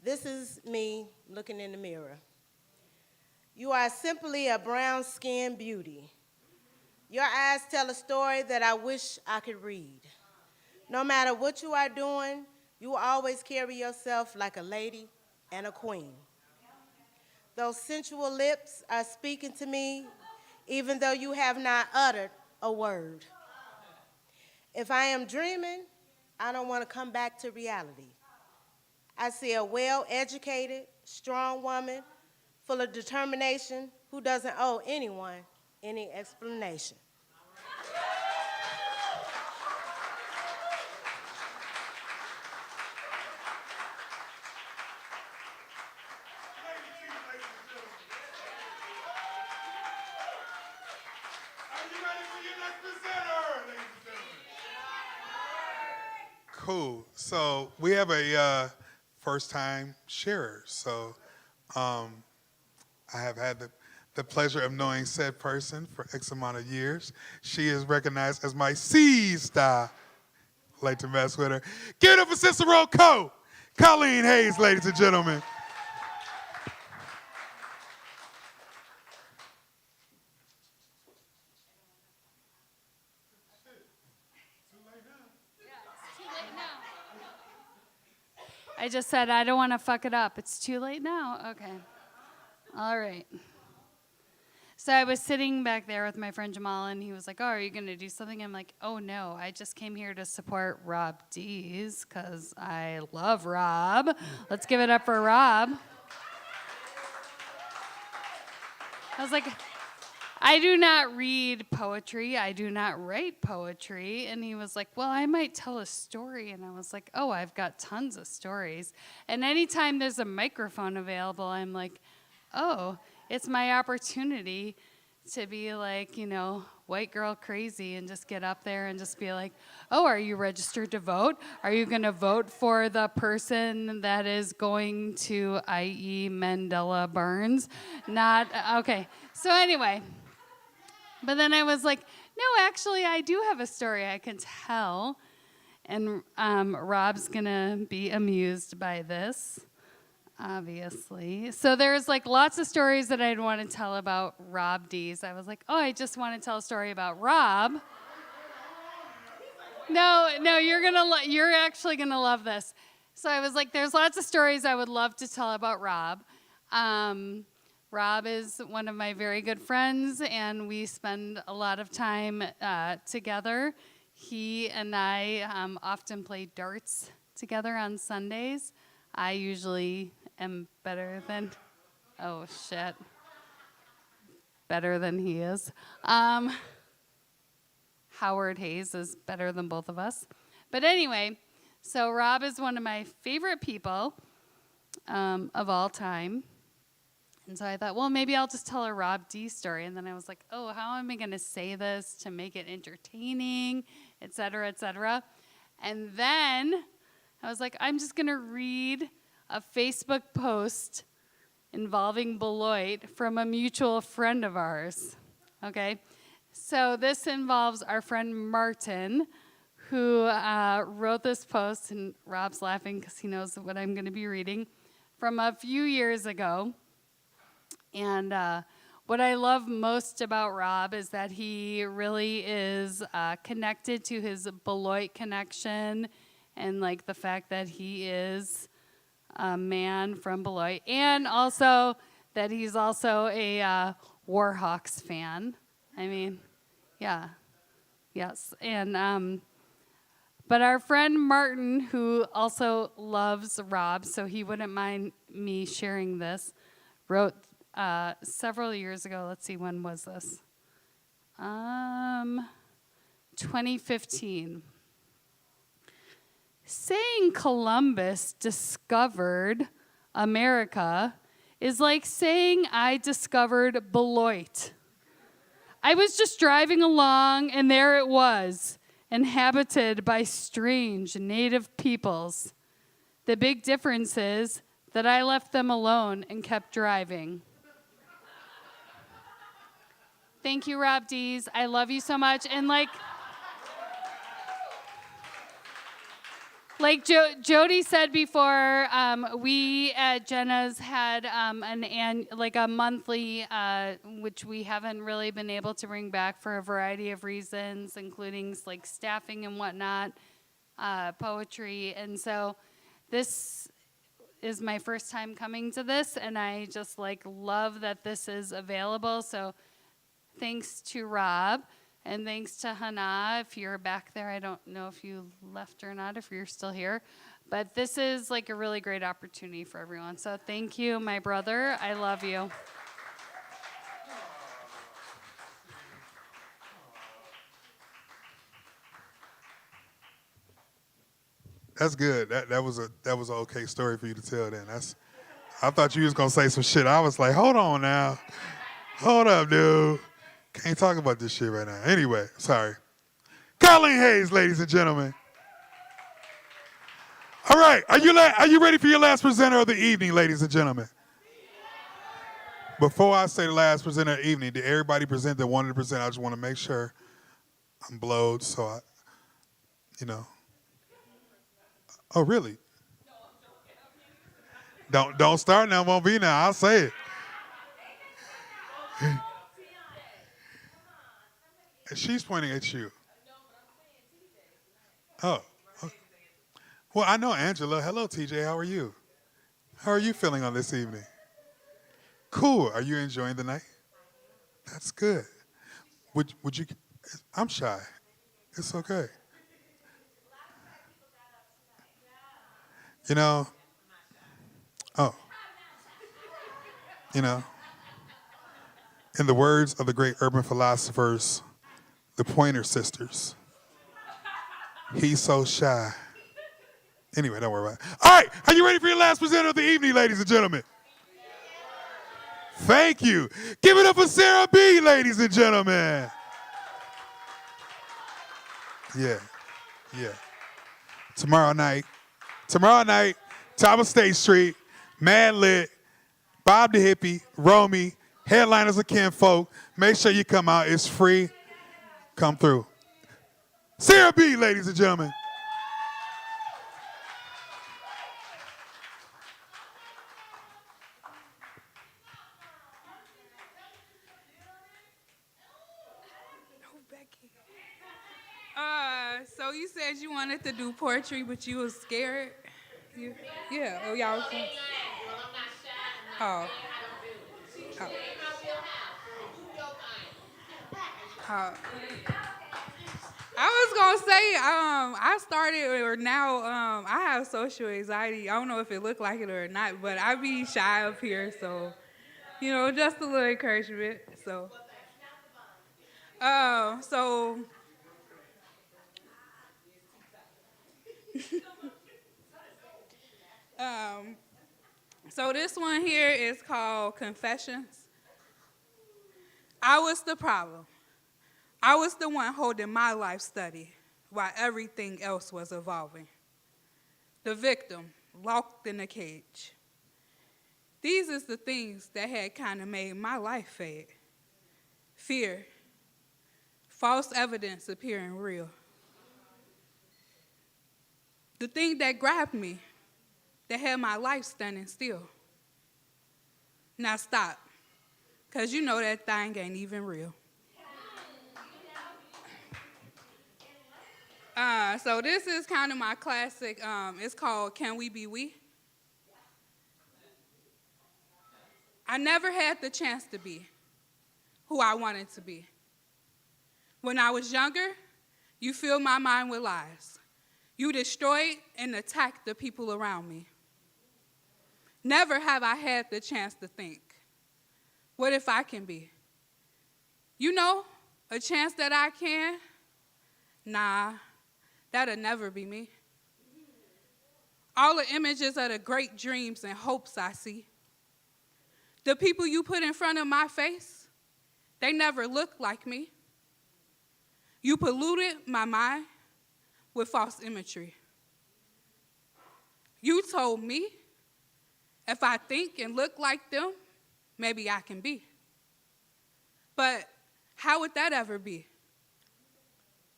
This is me looking in the mirror. You are simply a brown-skinned beauty. Your eyes tell a story that I wish I could read. No matter what you are doing, you will always carry yourself like a lady and a queen. Those sensual lips are speaking to me, even though you have not uttered a word. If I am dreaming, I don't want to come back to reality. I see a well-educated, strong woman full of determination who doesn't owe anyone any explanation. Cool. So we have a first-time sharer. So I have had the pleasure of knowing said person for X amount of years. She is recognized as my C-star. Like to mess with her. Give it up for Cicero Co. Colleen Hayes, ladies and gentlemen. I just said I don't want to fuck it up. It's too late now? Okay. All right. So I was sitting back there with my friend Jamal, and he was like, oh, are you going to do something? I'm like, oh, no. I just came here to support Rob Dees because I love Rob. Let's give it up for Rob. I was like, I do not read poetry. I do not write poetry. And he was like, well, I might tell a story. And I was like, oh, I've got tons of stories. And anytime there's a microphone available, I'm like, oh, it's my opportunity to be like, you know, white girl crazy and just get up there and just be like, oh, are you registered to vote? Are you going to vote for the person that is going to, i.e., Mandela Burns? Not, okay. So anyway, but then I was like, no, actually, I do have a story I can tell. And Rob's going to be amused by this. Obviously. So there's like lots of stories that I'd want to tell about Rob Dees. I was like, oh, I just want to tell a story about Rob. No, you're actually gonna love this. So I was like, there's lots of stories I would love to tell about Rob. Rob is one of my very good friends, and we spend a lot of time together. He and I often play darts together on Sundays. I usually am better than, oh shit, better than he is. Howard Hayes is better than both of us. But anyway, so Rob is one of my favorite people of all time. And so I thought, well, maybe I'll just tell a Rob D story. And then I was like, oh, how am I going to say this to make it entertaining, et cetera, et cetera. And then I was like, I'm just going to read a Facebook post involving Beloit from a mutual friend of ours, okay? So this involves our friend Martin, who wrote this post, and Rob's laughing because he knows what I'm going to be reading, from a few years ago. And what I love most about Rob is that he really is connected to his Beloit connection, and like the fact that he is a man from Beloit, and also that he's also a Warhawks fan. I mean, yeah, yes. And but our friend Martin, who also loves Rob, so he wouldn't mind me sharing this, wrote several years ago. Let's see, when was this? 2015. Saying Columbus discovered America is like saying I discovered Beloit. I was just driving along, and there it was, inhabited by strange native peoples. The big difference is that I left them alone and kept driving. Thank you, Rob Dees. I love you so much. And like Jody said before, we at Jenna's had a monthly, which we haven't really been able to bring back for a variety of reasons, including like staffing and whatnot, poetry. And so this is my first time coming to this, and I just like love that this is available. So thanks to Rob. And thanks to Hannah, if you're back there. I don't know if you left or not, if you're still here. But this is like a really great opportunity for everyone. So thank you, my brother. I love you. That's good. That was an okay story for you to tell then. I thought you was gonna say some shit. I was like, hold on now. Hold up, dude. Can't talk about this shit right now. Anyway, sorry. Colleen Hayes, ladies and gentlemen. All right, are you ready for your last presenter of the evening, ladies and gentlemen? Before I say the last presenter of the evening, did everybody present that wanted to present? I just want to make sure I'm blowed, so I, you know. Oh, really? Don't start now, won't be now. I'll say it. She's pointing at you. Oh. Well, I know Angela. Hello, TJ. How are you? How are you feeling on this evening? Cool. Are you enjoying the night? That's good. Would you? I'm shy. It's okay. You know. Oh. You know. In the words of the great urban philosophers, the Pointer Sisters, he's so shy. Anyway, don't worry about it. All right, are you ready for your last presenter of the evening, ladies and gentlemen? Thank you. Give it up for Sarah B., ladies and gentlemen. Yeah. Tomorrow night, top of State Street, Man Lit, Bob the Hippie, Romy, headliners of Kinfolk. Make sure you come out. It's free. Come through. Sarah B., ladies and gentlemen. So you said you wanted to do poetry, but you was scared? Yeah. Oh, y'all. Oh. I was gonna say, I started, or now, I have social anxiety. I don't know if it looked like it or not, but I be shy up here, so, just a little encouragement. So, so this one here is called Confessions. I was the problem. I was the one holding my life steady while everything else was evolving. The victim, locked in a cage. These is the things that had kind of made my life fade. Fear, false evidence appearing real. The thing that grabbed me, that had my life standing still. Now stop, because you know that thing ain't even real. So this is kind of my classic. It's called Can We Be We? I never had the chance to be who I wanted to be. When I was younger, you filled my mind with lies. You destroyed and attacked the people around me. Never have I had the chance to think, what if I can be? A chance that I can? Nah, that'll never be me. All the images of the great dreams and hopes I see. The people you put in front of my face, they never looked like me. You polluted my mind with false imagery. You told me if I think and look like them, maybe I can be. But how would that ever be?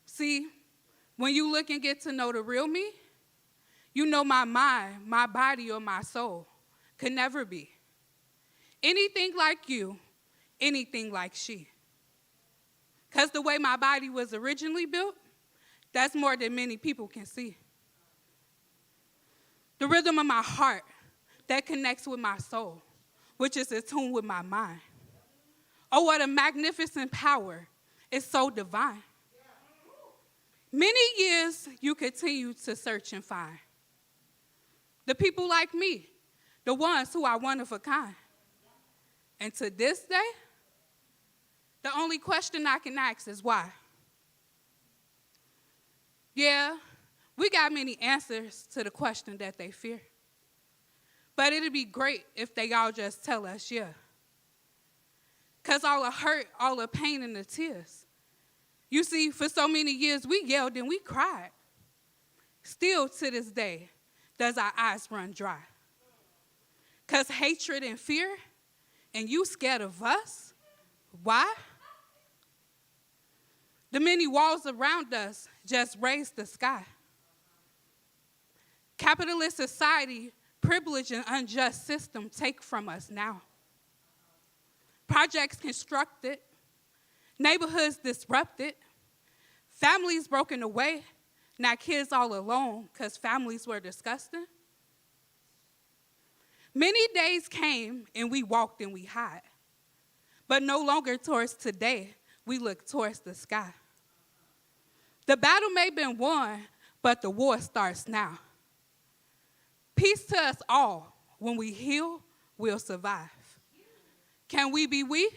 See, when you look and get to know the real me, you know my mind, my body, or my soul could never be anything like you, anything like she. Because the way my body was originally built, that's more than many people can see. The rhythm of my heart that connects with my soul, which is in tune with my mind. Oh, what a magnificent power. It's so divine. Many years you continue to search and find. The people like me, the ones who are one of a kind. And to this day, the only question I can ask is why? Yeah, we got many answers to the question that they fear. But it'd be great if they all just tell us, yeah. Because all the hurt, all the pain, and the tears. You see, for so many years, we yelled and we cried. Still to this day, does our eyes run dry? Because hatred and fear, and you scared of us? Why? The many walls around us just raised the sky. Capitalist society, privilege and unjust system take from us now. Projects constructed, neighborhoods disrupted, families broken away, Not kids all alone because families were disgusting. Many days came and we walked and we hid. But no longer towards today, we look towards the sky. The battle may have been won, but the war starts now. Peace to us all. When we heal, we'll survive. Can we be we?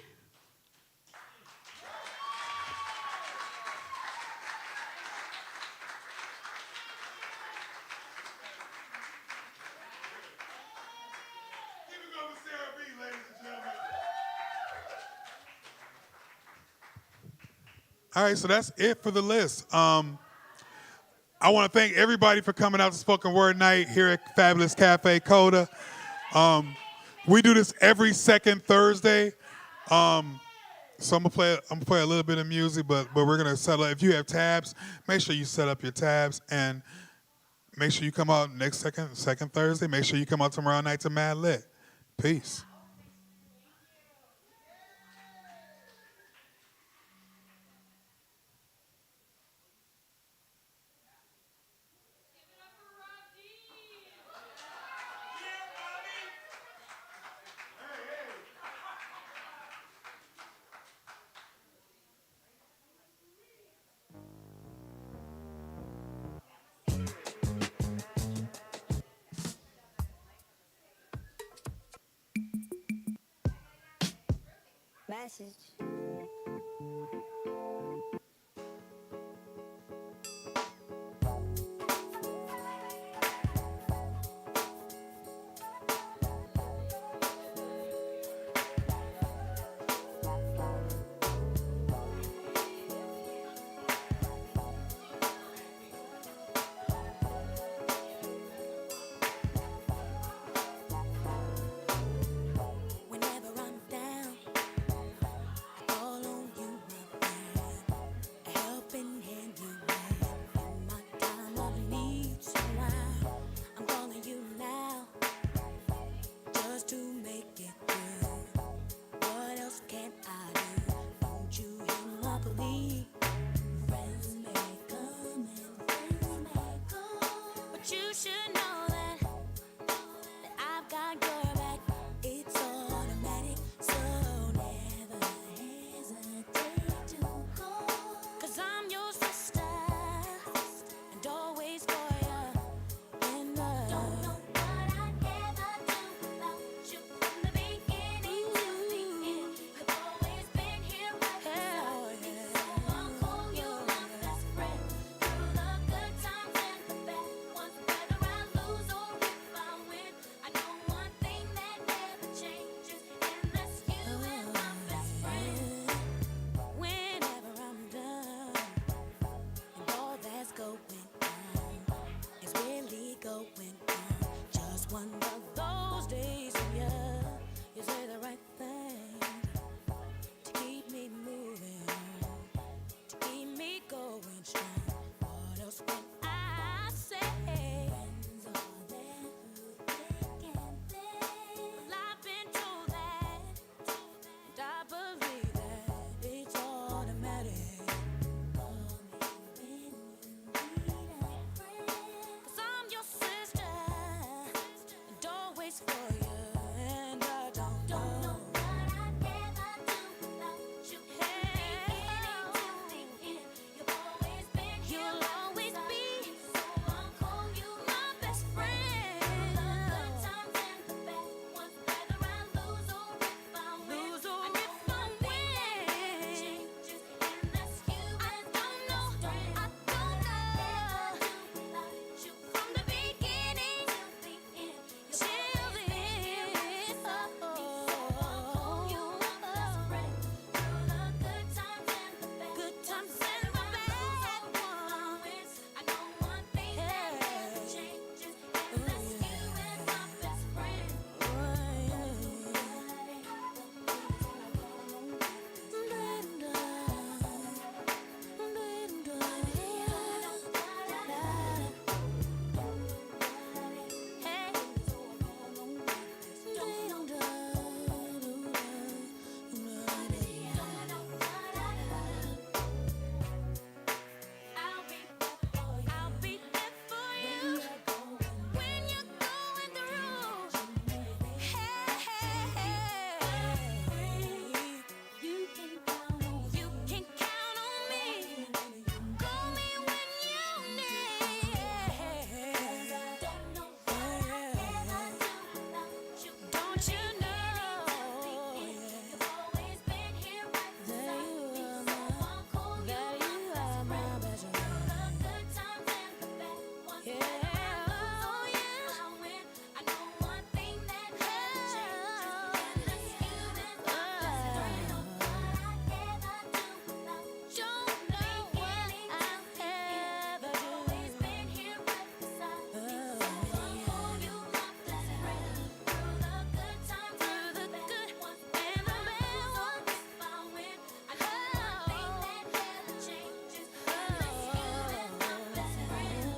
All right, so that's it for the list. I want to thank everybody for coming out to Spoken Word Night here at Fabulous Cafe Coda. We do this every second Thursday. So I'm gonna play a little bit of music, but we're gonna settle. If you have tabs, make sure you set up your tabs and make sure you come out next second Thursday. Make sure you come out tomorrow night to Mad Lit. Peace. Message. Don't you know? You've always been here right beside me, so I'll call you my best friend. Through the good times and the bad ones. When I lose or I win, I know one thing that never changes, and it's you that's my best friend. What I cannot do without you. Don't know what I'll ever do. You've always been here right beside me, so I'll call you my best friend. Through the good times and the bad ones. When I lose or I win, I know one thing that never changes, and it's you that's my best friend.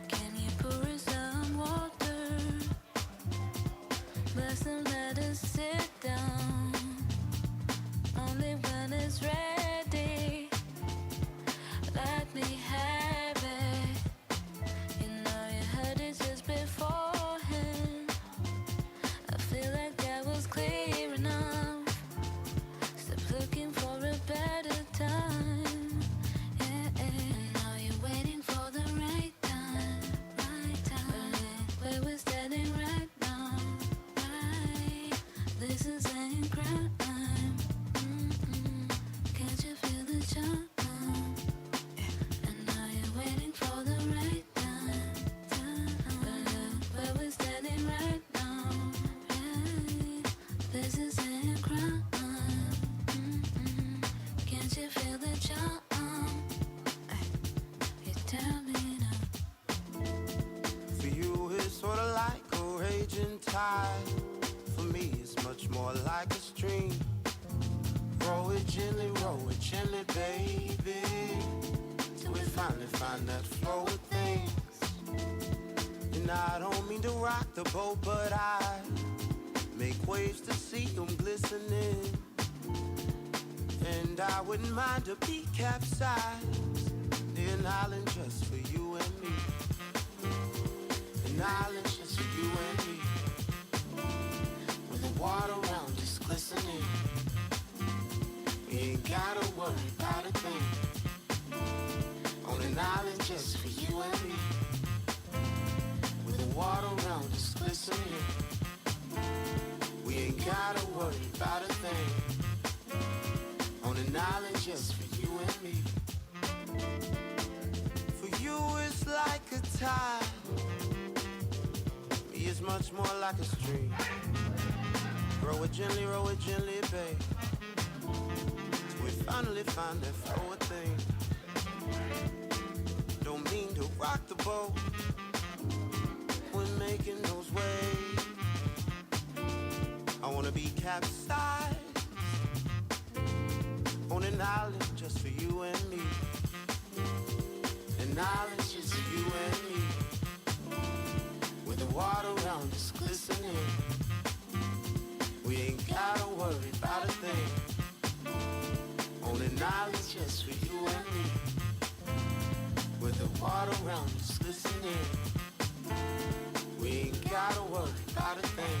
Can you pour us some water? Bless and let us sit down. Only when it's ready, let me have it. You know you heard it just beforehand. I feel like that was clear enough. Stop looking for a better time. Now you're waiting for the right time, where we're standing right now, right? This is ain't crime. Can't you feel the charm? And now you're waiting for the right time, where we're standing right now, right? This is ain't crime. Can't you feel the charm? You tell me now. For you, it's sort of like a raging tide. For me, it's much more like a stream. Roll it gently, baby, till we finally find that flow of things. And I don't mean to rock the boat, but I make waves to see them glistening. And I wouldn't mind a beat capsized near an island just for you and me. An island just for you and me, with the water around us glistening. We ain't gotta worry about a thing. On an island just for you and me, with the water around us glistening. We ain't gotta worry about a thing. On an island just for you and me. For you it's like a tide. Me is much more like a stream. Roll it gently, babe, till we finally find that flow of thing. Don't mean to rock the boat when making those waves. I wanna be capsized on an island just for you and me. An island just for you and me, with the water around us glistening. We ain't gotta worry about a thing. On an island just for you and me, with the water around us glistening. We ain't gotta worry about a thing.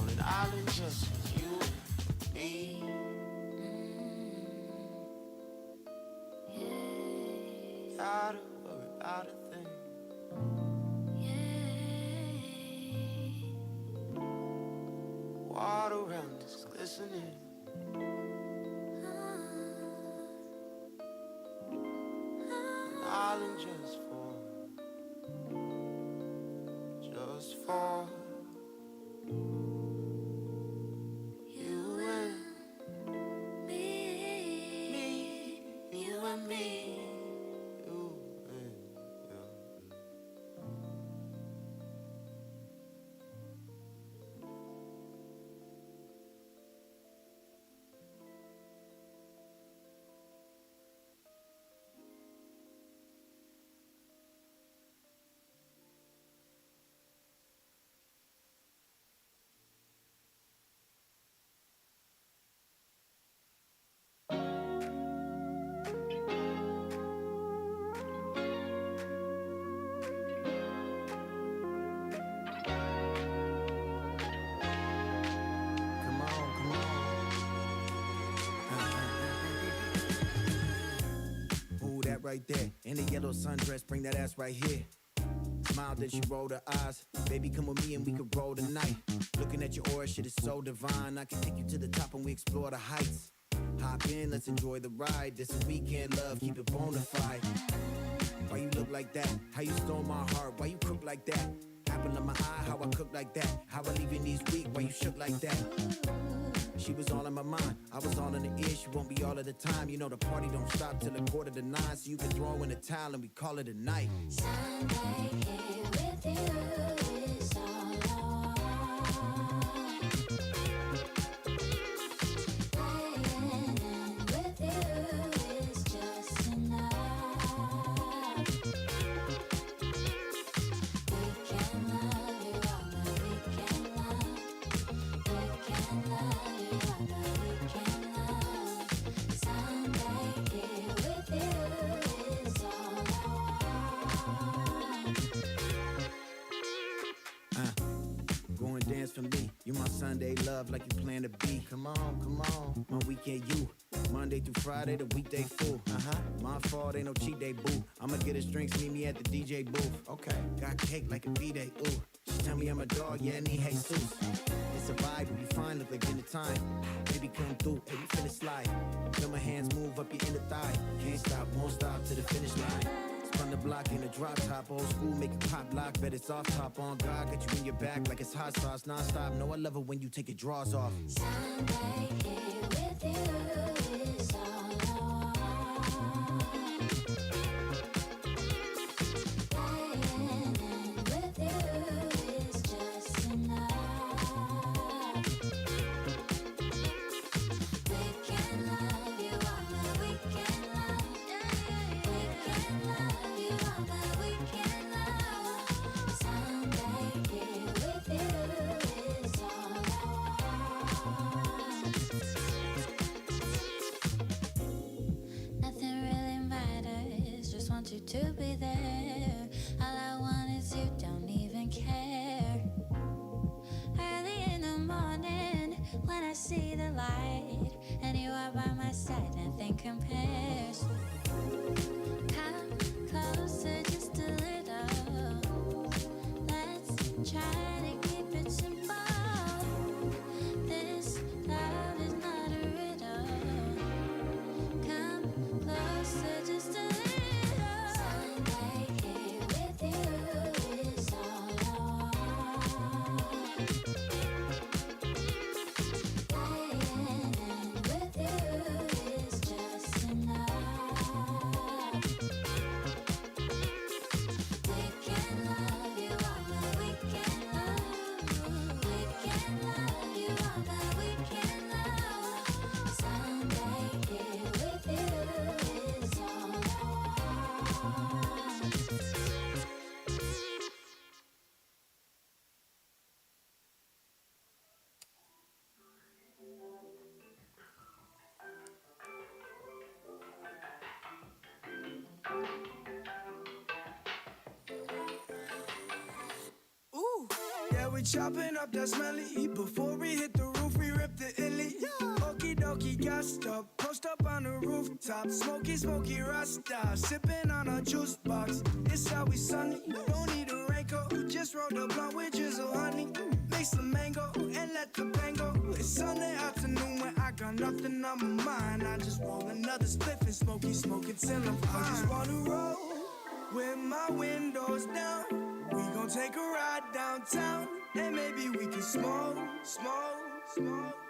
On an island just for you and me. Gotta worry about a thing. Water around us glistening. An island just for you and me, you and me. that right there. In a yellow sundress, bring that ass right here. Smile, then she rolled her eyes. Baby, come with me and we could roll tonight. Looking at your aura, shit is so divine. I can take you to the top and we explore the heights. Hop in, let's enjoy the ride. This is weekend love, keep it bona fide. Why you look like that? How you stole my heart? Why you cook like that? Apple in my eye, how I cook like that? How I leave your knees weak? Why you shook like that? She was all in my mind, I was all in the ear. She won't be all of the time. You know the party don't stop till 8:45, so you can throw in the towel and we call it a night. Sunday here with you is all I want. Playing with you is just enough. We can love you all night. We can love. We can love you all night. We can love. Sunday here with you is all Go and dance for me. You my Sunday love like you plan to be. Come on, come on. My weekend you. Monday through Friday, the weekday full. My fault, ain't no cheat day, boo. I'ma get us drinks, meet me at the DJ booth. Okay. Got cake like a B-Day, ooh. She tell me I'm a dog, yeah, and he Jesus. It's a vibe, we fine, look like dinner time. Baby, come through, hey, we finna slide. Feel my hands move up your inner thigh. Can't stop, won't stop to the finish line. Spun the block in a drop top, old school, make it pop lock, bet it's off top on God, got you in your back like it's hot sauce, non-stop. No, I love it when you take your drawers off. Sunday here with you is all I want. Playing with you is just enough. We can love you all night. We can love. We can love you all night. We can love. Sunday here with you is all I want. Nothing really matters, just want you to be there. All I want is you, don't even care. Early in the morning, when I see the light, and you are by my side, nothing compares. Come closer just a little. Let's try to keep it simple. This love is not a riddle. Come closer just a little. Sunday here with you is all I want. Playing with you is just enough. We can love you all night. We can love. We can love you all night. We can love. Sunday here with you is all I want. Ooh, yeah, we chopping up that smelly heat. Before we hit the roof, we rip the illy. Okie dokie, gassed up, post up on the rooftop. Smoky, smoky Rasta, sipping on a juice box. It's how we sunny, don't need a raincoat. Just roll the blunt with drizzle, honey. Mix the mango and let the bang go. It's Sunday afternoon when I got nothing on my mind. I just roll another spliff and smoke it till I'm fine. I just wanna roll with my windows down. We gon' take a ride downtown, and maybe we can smoke.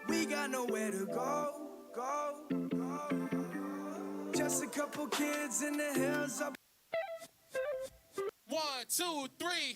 We got nowhere to go. Just a couple kids in the hills up. 1, 2, 3.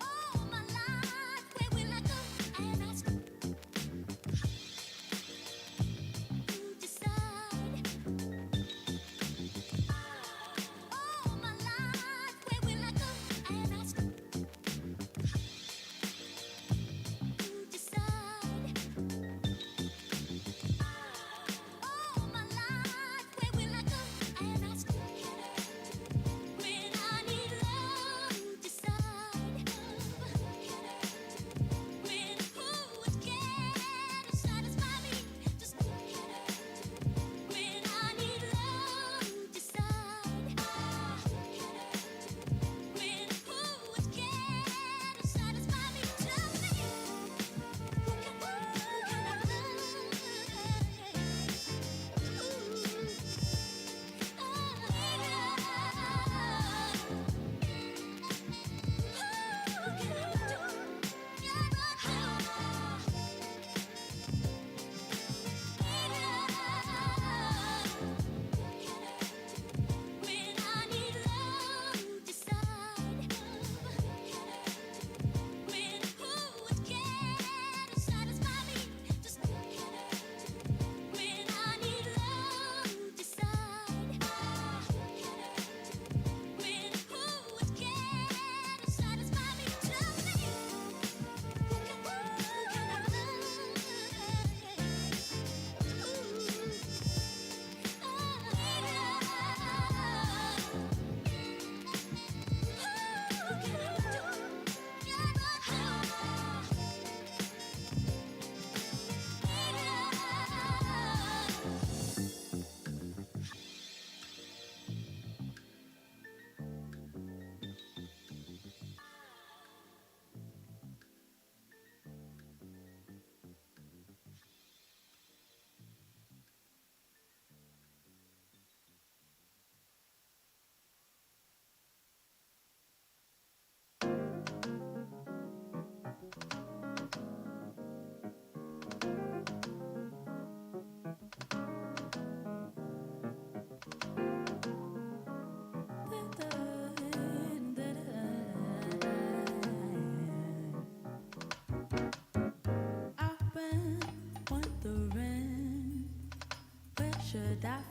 All my life, where will I go?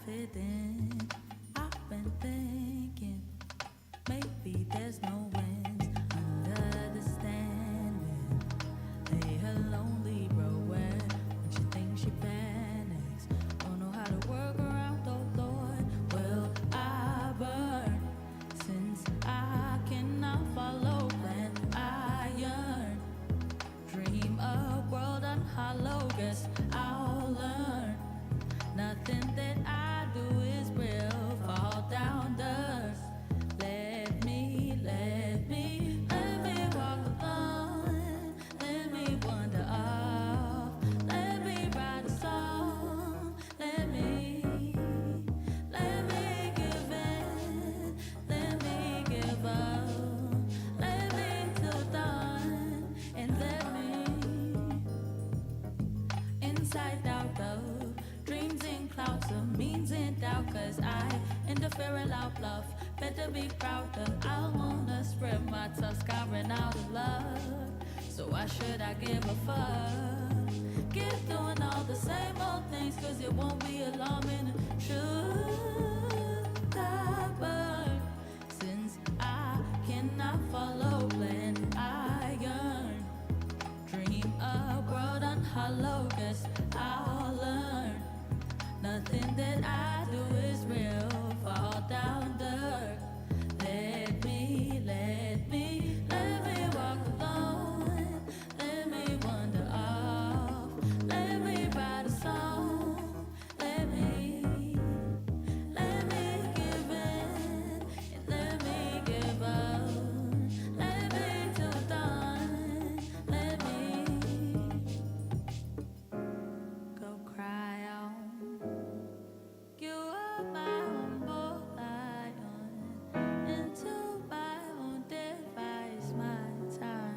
accident. I've been thinking maybe there's no winds under the standing. Lay her lonely road where when she thinks she panics. Don't know how to work around, oh Lord. Will I burn since I cannot follow plan? I yearn, dream a world unhollow. Guess I'll learn. Nothing that I do is real. Fall down dust. Let me walk alone. Let me wander off. Let me write a song. Let me give in. Let me give up. Let me till dawn. And let me inside out of dreams in clouds of means in doubt. Cause I interfere without love. Better be prouder. I wanna spread my tongue, scarring out of love. So why should I give a fuck? Keep doing all the same old things, cause it won't be alarming. Should I burn since I cannot follow plan? I yearn, dream a world unhollow. Guess I'll learn. Nothing that I do is real. Fall down dirt. Let me walk alone. Let me wander off. Let me write a song. Let me give in. And let me give up. Let me till dawn. Let me go cry out. You are my humble lion, into my own device, my time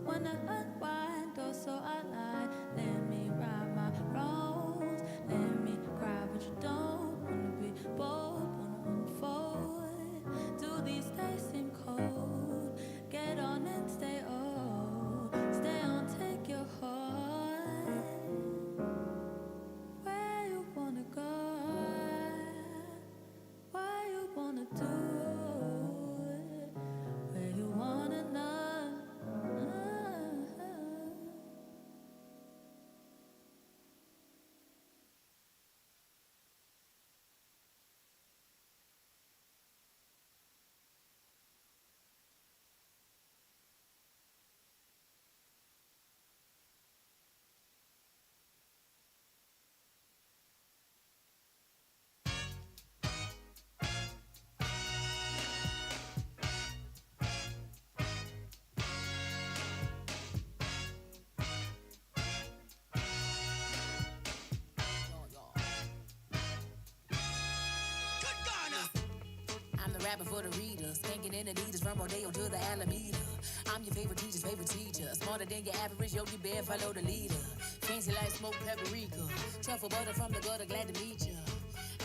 wanna unwind, or so I lie. Let me right my wrongs, let me cry, but you don't wanna be bold, wanna unfold. Do these days seem cold? Get on and stay old, stay on, take your heart. Where you wanna go? Why you wanna do it? Where you wanna know? I'm the rapper for the readers, skanking in Adidas from Rodeo to the Alameda. I'm your favorite teacher's favorite teacher, smarter than your average Yogi Bear, follow the leader. Fancy like smoked paprika, truffle butter from the gutter, glad to meet ya.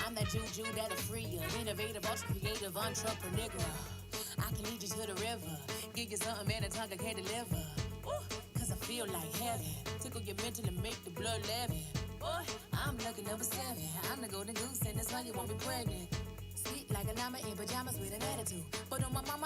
I'm that juju that'll free ya, innovative, ultra creative, entrepreneur. I can lead you to the river, give you something man a tongue I can't deliver. Ooh, cause I feel like heaven, tickle your mental and make the blood levy. Boy, I'm lucky number 7, I'm the golden goose and that's why you won't be pregnant. Sweet like a llama in pajamas with an attitude, but on my mama